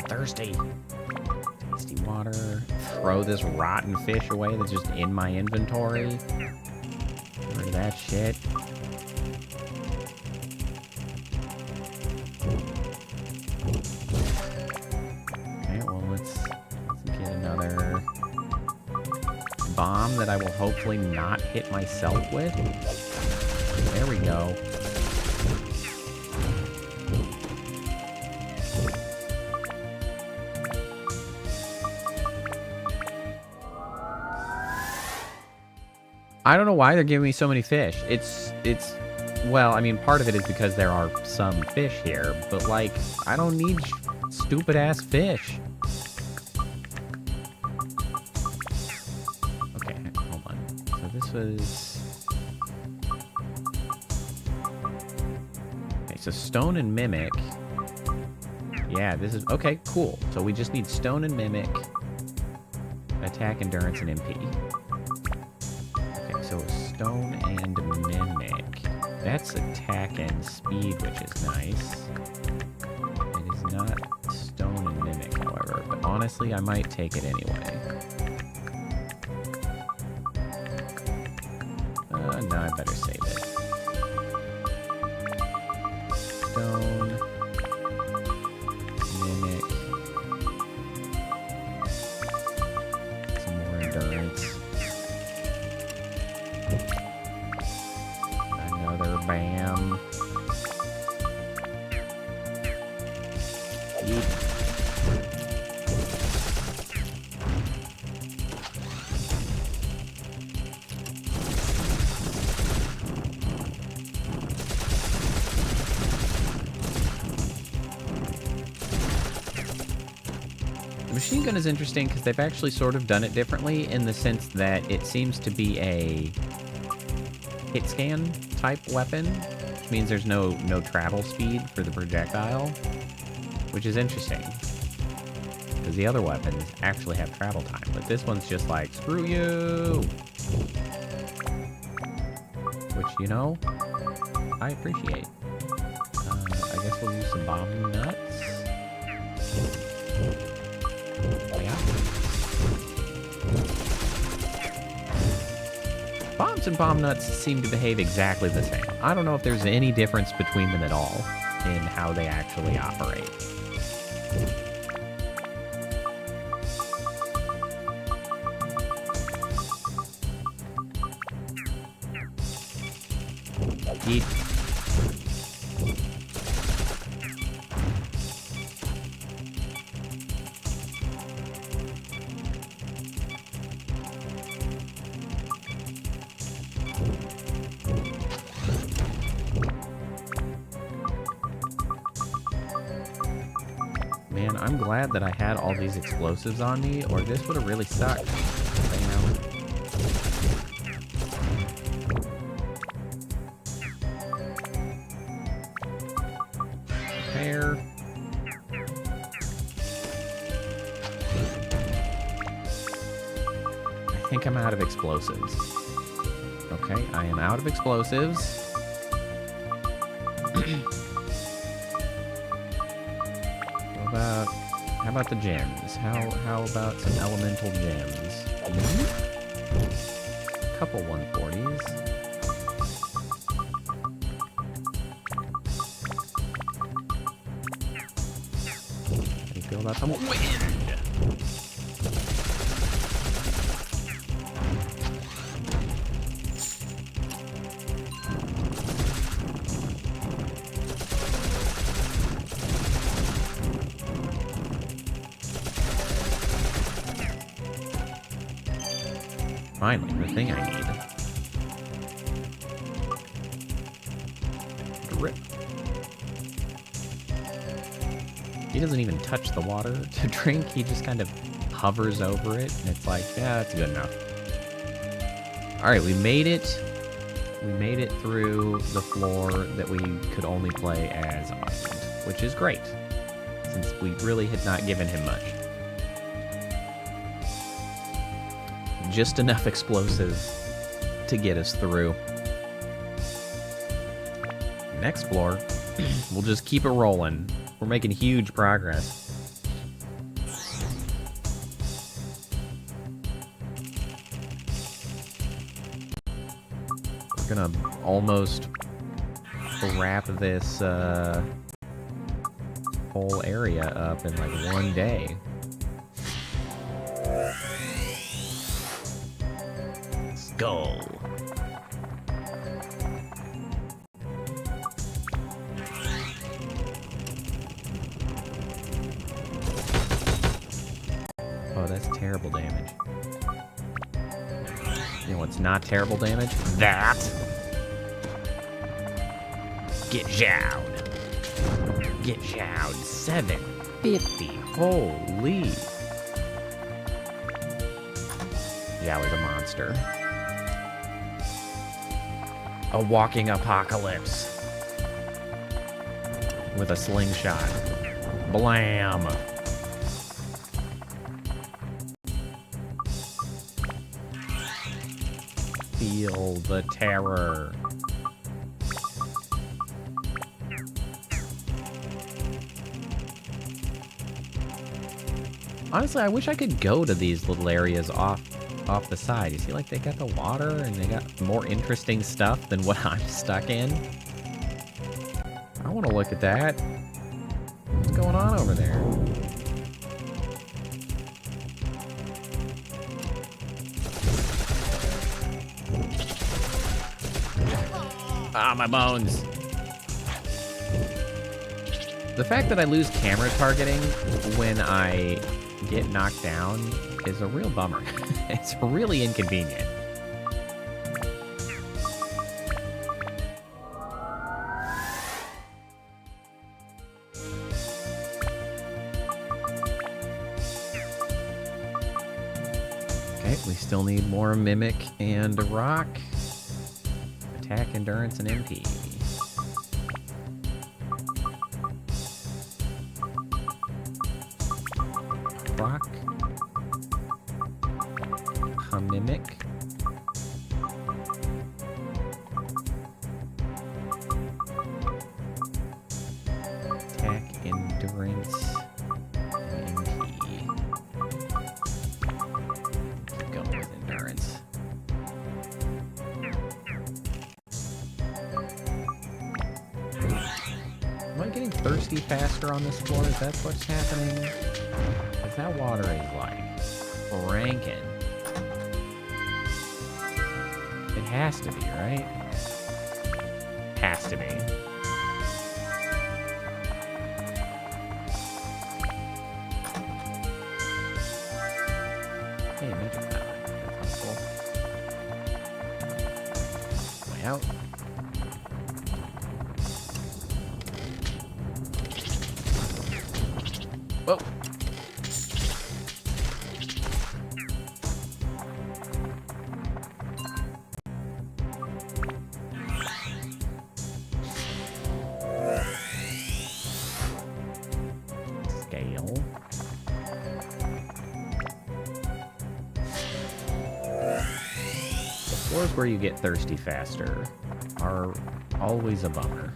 Thirsty. Tasty water. Throw this rotten fish away that's just in my inventory. Get rid of that shit. Okay, well, let's get another bomb that I will hopefully not hit myself with. There we go. I don't know why they're giving me so many fish. It's, well, I mean, part of it is because there are some fish here, but, like, I don't need stupid-ass fish. Okay, hold on. So this was... Okay, so stone and mimic. Yeah, this is... Okay, cool. So we just need stone and mimic, attack, endurance, and MP. So stone and mimic. That's attack and speed, which is nice. It is not stone and mimic, however. But honestly, I might take it anyway. No, I better save it. Stone. Mimic. Some more endurance. Another bam. Yeet. The machine gun is interesting because they've actually sort of done it differently in the sense that it seems to be a hit scan type weapon, which means there's no travel speed for the projectile, which is interesting because the other weapons actually have travel time, but this one's just like, screw you, which, you know, I appreciate. I guess we'll use some bomb nuts. Yeah. Bombs and bomb nuts seem to behave exactly the same. I don't know if there's any difference between them at all in how they actually operate. Eat. I'm glad that I had all these explosives on me, or this would have really sucked. Bam. repair. I think I'm out of explosives. Okay, I am out of explosives. How about the gems? How about some elemental gems? Couple 140s. How do you feel about the wind? Finally, the thing I need. Drip. He doesn't even touch the water to drink. He just kind of hovers over it, and it's like, yeah, that's good enough. All right, we made it. We made it through the floor that we could only play as Island, which is great, since we really had not given him much. Just enough explosives to get us through. Next floor, we'll just keep it rolling. We're making huge progress. We're gonna almost wrap this whole area up in like one day. Go. Oh, that's terrible damage. You know what's not terrible damage? That! Get jowed. Get jowed. 750. Holy. Yow is a monster. A walking apocalypse. With a slingshot. Blam! Feel the terror. Honestly, I wish I could go to these little areas off the side. You see, like, they got the water and they got more interesting stuff than what I'm stuck in. I want to look at that. What's going on over there? Ah, my bones. The fact that I lose camera targeting when I get knocked down is a real bummer. It's really inconvenient. Okay, we still need more Mimic and a Rock. Attack, Endurance, and MP. Rock. A Mimic. Attack, Endurance, and MP. Keep going with Endurance. Am I getting thirsty faster on this floor? Is that what's happening? Because that water is like ranking. It has to be, right? Has to be. Hey, magic power. That's helpful. Way out. Whoa. places where you get thirsty faster are always a bummer.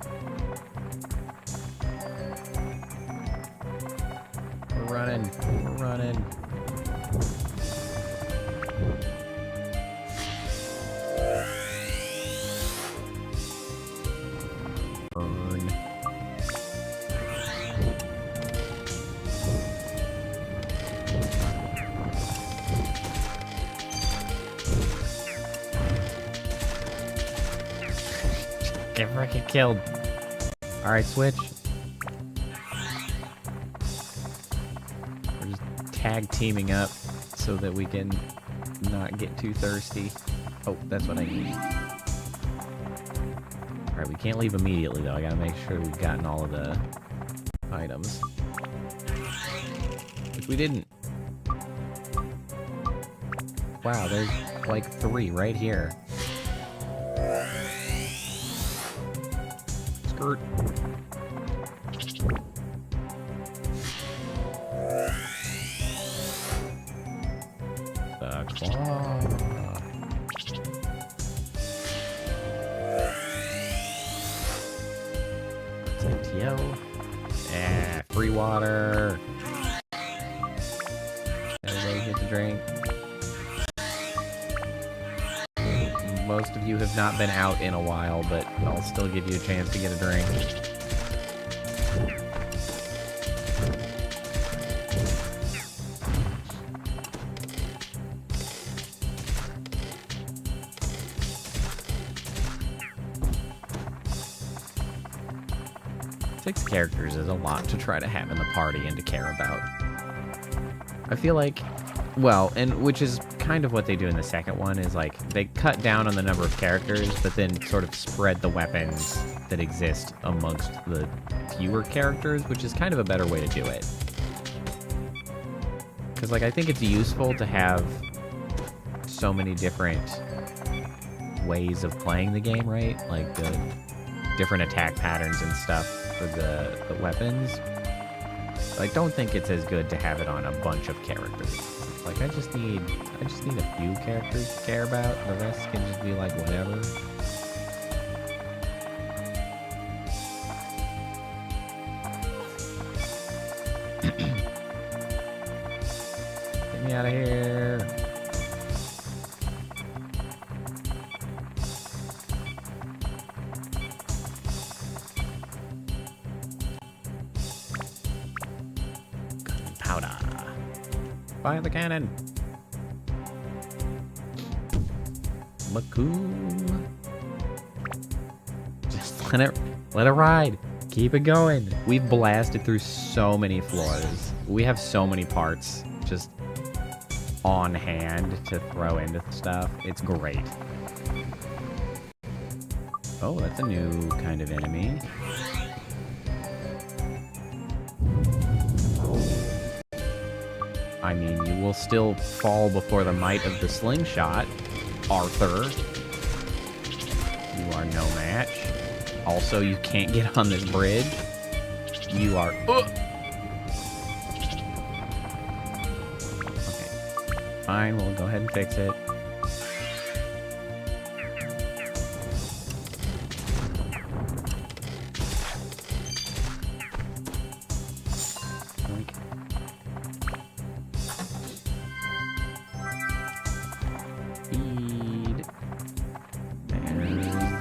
We're running. We're running. Burn. Get freaking killed. Alright, switch. We're just tag teaming up so that we can not get too thirsty. Oh, that's what I need. Alright, we can't leave immediately though. I gotta make sure we've gotten all of the items. Which we didn't. Wow, there's like 3 right here. Skirt. The claw. TO. Yeah, free water. Everybody get the drink. Most of you have not been out in a while, but I'll still give you a chance to get a drink. Six characters is a lot to try to have in the party and to care about. I feel like, well, and which is kind of what they do in the second one, is like they cut down on the number of characters, but then sort of spread the weapons that exist amongst the fewer characters, which is kind of a better way to do it. Because, like, I think it's useful to have so many different ways of playing the game, right? Like the different attack patterns and stuff for the weapons. But I don't think it's as good to have it on a bunch of characters. Like, I just need a few characters to care about. The rest can just be like whatever. Get me out of here. Gunpowder. Fire the cannon. Macoom. Just let it ride. Keep it going. We've blasted through so many floors. We have so many parts just on hand to throw into stuff. It's great. Oh, that's a new kind of enemy. I mean, you will still fall before the might of the slingshot, Arthur. You are no match. Also, you can't get on this bridge. You are... Okay. Fine, we'll go ahead and fix it.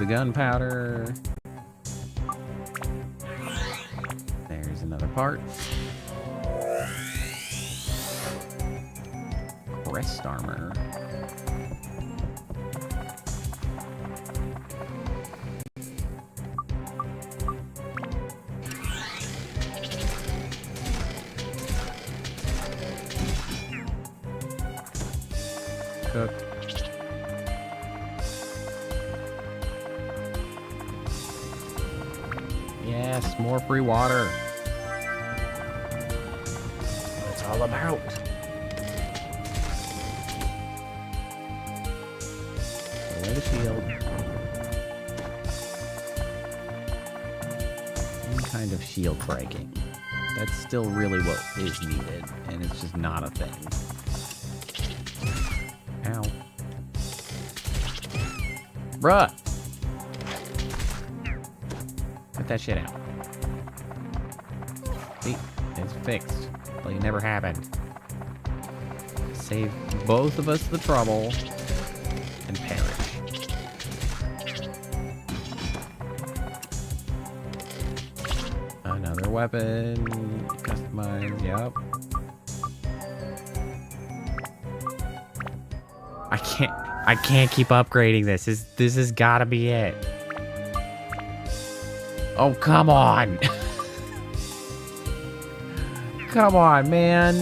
Gunpowder. There's another part. Crest armor. Cook. Yes, more free water. That's what it's all about. Away the shield. Some kind of shield breaking. That's still really what is needed, and it's just not a thing. Ow. Bruh! Put that shit out. See? It's fixed. Like it never happened. Save both of us the trouble and perish. Another weapon. Customize, yep. I can't keep upgrading this. This has gotta be it. Oh, come on. Come on, man.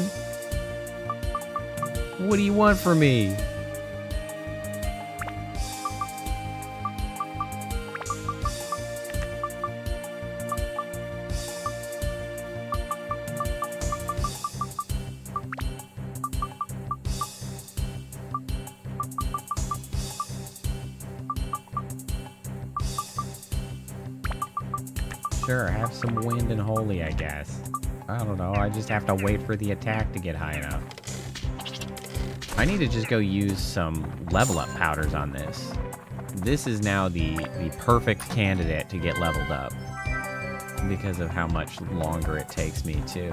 What do you want from me? Sure, have some wind and holy, I guess. I don't know, I just have to wait for the attack to get high enough. I need to just go use some level up powders on this. This is now the perfect candidate to get leveled up. Because of how much longer it takes me to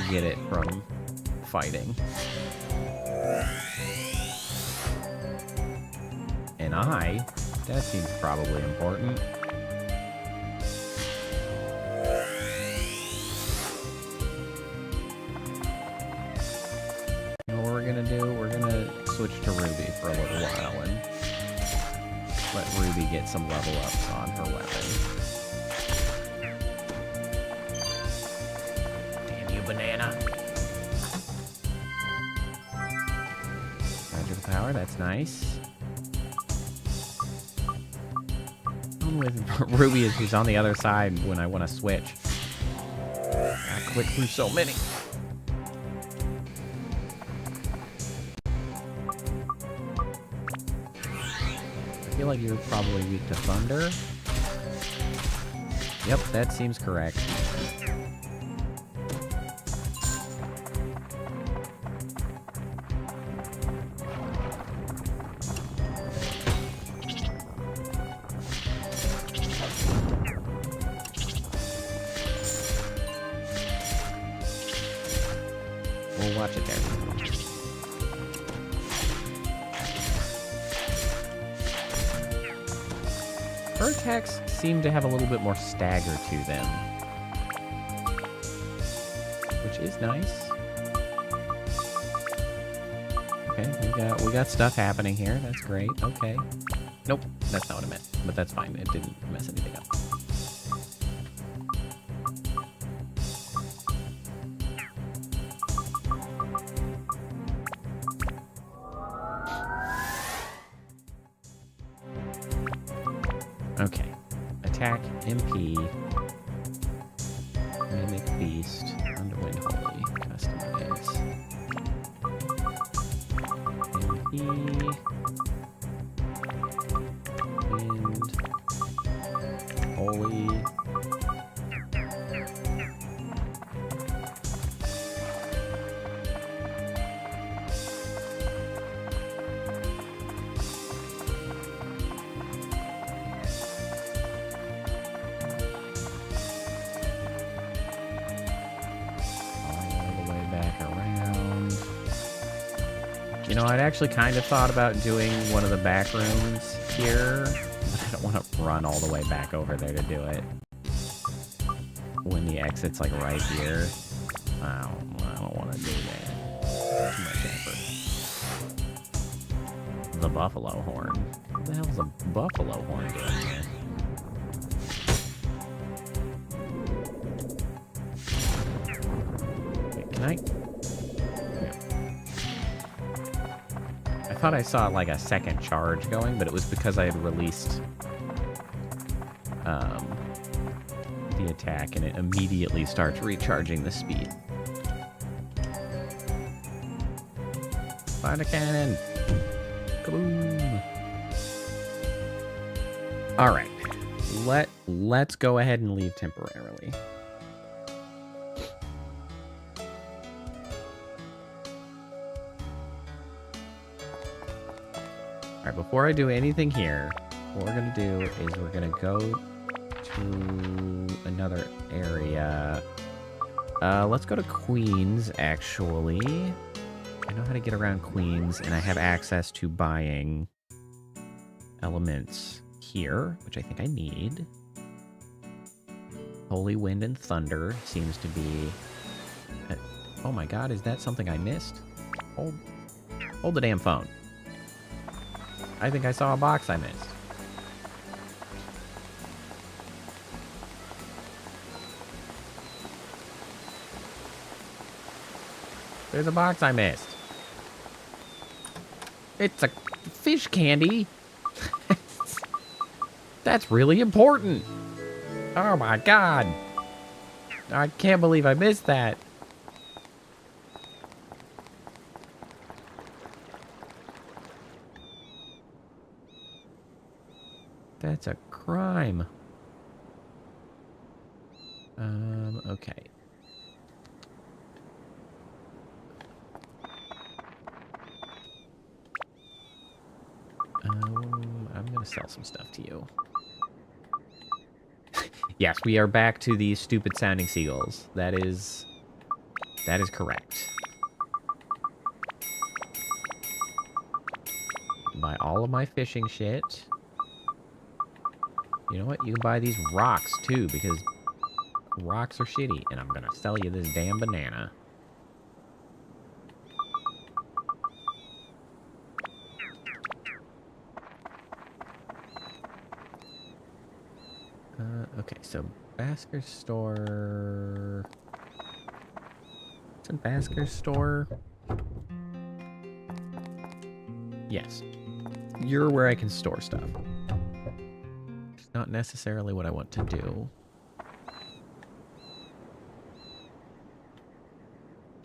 get it from fighting. An eye? That seems probably important. You know what we're gonna do? We're gonna switch to Ruby for a little while and let Ruby get some level ups on her weapon. Damn you, banana. Magical power, that's nice. With Ruby is she's on the other side when I want to switch. I click through so many. I feel like you're probably weak to thunder. Yep, that seems correct. Watch it there. Her attacks seem to have a little bit more stagger to them, which is nice. Okay, we got stuff happening here. That's great. Okay. Nope, that's not what I meant, but that's fine. It didn't mess anything up. Okay. Attack, MP, Mimic Beast, Underwind Holy, Customize. MP, Wind, Holy. You know, I'd actually kind of thought about doing one of the back rooms here, but I don't want to run all the way back over there to do it. When the exit's like right here. I don't want to do that. Too much effort. The buffalo horn. What the hell is a buffalo horn doing here? Wait, can I? I thought I saw like a second charge going, but it was because I had released the attack and it immediately starts recharging the speed. Fire the cannon! Kaboom! Alright. Let's go ahead and leave temporarily. Alright, before I do anything here, what we're going to do is we're going to go to another area. Let's go to Queens, actually. I know how to get around Queens, and I have access to buying elements here, which I think I need. Holy Wind and Thunder seems to be... Oh my god, is that something I missed? Hold the damn phone. I think I saw a box I missed. There's a box I missed. It's a fish candy. That's really important. Oh my god. I can't believe I missed that. That's a crime. Okay. I'm gonna sell some stuff to you. Yes, we are back to these stupid sounding seagulls. That is correct. Buy all of my fishing shit. You know what? You can buy these rocks too, because rocks are shitty. And I'm gonna sell you this damn banana. Okay, so Basker's store... It's in Basker's store? Yes. You're where I can store stuff. It's not necessarily what I want to do.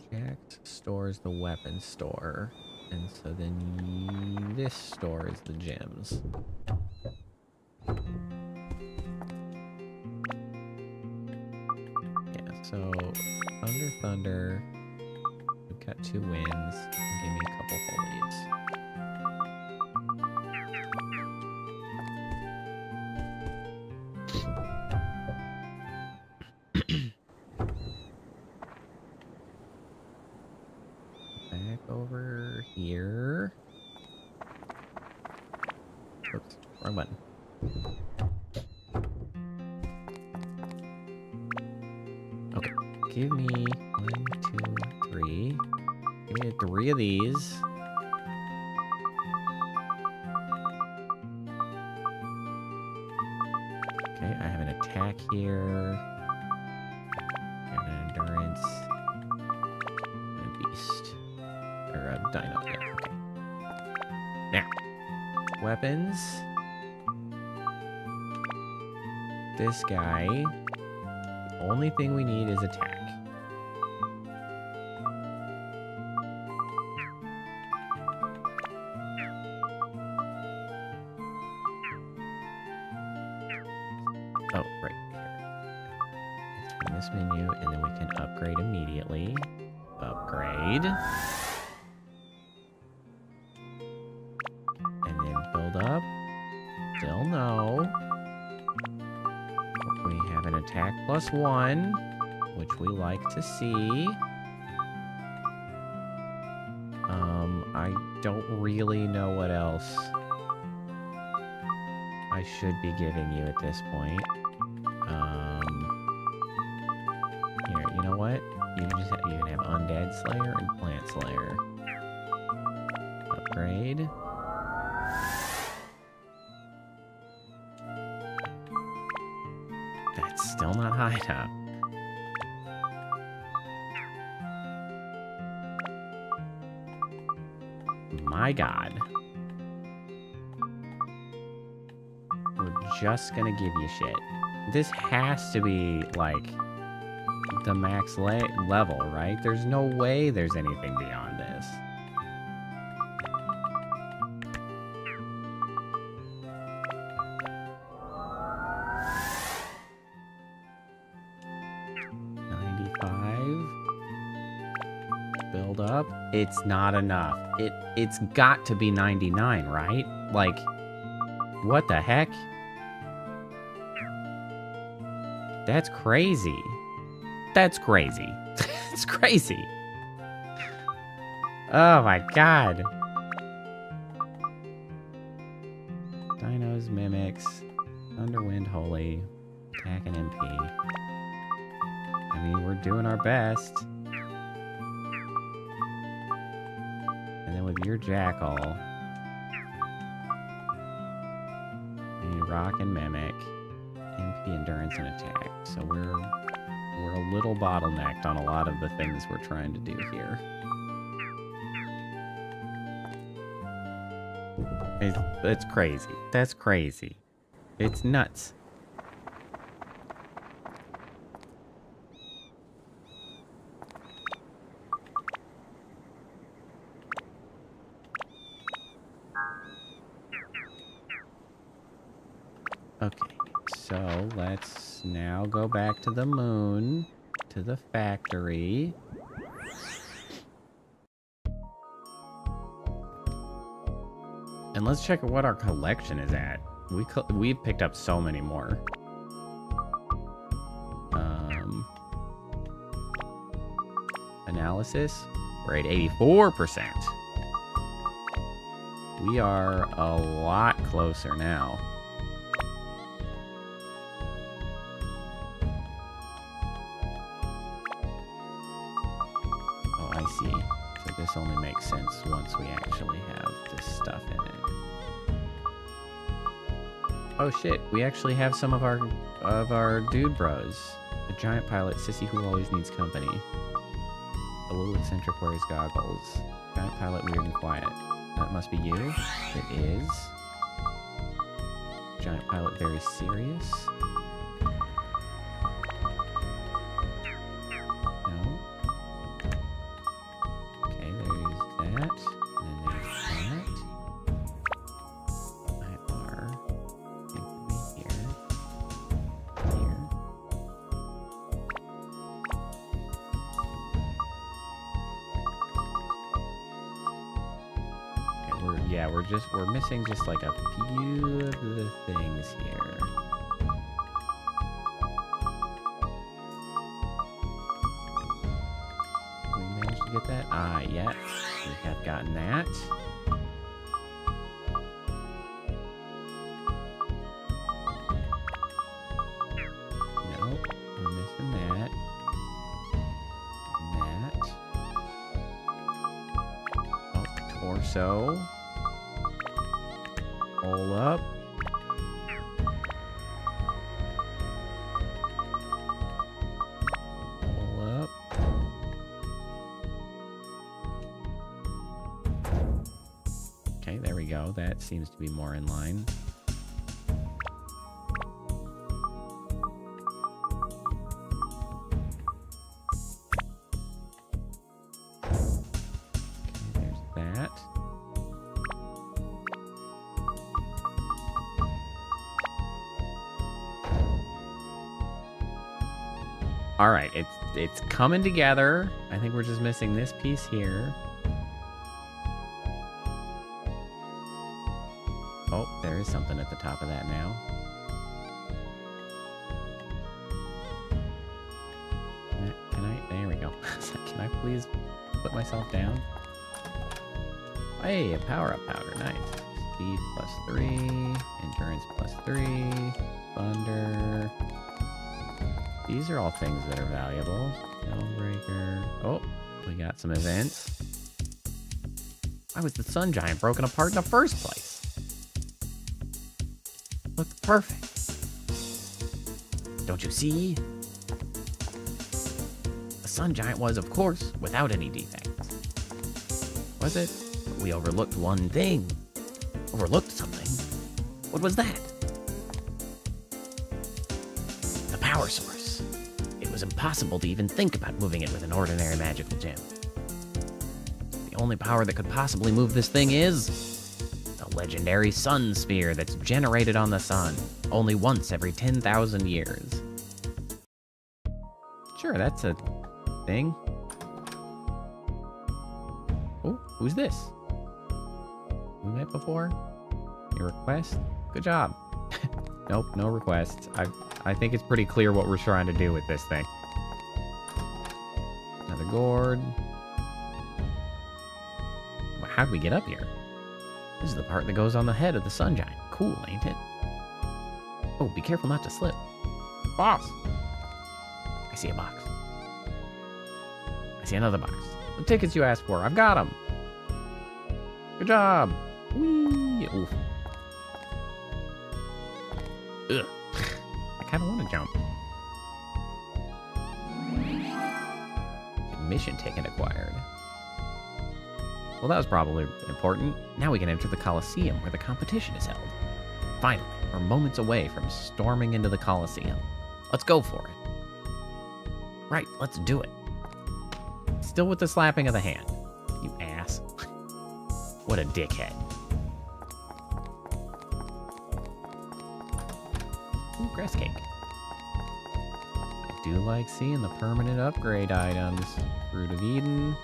Jack's store is the weapons store. And so then this store is the gems. So, Thunder, we've got 2 wins, and give me a couple holies. Back over here. Oops, wrong button. Give me 1, 2, 3. Give me 3 of these. Okay, I have an attack here. And an endurance. And a beast. Or a dino. Yeah, okay. Now, weapons. This guy. The only thing we need is attack. Oh, right here. It's from this menu, and then we can upgrade immediately. Upgrade. And then build up. Still no. We have an attack +1, which we like to see. I don't really know what else I should be giving you at this point. Here, you know what? You can have Undead Slayer and Plant Slayer. Upgrade. That's still not high enough. My god. We're just gonna give you shit. This has to be, like, the max level, right? There's no way there's anything beyond this. Build up. It's not enough. It's got to be 99, right? Like, what the heck? That's crazy. That's crazy. It's crazy. Oh my god. Dinos, mimics, Thunderwind, Holy, attack and MP. I mean, we're doing our best. And then with your Jackal, I need Rock and Mimic, MP, Endurance, and Attack. So we're a little bottlenecked on a lot of the things we're trying to do here. It's crazy. That's crazy. It's nuts. Okay, so let's now go back to the moon, to the factory. And let's check what our collection is at. We've picked up so many more. Analysis, we're at 84%. We are a lot closer now. Oh, I see. So this only makes sense once we actually have this stuff in it. Oh shit, we actually have some of our dude bros. The giant pilot, Sissy who always needs company. A little eccentric wears goggles. Giant pilot, weird and quiet. That must be you. It is. Giant pilot, very serious. No. Okay, there's that. And then there's that. We're missing just like a few of the things here. We managed to get that? Ah, yes. We have gotten that. No, we're missing that. And that. Oh, torso. Roll up. Roll up. Okay, there we go. That seems to be more in line. Okay, there's that. All right, it's coming together. I think we're just missing this piece here. Oh, there is something at the top of that now. Can I? There we go. Can I please put myself down? Hey, a power-up powder. Nice. Speed +3. Endurance +3. Thunder. These are all things that are valuable. Stonebreaker. Oh, we got some events. Why was the sun giant broken apart in the first place? Looked perfect. Don't you see? The sun giant was, of course, without any defects. Was it? We overlooked one thing. Overlooked something. What was that? The power source. It was impossible to even think about moving it with an ordinary magical gem. The only power that could possibly move this thing is the legendary sun sphere that's generated on the sun only once every 10,000 years. Sure, that's a thing. Oh, who's this? We met before? Any requests? Good job. Nope, no requests. I think it's pretty clear what we're trying to do with this thing. Another gourd. Well, how'd we get up here? This is the part that goes on the head of the sun giant. Cool, ain't it? Oh, be careful not to slip. Boss! I see a box. I see another box. The tickets you asked for. I've got them. Good job. Whee! Oof. Ugh. I kind of want to jump. Admission ticket acquired. Well, that was probably important. Now we can enter the Coliseum where the competition is held. Finally, we're moments away from storming into the Coliseum. Let's go for it. Right, let's do it. Still with the slapping of the hand. You ass. What a dickhead. Ooh, grass cake. I do like seeing the permanent upgrade items. Fruit of Eden.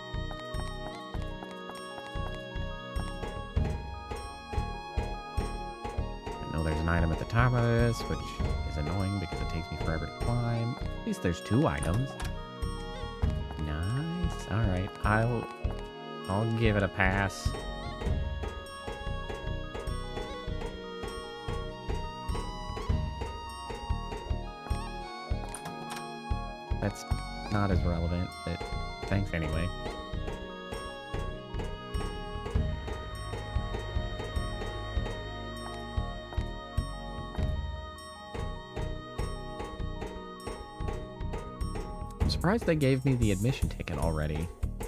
I know there's an item at the top of this, which is annoying because it takes me forever to climb. At least there's 2 items. Nice. Alright, I'll give it a pass. That's not as relevant, but thanks anyway. I'm surprised they gave me the admission ticket already. I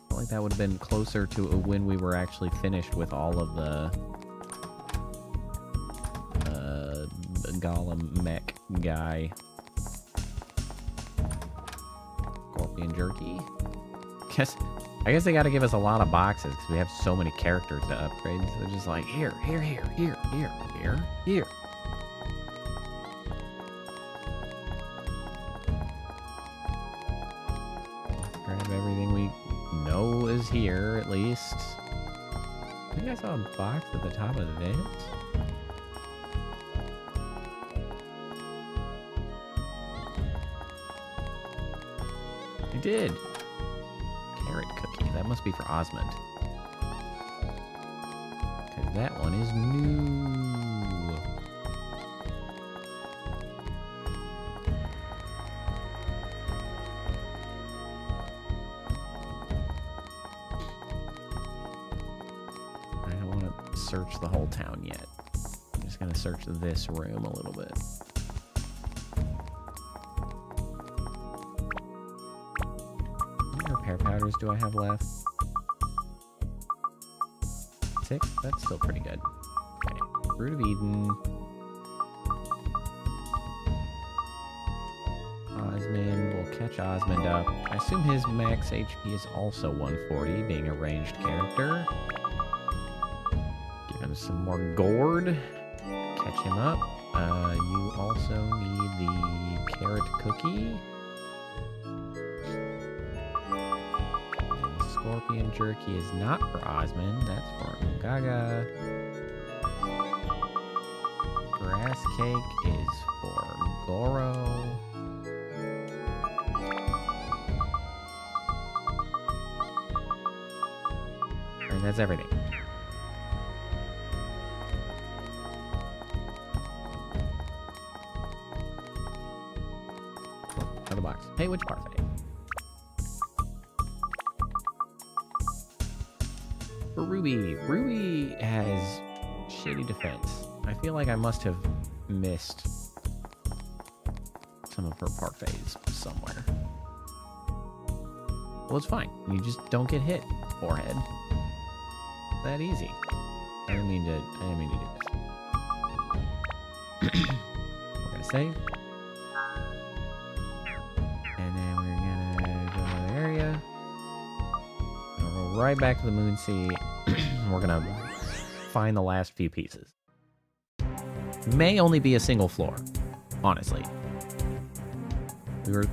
feel like that would have been closer to when we were actually finished with all of the Golem mech guy. Scorpion jerky. I guess they got to give us a lot of boxes because we have so many characters to upgrade. So they're just like, here. Let's grab everything we know is here, at least. I think I saw a box at the top of this. I did. Carrot cookie. That must be for Osmond. Because that one is new. I don't want to search the whole town yet. I'm just going to search this room a little bit. Repair powders do I have left? 6? That's still pretty good. Okay. Fruit of Eden. Osmond. We'll catch Osmond up. I assume his max HP is also 140, being a ranged character. Give him some more gourd. Catch him up. You also need the carrot cookie. Scorpion jerky is not for Osmond. That's for Gaga. Grass cake is for Goro. And that's everything. Another box. Hey, which parfait? For Ruby. Ruby has shitty defense. I feel like I must have missed some of her parfaits somewhere. Well, it's fine. You just don't get hit. Forehead. That easy. I didn't mean to do this. We're gonna save. And then we're gonna go to the area. And we'll go right back to the Moon Sea. We're gonna find the last few pieces. May only be a single floor, honestly.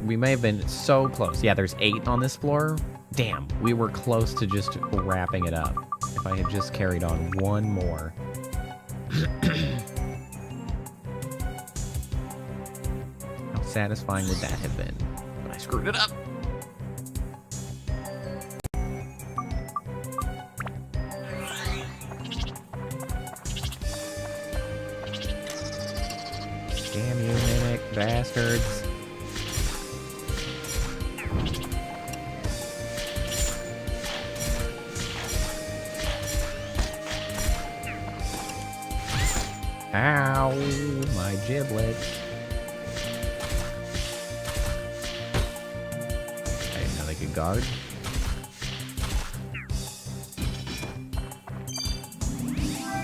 We may have been so close. Yeah, there's 8 on this floor. Damn, we were close to just wrapping it up. If I had just carried on one more. How satisfying would that have been? But I screwed it up. Damn you, mimic bastards. Ow, my giblets. I didn't know they could guard.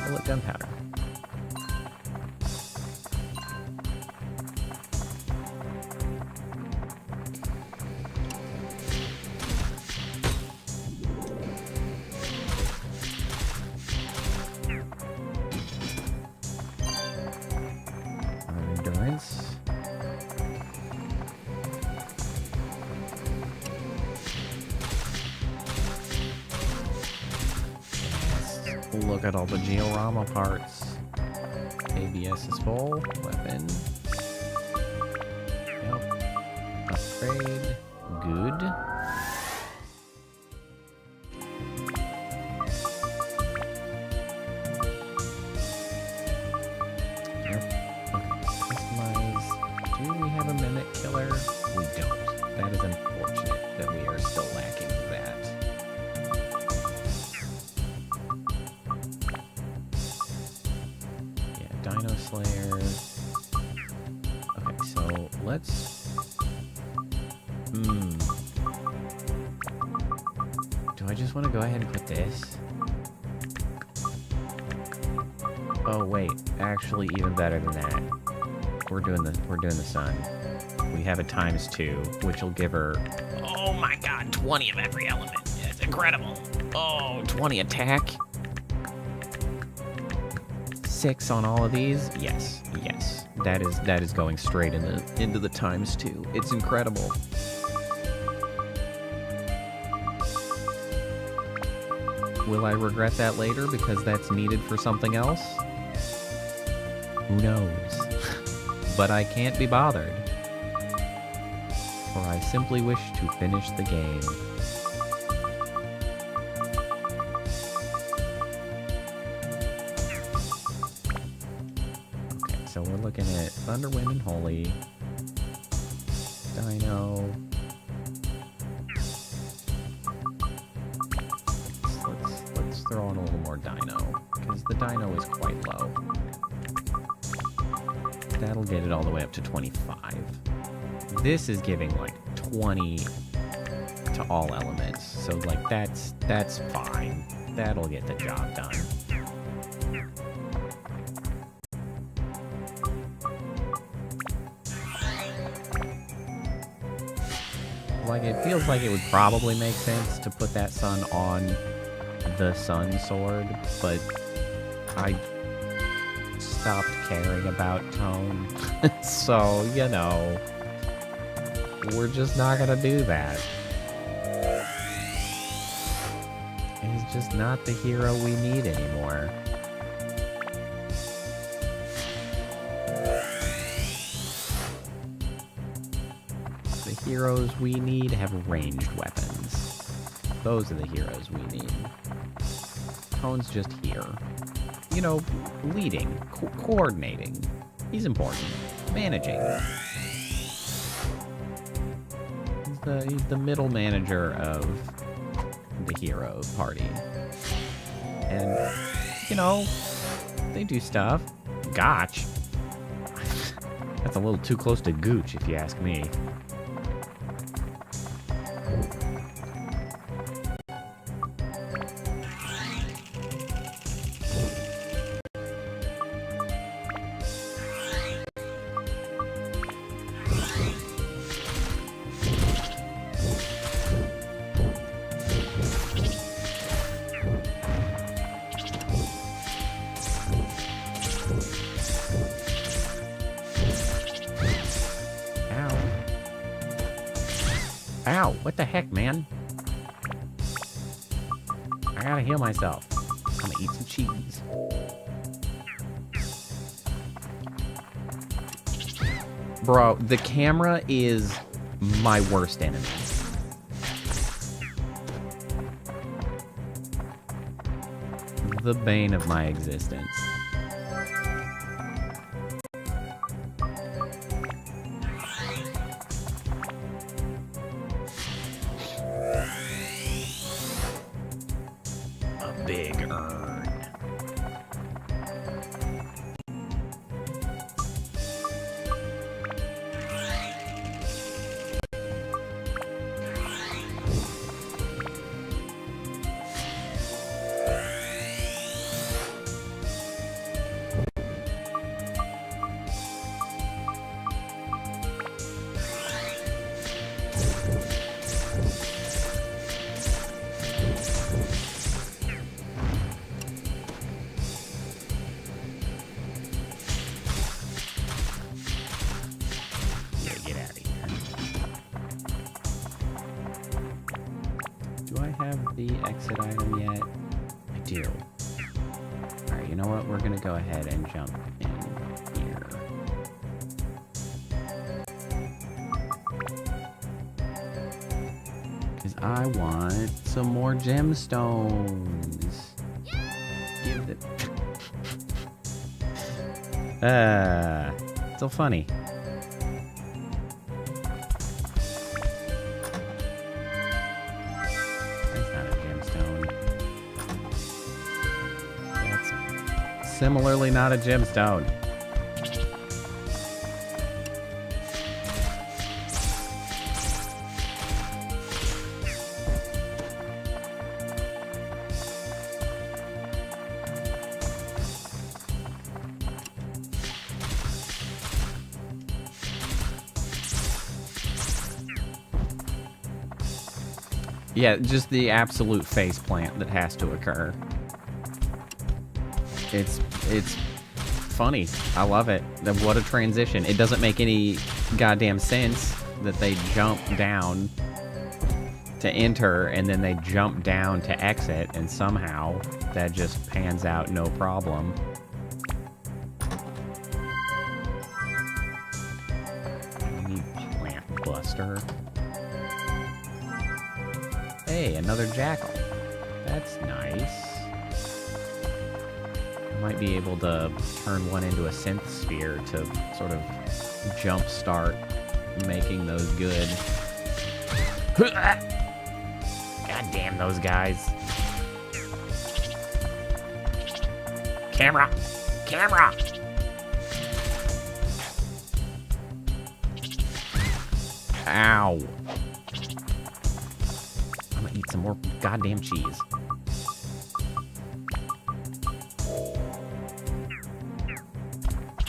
Bullet gunpowder. Endurance. Let's look at all the georama parts. ABS is full. Weapon. Yep. Upgrade. Good. Dino Slayer. Okay, so let's... Do I just want to go ahead and put this? Oh wait, actually even better than that. We're doing the sun. We have a ×2, which will give her, oh my god, 20 of every element. It's incredible. Oh, 20 attack. 6 on all of these. Yes, yes. That is going straight into the ×2. It's incredible. Will I regret that later because that's needed for something else? Who knows? But I can't be bothered. For I simply wish to finish the game. Okay, so we're looking at Thunder, Wind, and Holy. Dino. Let's throw in a little more Dino, because the Dino is quite low. That'll get it all the way up to 25. This is giving like 20 to all elements, so like that's fine. That'll get the job done. Like, it feels like it would probably make sense to put that sun on the sun sword, but I stopped caring about tone. So, you know, we're just not gonna do that. He's just not the hero we need anymore. The heroes we need have ranged weapons. Those are the heroes we need. Tone's just here. You know, leading, coordinating. He's important. Managing. He's the middle manager of the hero party. And, you know, they do stuff. Gotch. That's a little too close to Gooch, if you ask me. Ow, what the heck, man? I gotta heal myself. I'm gonna eat some cheese. Bro, the camera is my worst enemy. The bane of my existence. A big urn. The exit item yet? I do. Alright, you know what? We're gonna go ahead and jump in here. Because I want some more gemstones. Give it. So funny. Similarly not a gemstone. Yeah, just the absolute face plant that has to occur. It's funny. I love it. What a transition. It doesn't make any goddamn sense that they jump down to enter and then they jump down to exit, and somehow that just pans out no problem. I need Plant Buster. Hey, another jackal. That's nice. Might be able to turn one into a synth sphere to sort of jumpstart making those good. God damn those guys. Camera! Camera! Ow. I'm gonna eat some more goddamn cheese.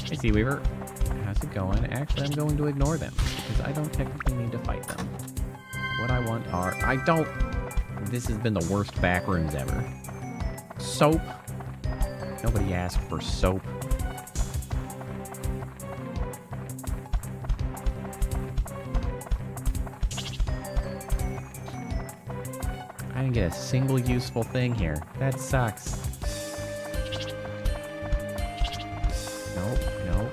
Hey, Sea Weaver. How's it going? Actually, I'm going to ignore them, because I don't technically need to fight them. What I want are... I don't... This has been the worst back rooms ever. Soap. Nobody asked for soap. I didn't get a single useful thing here. That sucks. Nope, nope.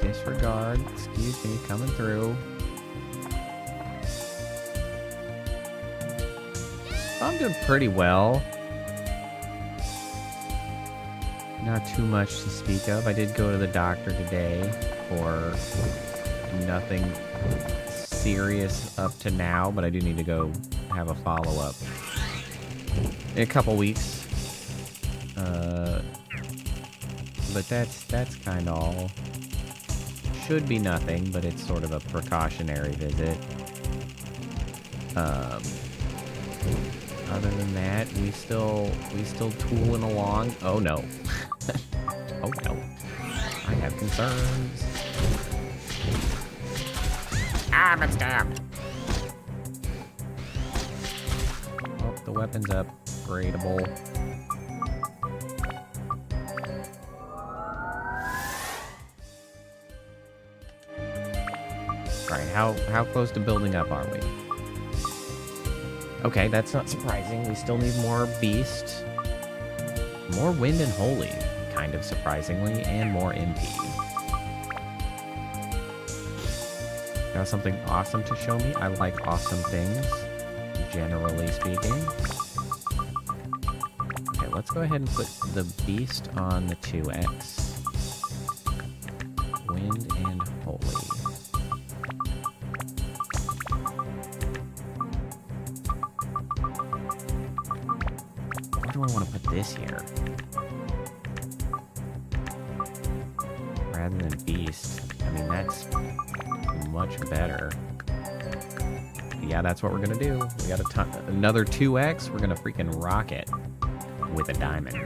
Disregard. Excuse me, coming through. I'm doing pretty well. Not too much to speak of. I did go to the doctor today for nothing serious up to now, but I do need to go have a follow-up in a couple weeks. But that's kind of all. Should be nothing, but it's sort of a precautionary visit. Other than that, we still tooling along. Oh no. Oh no. I have concerns. I'm stabbed. Oh, the weapon's upgradable. Alright, how close to building up are we? Okay, that's not surprising. We still need more beast. More wind and holy, kind of surprisingly, and more MP. Got something awesome to show me? I like awesome things, generally speaking. Okay, let's go ahead and put the beast on the 2x. Wind and holy. Where do I want to put this here? Rather than beast. I mean, that's much better. Yeah, that's what we're gonna do. We got another 2x. We're gonna freaking rock it with a diamond.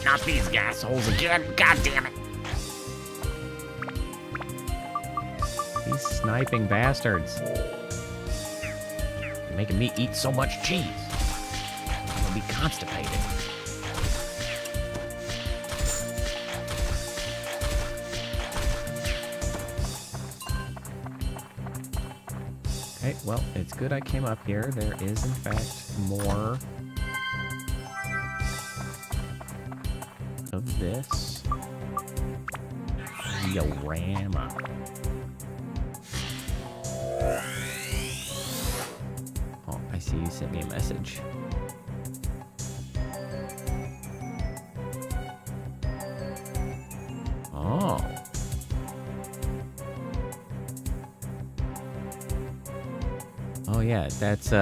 Not these assholes again. God damn it. These sniping bastards. Making me eat so much cheese. I'm gonna be constipated. Okay, well, it's good I came up here. There is, in fact, more of this. Diorama. Oh, I see you sent me a message. Oh. Oh yeah, that's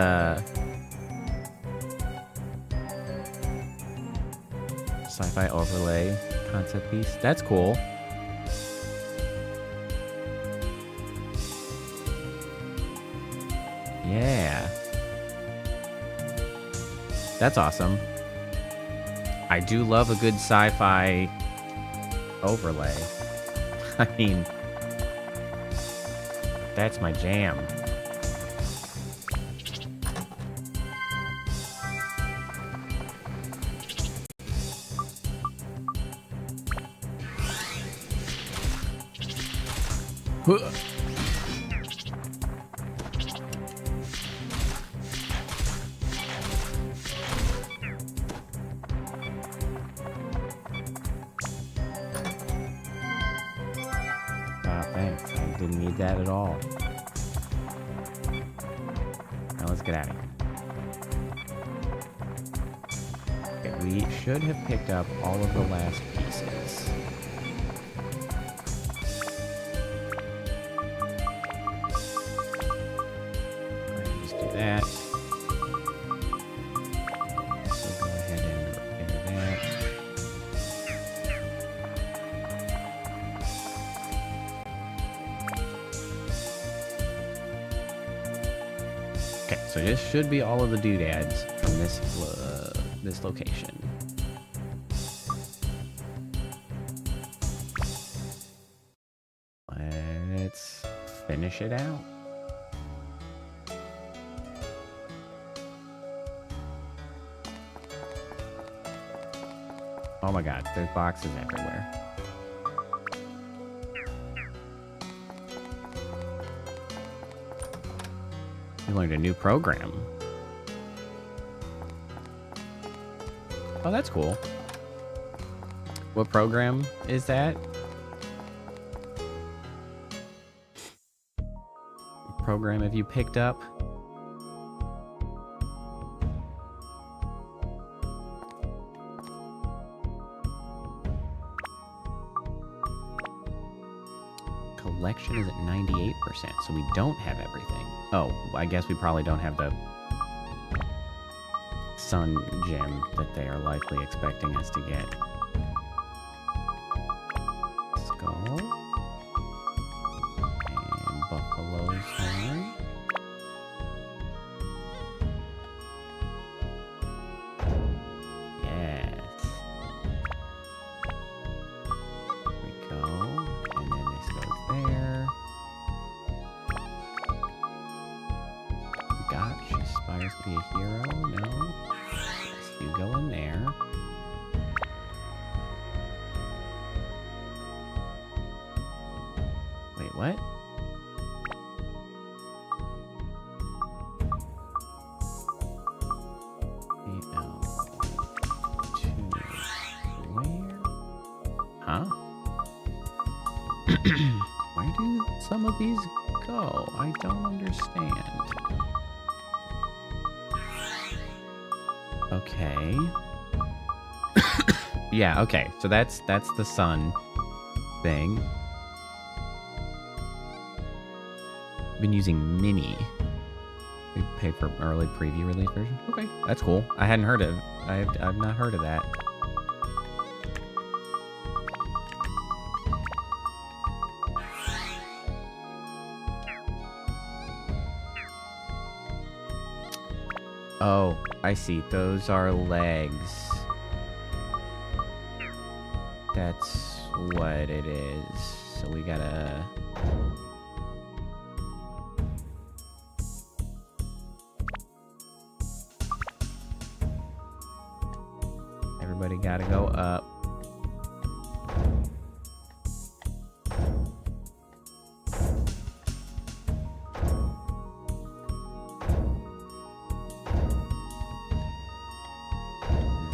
sci-fi overlay concept piece. That's cool. Yeah. That's awesome. I do love a good sci-fi overlay. I mean, that's my jam. Huh. Thanks. I didn't need that at all. Now let's get out of here. Okay, we should have picked up all of the last pieces. Go ahead and just do that. So go ahead and repair that. Okay, so this should be all of the doodads from this location. Let's finish it out. Oh my god, there's boxes everywhere. You learned a new program. Oh, that's cool. What program is that? What program have you picked up? Collection is at 98%, so we don't have everything. Oh, I guess we probably don't have the sun gem that they are likely expecting us to get. Skull. And buffalo's horn. Yes. There we go. And then this goes there. Gotch aspires to be a hero. No. Yes, you go in there. Wait, what? Where do some of these go? I don't understand. Okay. Yeah, okay. So that's the sun thing. Been using Mini. We paid for early preview release version. Okay, that's cool. I hadn't heard of. I've not heard of that. Oh, I see. Those are legs. That's what it is. So we gotta... Everybody gotta go up.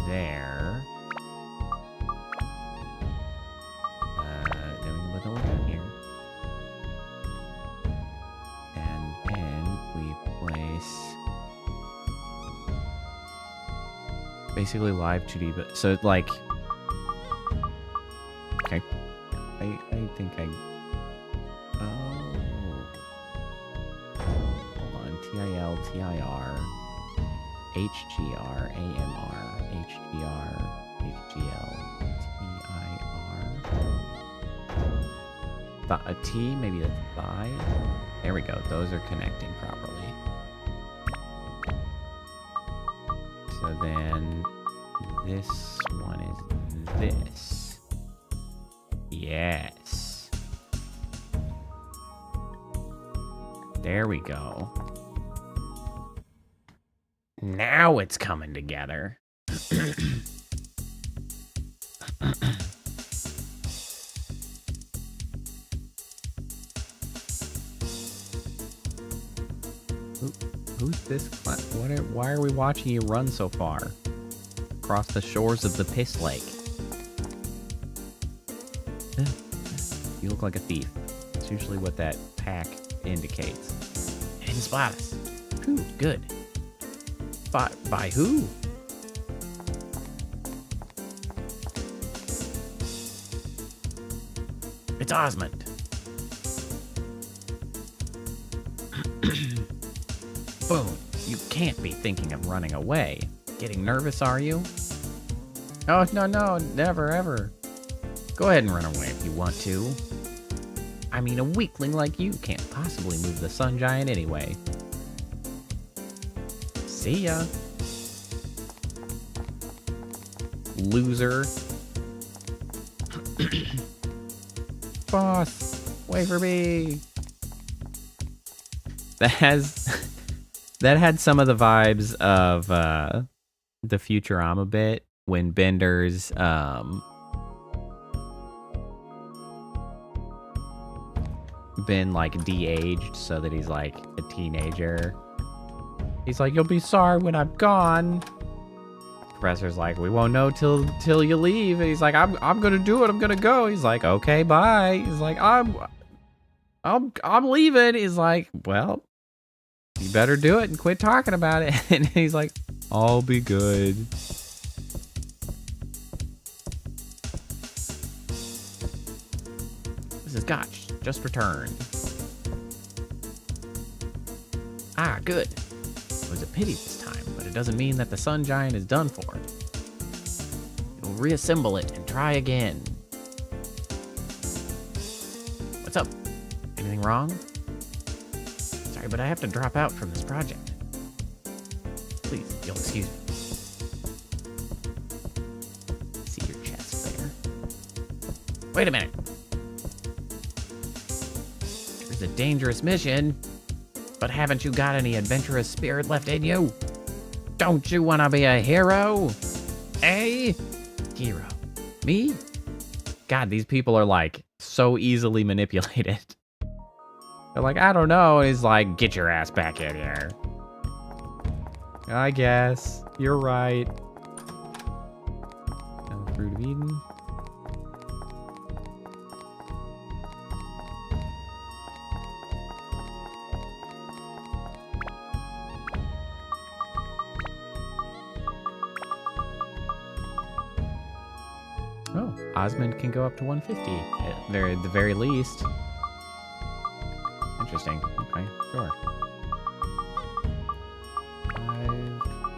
There. Then we can put the one down here. And then we place... basically live 2D, but so like, okay, I think I, oh, hold on, TIL, TIR, HGR, AMR, HGR, HGL, TIR, a T, maybe that's thigh. There we go, those are connecting properly. So then this one is this. Yes. There we go. Now it's coming together. Who's this? Why are we watching you run so far? Across the shores of the Piss Lake. You look like a thief. It's usually what that pack indicates. It didn't spot us. Whew, good. By who? It's Osmond. Boom. You can't be thinking of running away. Getting nervous, are you? Oh, no, never, ever. Go ahead and run away if you want to. I mean, a weakling like you can't possibly move the Sun Giant anyway. See ya. Loser. Boss, wait for me. That had some of the vibes of the Futurama bit when Bender's been like de-aged so that he's like a teenager. He's like, you'll be sorry when I'm gone. Professor's like, we won't know till you leave. And he's like, I'm gonna do it. I'm gonna go. He's like, okay, bye. He's like, I'm leaving. He's like, well, you better do it and quit talking about it. And he's like, I'll be good. Mrs. Gotch just returned. Ah, good. It was a pity this time, but it doesn't mean that the Sun Giant is done for. You'll reassemble it and try again. What's up? Anything wrong? Sorry, but I have to drop out from this project. Please, you'll excuse me. See your chest there. Wait a minute. It's a dangerous mission. But haven't you got any adventurous spirit left in you? Don't you want to be a hero? Eh? Hero. Me? God, these people are like so easily manipulated. They're like, I don't know. And he's like, get your ass back in here. I guess. You're right. Fruit of Eden. Oh, Osmond can go up to 150 at the very least. Interesting. Okay, sure. 5.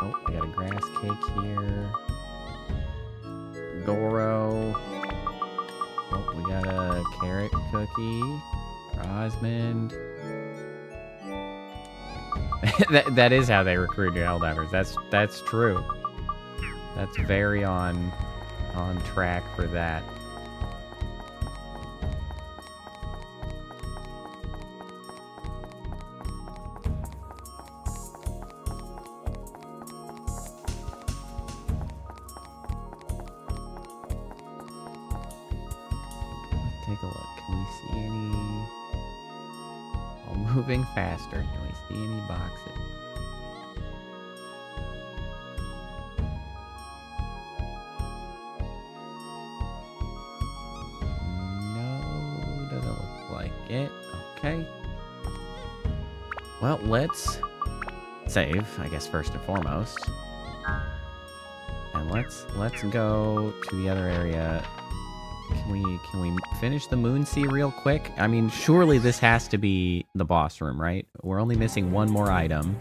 Oh, we got a grass cake here. Goro. Oh, we got a carrot cookie. Osmond. that is how they recruit new Helldivers. That's true. That's very on track for that. Let's take a look. Can we see any? Oh, moving faster. Can we see any boxes? It. Okay. Well, let's save, I guess, first and foremost. And let's go to the other area. Can we finish the moon sea real quick? I mean, surely this has to be the boss room, right? We're only missing one more item.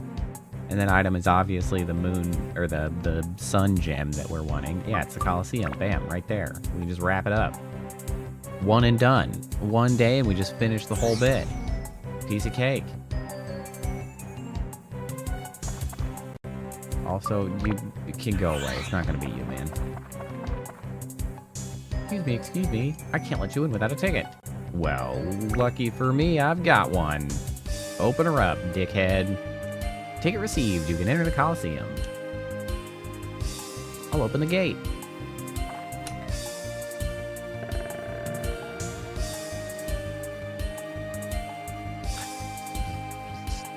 And that item is obviously the moon, or the sun gem that we're wanting. Yeah, it's the Colosseum. Bam, right there. We can just wrap it up. One and done. One day and we just finished the whole bit. Piece of cake. Also, you can go away. It's not going to be you, man. Excuse me. I can't let you in without a ticket. Well, lucky for me, I've got one. Open her up, dickhead. Ticket received. You can enter the Colosseum. I'll open the gate.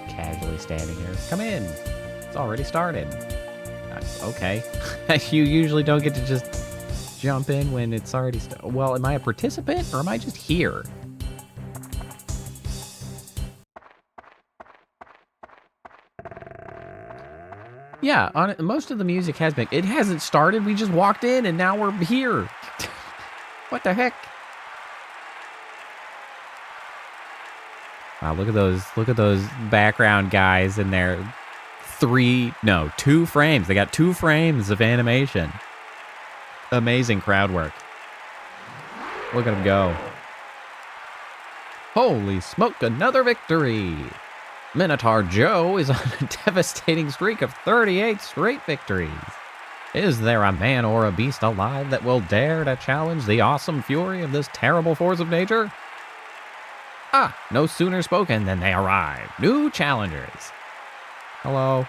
Casually standing here. Come in. It's already started. Okay. You usually don't get to just jump in when it's already started. Well, am I a participant or am I just here? Yeah, most of the music has been. It hasn't started. We just walked in and now we're here. What the heck? Wow, look at those background guys in there. 2 frames. They got 2 frames of animation. Amazing crowd work. Look at them go. Holy smoke, another victory. Minotaur Joe is on a devastating streak of 38 straight victories. Is there a man or a beast alive that will dare to challenge the awesome fury of this terrible force of nature? Ah, no sooner spoken than they arrive. New challengers. Hello.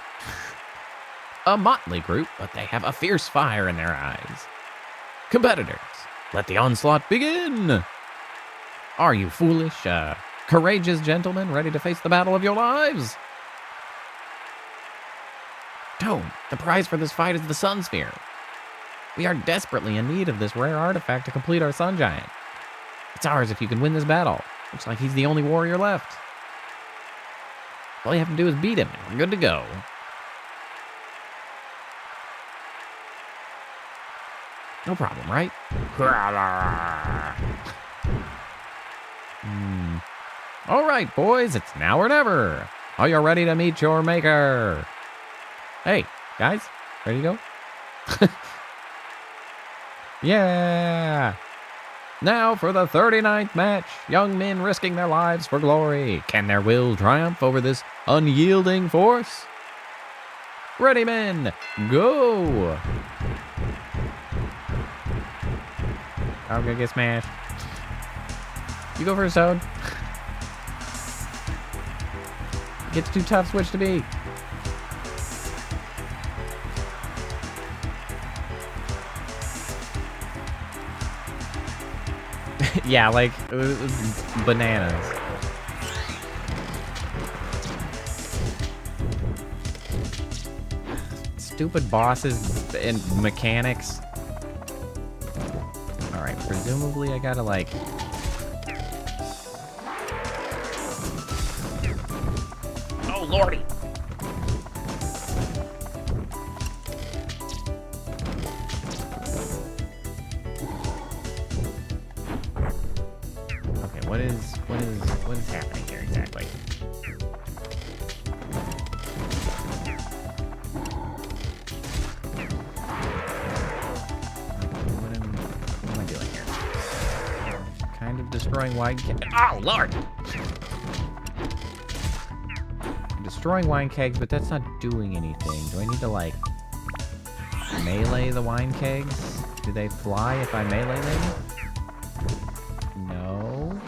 A motley group, but they have a fierce fire in their eyes. Competitors, let the onslaught begin. Are you foolish, courageous gentlemen ready to face the battle of your lives? Tone, the prize for this fight is the Sun Sphere. We are desperately in need of this rare artifact to complete our Sun Giant. It's ours if you can win this battle. Looks like he's the only warrior left. All you have to do is beat him, and we're good to go. No problem, right? All right, boys, it's now or never. Are you ready to meet your maker? Hey, guys, ready to go? Yeah! Now for the 39th match. Young men risking their lives for glory. Can their will triumph over this unyielding force? Ready, men, go! I'm gonna get smashed. You go first, Toad. Gets too tough, switch to B. Yeah, like bananas. Stupid bosses and mechanics. Alright, presumably I gotta like... Oh, lordy! What is happening here exactly? What am I doing here? Kind of destroying wine kegs. Oh, Lord! I'm destroying wine kegs, but that's not doing anything. Do I need to, like, melee the wine kegs? Do they fly if I melee them? No.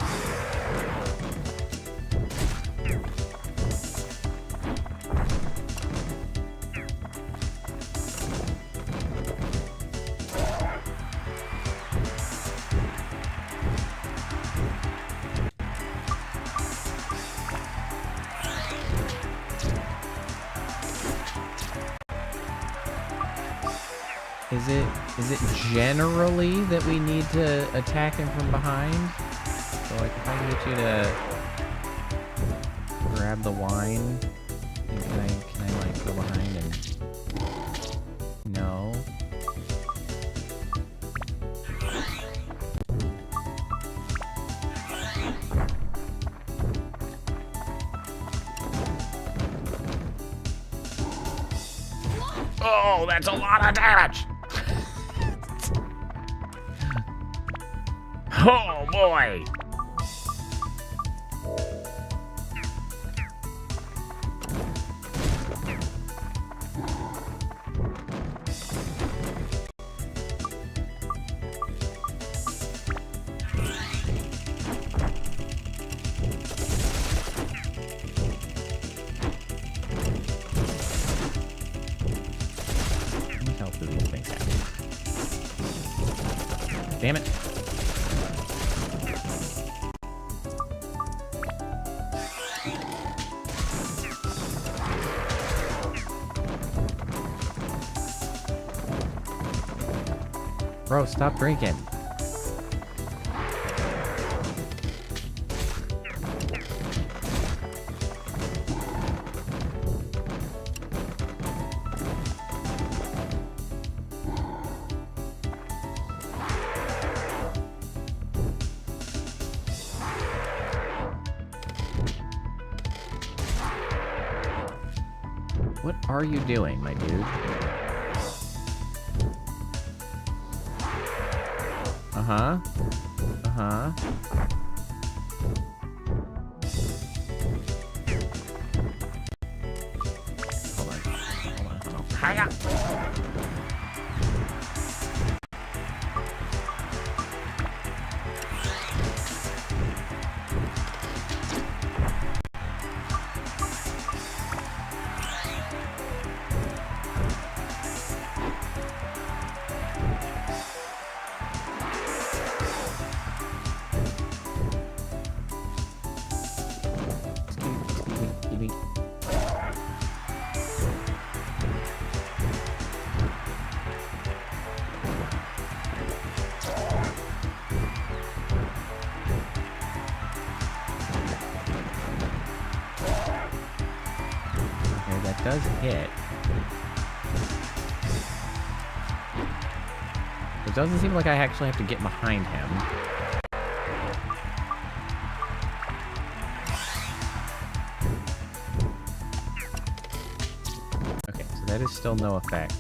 Is it generally that we need to attack him from behind? So like if I can get you to grab the wine, can I like go behind and no. Oh, that's a lot of damage! Oh boy! How much health do these things have? Damn it. Bro, stop drinking. What are you doing, my dude? Uh-huh. Uh-huh. Hold on. Hiya! Does hit. It doesn't seem like I actually have to get behind him. Okay, so that is still no effect.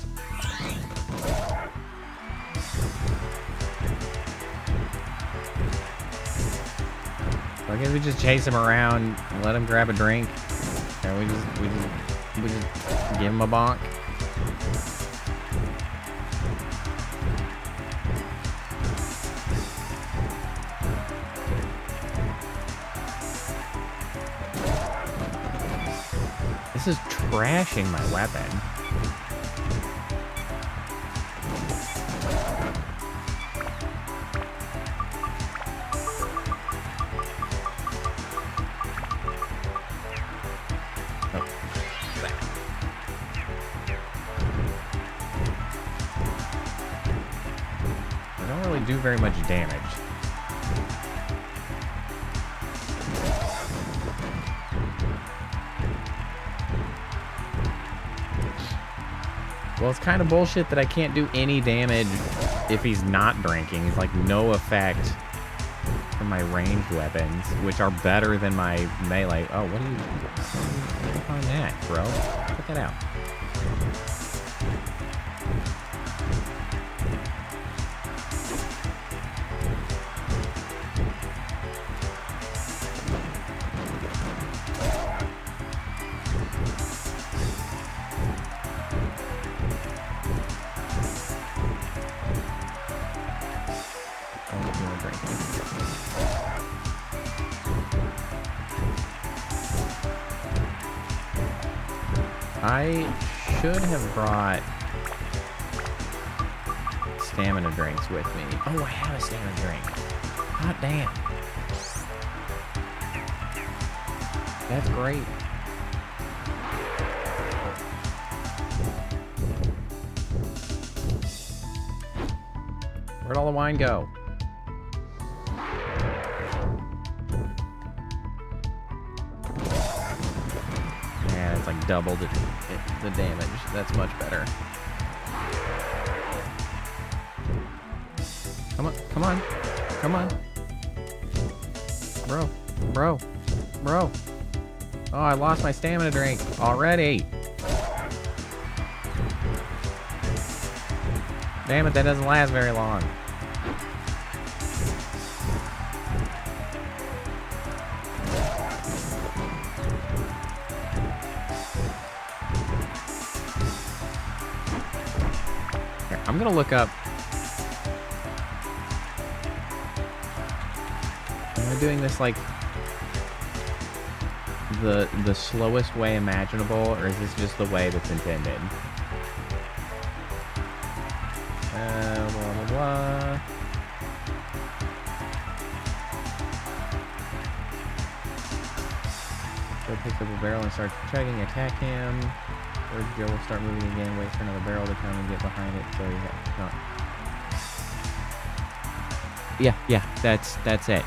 So I guess we just chase him around, let him grab a drink, and we just give him a bonk. This is trashing my weapon. Do very much damage. Well, it's kind of bullshit that I can't do any damage if he's not drinking. He's like no effect from my ranged weapons, which are better than my melee. Oh, what are you on that, bro? Check that out. I should have brought stamina drinks with me. Oh, I have a stamina drink. God damn. That's great. Where'd all the wine go? Yeah, it's like double the damage. That's much better. Come on, come on, come on. Bro. Oh, I lost my stamina drink already. Damn it, that doesn't last very long. Here, I'm gonna look up. Am I doing this like the slowest way imaginable, or is this just the way that's intended? Blah, blah, blah. Joe picks up a barrel and starts chugging. Attack him. Or Joe will start moving again. Wait for another barrel to come and get behind it. So not. Yeah. That's it.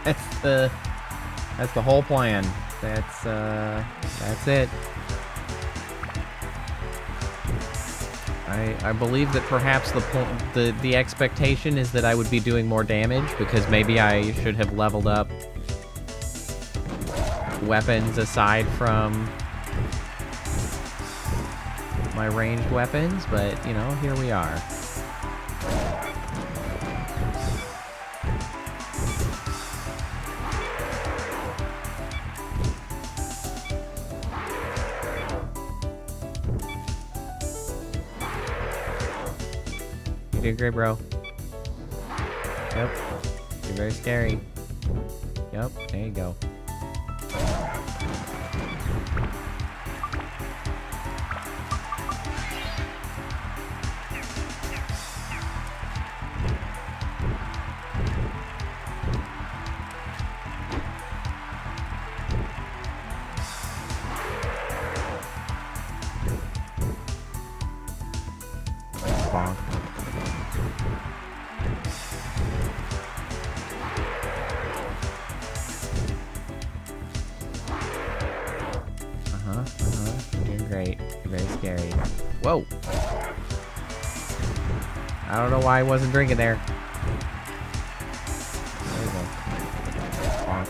That's the whole plan. That's it. I believe that perhaps the expectation is that I would be doing more damage, because maybe I should have leveled up weapons aside from my ranged weapons, but, you know, here we are. You did great, bro. Yep. You're very scary. Yep, there you go. Bonk. You're doing great. You're very scary. Whoa! I don't know why I wasn't drinking there. There you go. Bonk.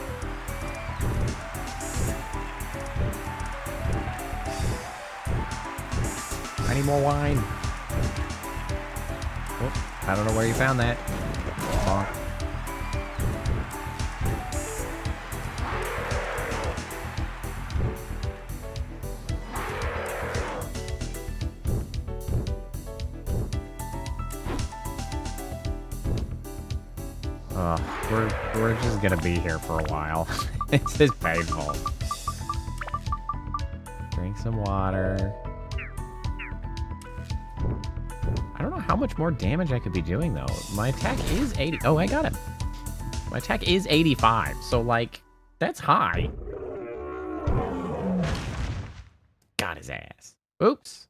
I need more wine. Oh, I don't know where you found that. Bonk. We're just gonna be here for a while. This is painful. Drink some water. I don't know how much more damage I could be doing, though. My attack is 80. Oh, I got him. My attack is 85, so, like, that's high. Got his ass. Oops.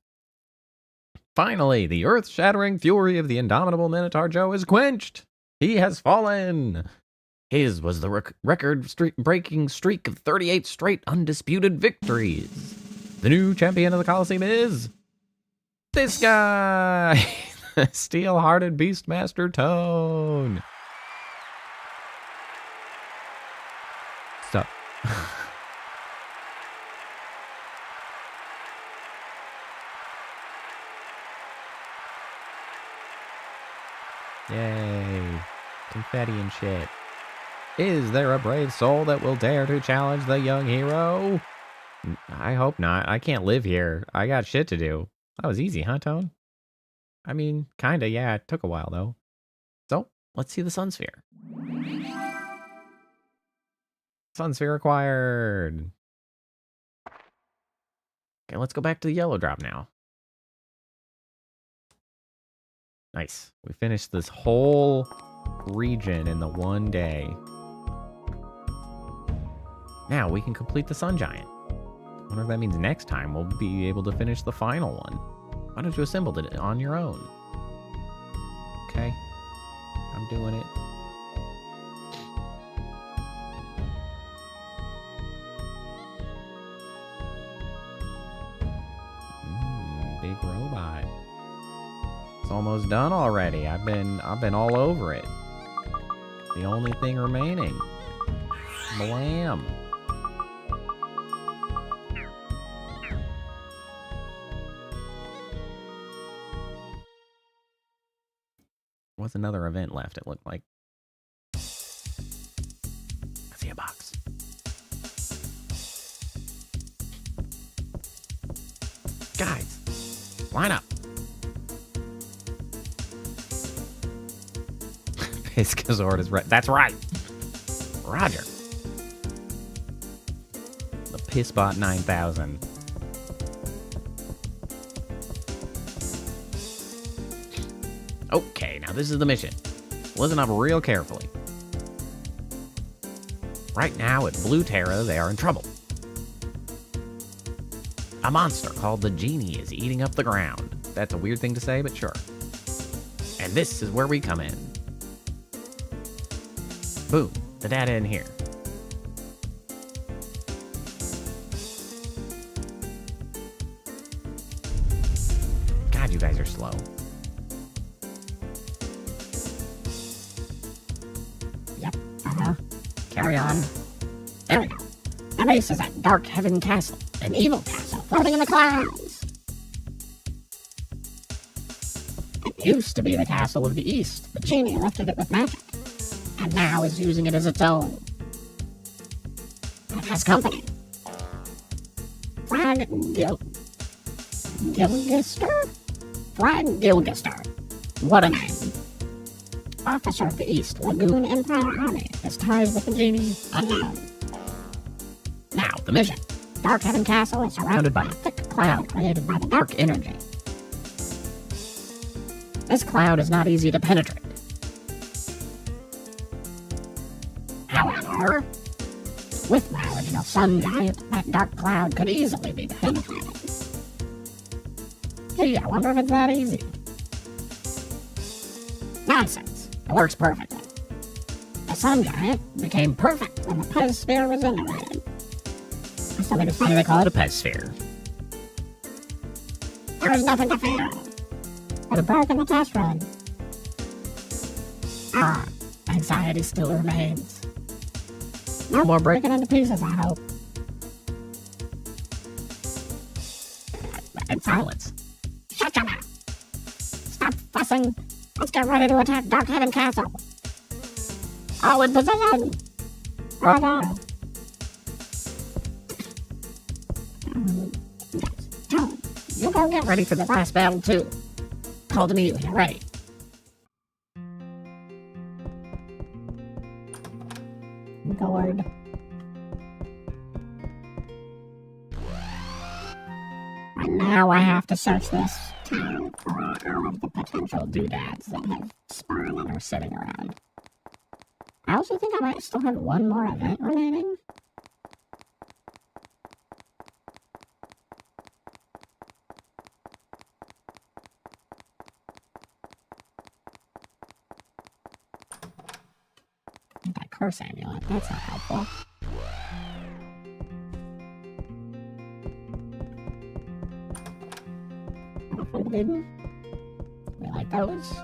Finally, the earth-shattering fury of the indomitable Minotaur Joe is quenched. He has fallen. His was the record-breaking streak of 38 straight undisputed victories. The new champion of the Coliseum is this guy, Steel-Hearted Beastmaster Tone. Yay. Confetti and shit. Is there a brave soul that will dare to challenge the young hero? I hope not. I can't live here. I got shit to do. That was easy, huh, Tone? I mean, kinda, yeah. It took a while, though. So, let's see the Sun Sphere. Sun Sphere acquired. Okay, let's go back to the yellow drop now. Nice. We finished this whole region in the one day. Now we can complete the Sun Giant. I wonder if that means next time we'll be able to finish the final one. Why don't you assemble it on your own? Okay. I'm doing it. Big robot. It's almost done already. I've been all over it. The only thing remaining. Blam. Was another event left, it looked like. I see a box. Guys, line up. Piscazord is right. That's right. Roger. The Pissbot 9000. Okay, now this is the mission. Listen up real carefully. Right now at Blue Terra, they are in trouble. A monster called the Genie is eating up the ground. That's a weird thing to say, but sure. And this is where we come in. Boom, the data in here. God, you guys are slow. Yep, carry on. There we go. The base is at Dark Heaven Castle, an evil castle floating in the clouds. It used to be the castle of the East. The Genie lifted it with magic, and now is using it as its own. It has company. Flag Gilgister? Flag Gilgister. What a name. Officer of the East, Lagoon Empire Army. His ties with the Genie unknown. Now, the mission. Dark Heaven Castle is surrounded by a thick cloud created by the dark energy. This cloud is not easy to penetrate. However, with my original Sun Giant, that dark cloud could easily be penetrated. Gee, I wonder if it's that easy. Nonsense. It works perfectly. The Sun Giant became perfect when the Pez Sphere was integrated. So they decided to call it a Pez Sphere. There is nothing to fear. But a break in the test run. Ah, anxiety still remains. No more breaking into pieces, I hope. And silence. Shut your mouth. Stop fussing. Let's get ready to attack Dark Heaven Castle. All in position. Right on. John, you go get ready for the last battle too. Call to me when you're ready. Gourd. And now I have to search this town for all of the potential doodads that have spawned and are sitting around. I also think I might still have one more event remaining. That curse amulet, that's not helpful. Forbidden. We like those.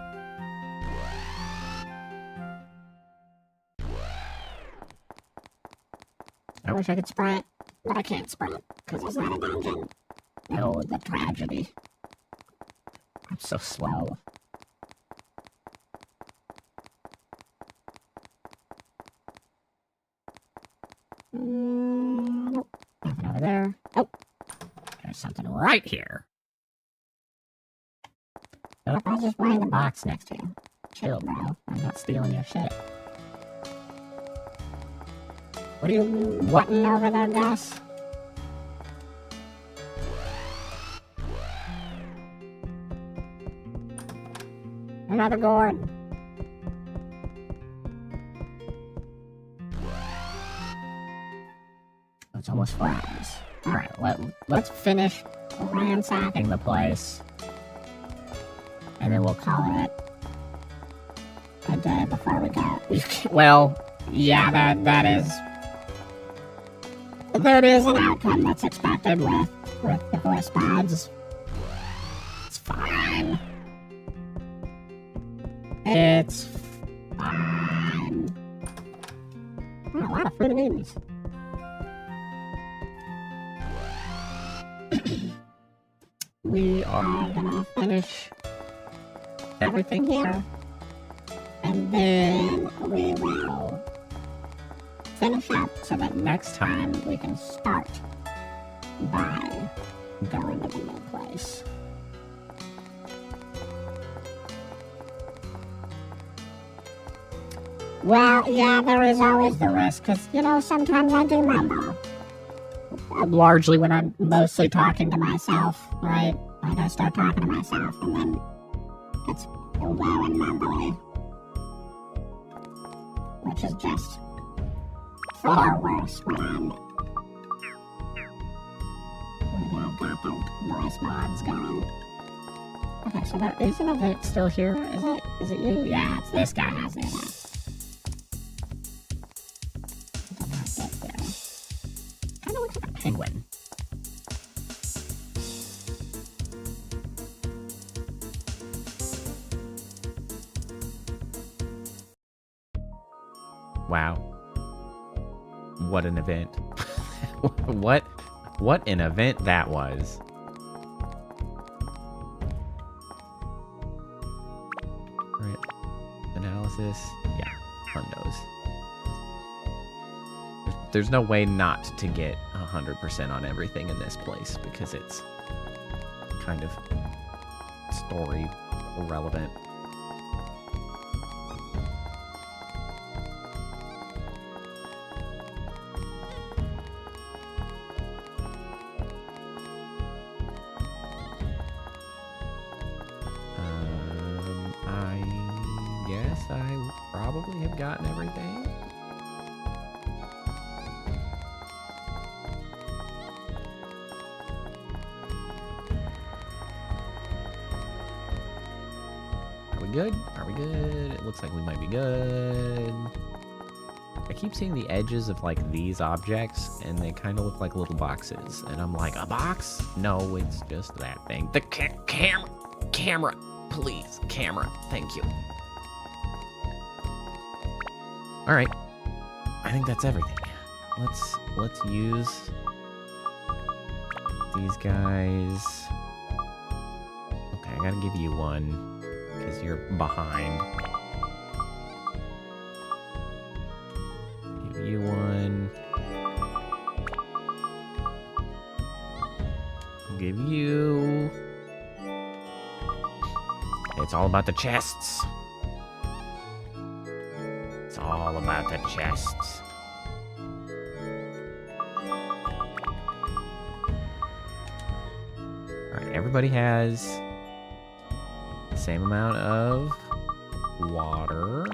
wish I could sprint, but I can't sprint, because it's not a dungeon. Oh, the tragedy. I'm so slow. Nope. Nothing over there. Oh, there's something right here. What if I just find the box next to you? Chill, bro. I'm not stealing your shit. What are you wanting over there, Gus? Another gourd. It's almost flies. Alright, let's finish ransacking the place. And then we'll call it a day before we go. Well, yeah, that is an outcome that's expected with the voice mods. It's fine. It's fine. Oh, a lot of fruit and eaties. We are gonna finish everything here, and then we will finish up so that next time we can start by going to the new place. Well, yeah, there is always the risk, because, you know, sometimes I do mumble. Largely when I'm mostly talking to myself, right? Like, I start talking to myself, and then it's low and mumbly. Which is just far worse when I've got the voice mods going. Okay, so there is an event still here. Is it you? Yeah, it's this guy, isn't it? Kind of looks like a penguin. Wow. What an event. What an event that was. Right. Analysis. Yeah, hundos. There's no way not to get 100% on everything in this place because it's kind of story irrelevant. I guess I probably have gotten everything. Good? Are we good? It looks like we might be good. I keep seeing the edges of like these objects and they kind of look like little boxes. And I'm like, a box? No, it's just that thing. The camera, please, camera. Thank you. All right. I think that's everything. Let's use these guys. Okay, I gotta give you one. Because you're behind. Give you one. Give you. It's all about the chests. It's all about the chests. Alright, everybody has same amount of water.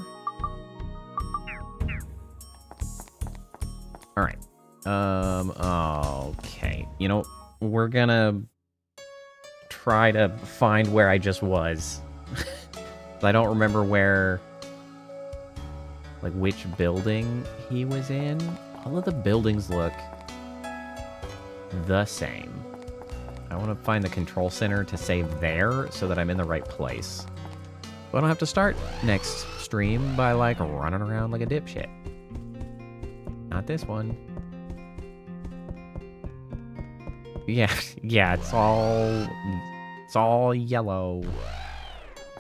All right. Okay. You know, we're gonna try to find where I just was. I don't remember where, like, which building he was in. All of the buildings look the same. I want to find the control center to save there so that I'm in the right place. So I don't have to start next stream by, like, running around like a dipshit. Not this one. Yeah, yeah, it's all yellow.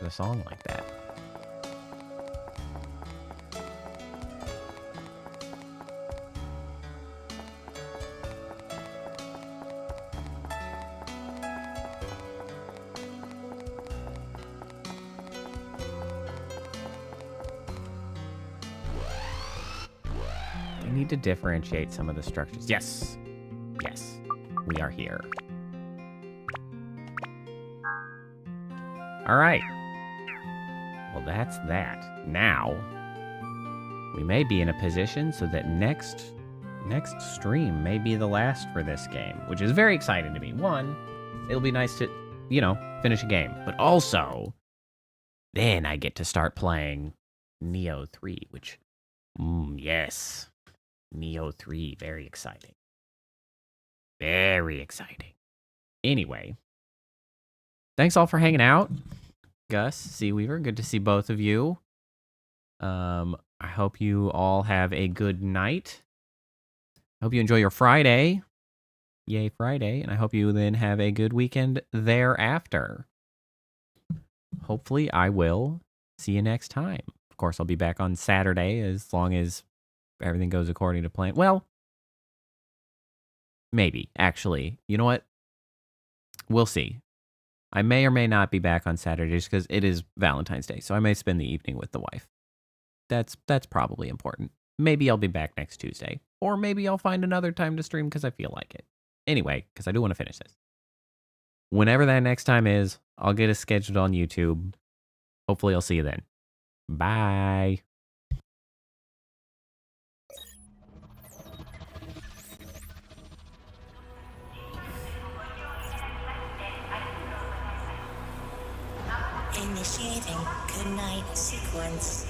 There's a song like that. I need to differentiate some of the structures. Yes. Yes. We are here. All right. Well, that's that. Now, we may be in a position so that next stream may be the last for this game, which is very exciting to me. One, it'll be nice to, finish a game. But also, then I get to start playing Neo 3, which, yes. Neo 3, very exciting. Very exciting. Anyway, thanks all for hanging out. Gus, Seaweaver, good to see both of you. I hope you all have a good night. I hope you enjoy your Friday. Yay, Friday. And I hope you then have a good weekend thereafter. Hopefully, I will see you next time. Of course, I'll be back on Saturday as long as everything goes according to plan. Well, maybe, actually. You know what? We'll see. I may or may not be back on Saturday just because it is Valentine's Day, so I may spend the evening with the wife. That's probably important. Maybe I'll be back next Tuesday. Or maybe I'll find another time to stream because I feel like it. Anyway, because I do want to finish this. Whenever that next time is, I'll get it scheduled on YouTube. Hopefully I'll see you then. Bye. Initiating goodnight sequence.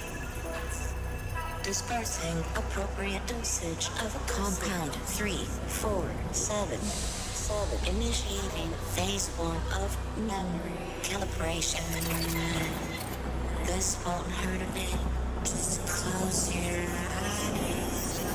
Dispersing appropriate dosage of a compound 347. Initiating phase 1 of memory calibration. This won't hurt a bit. Just close your eyes.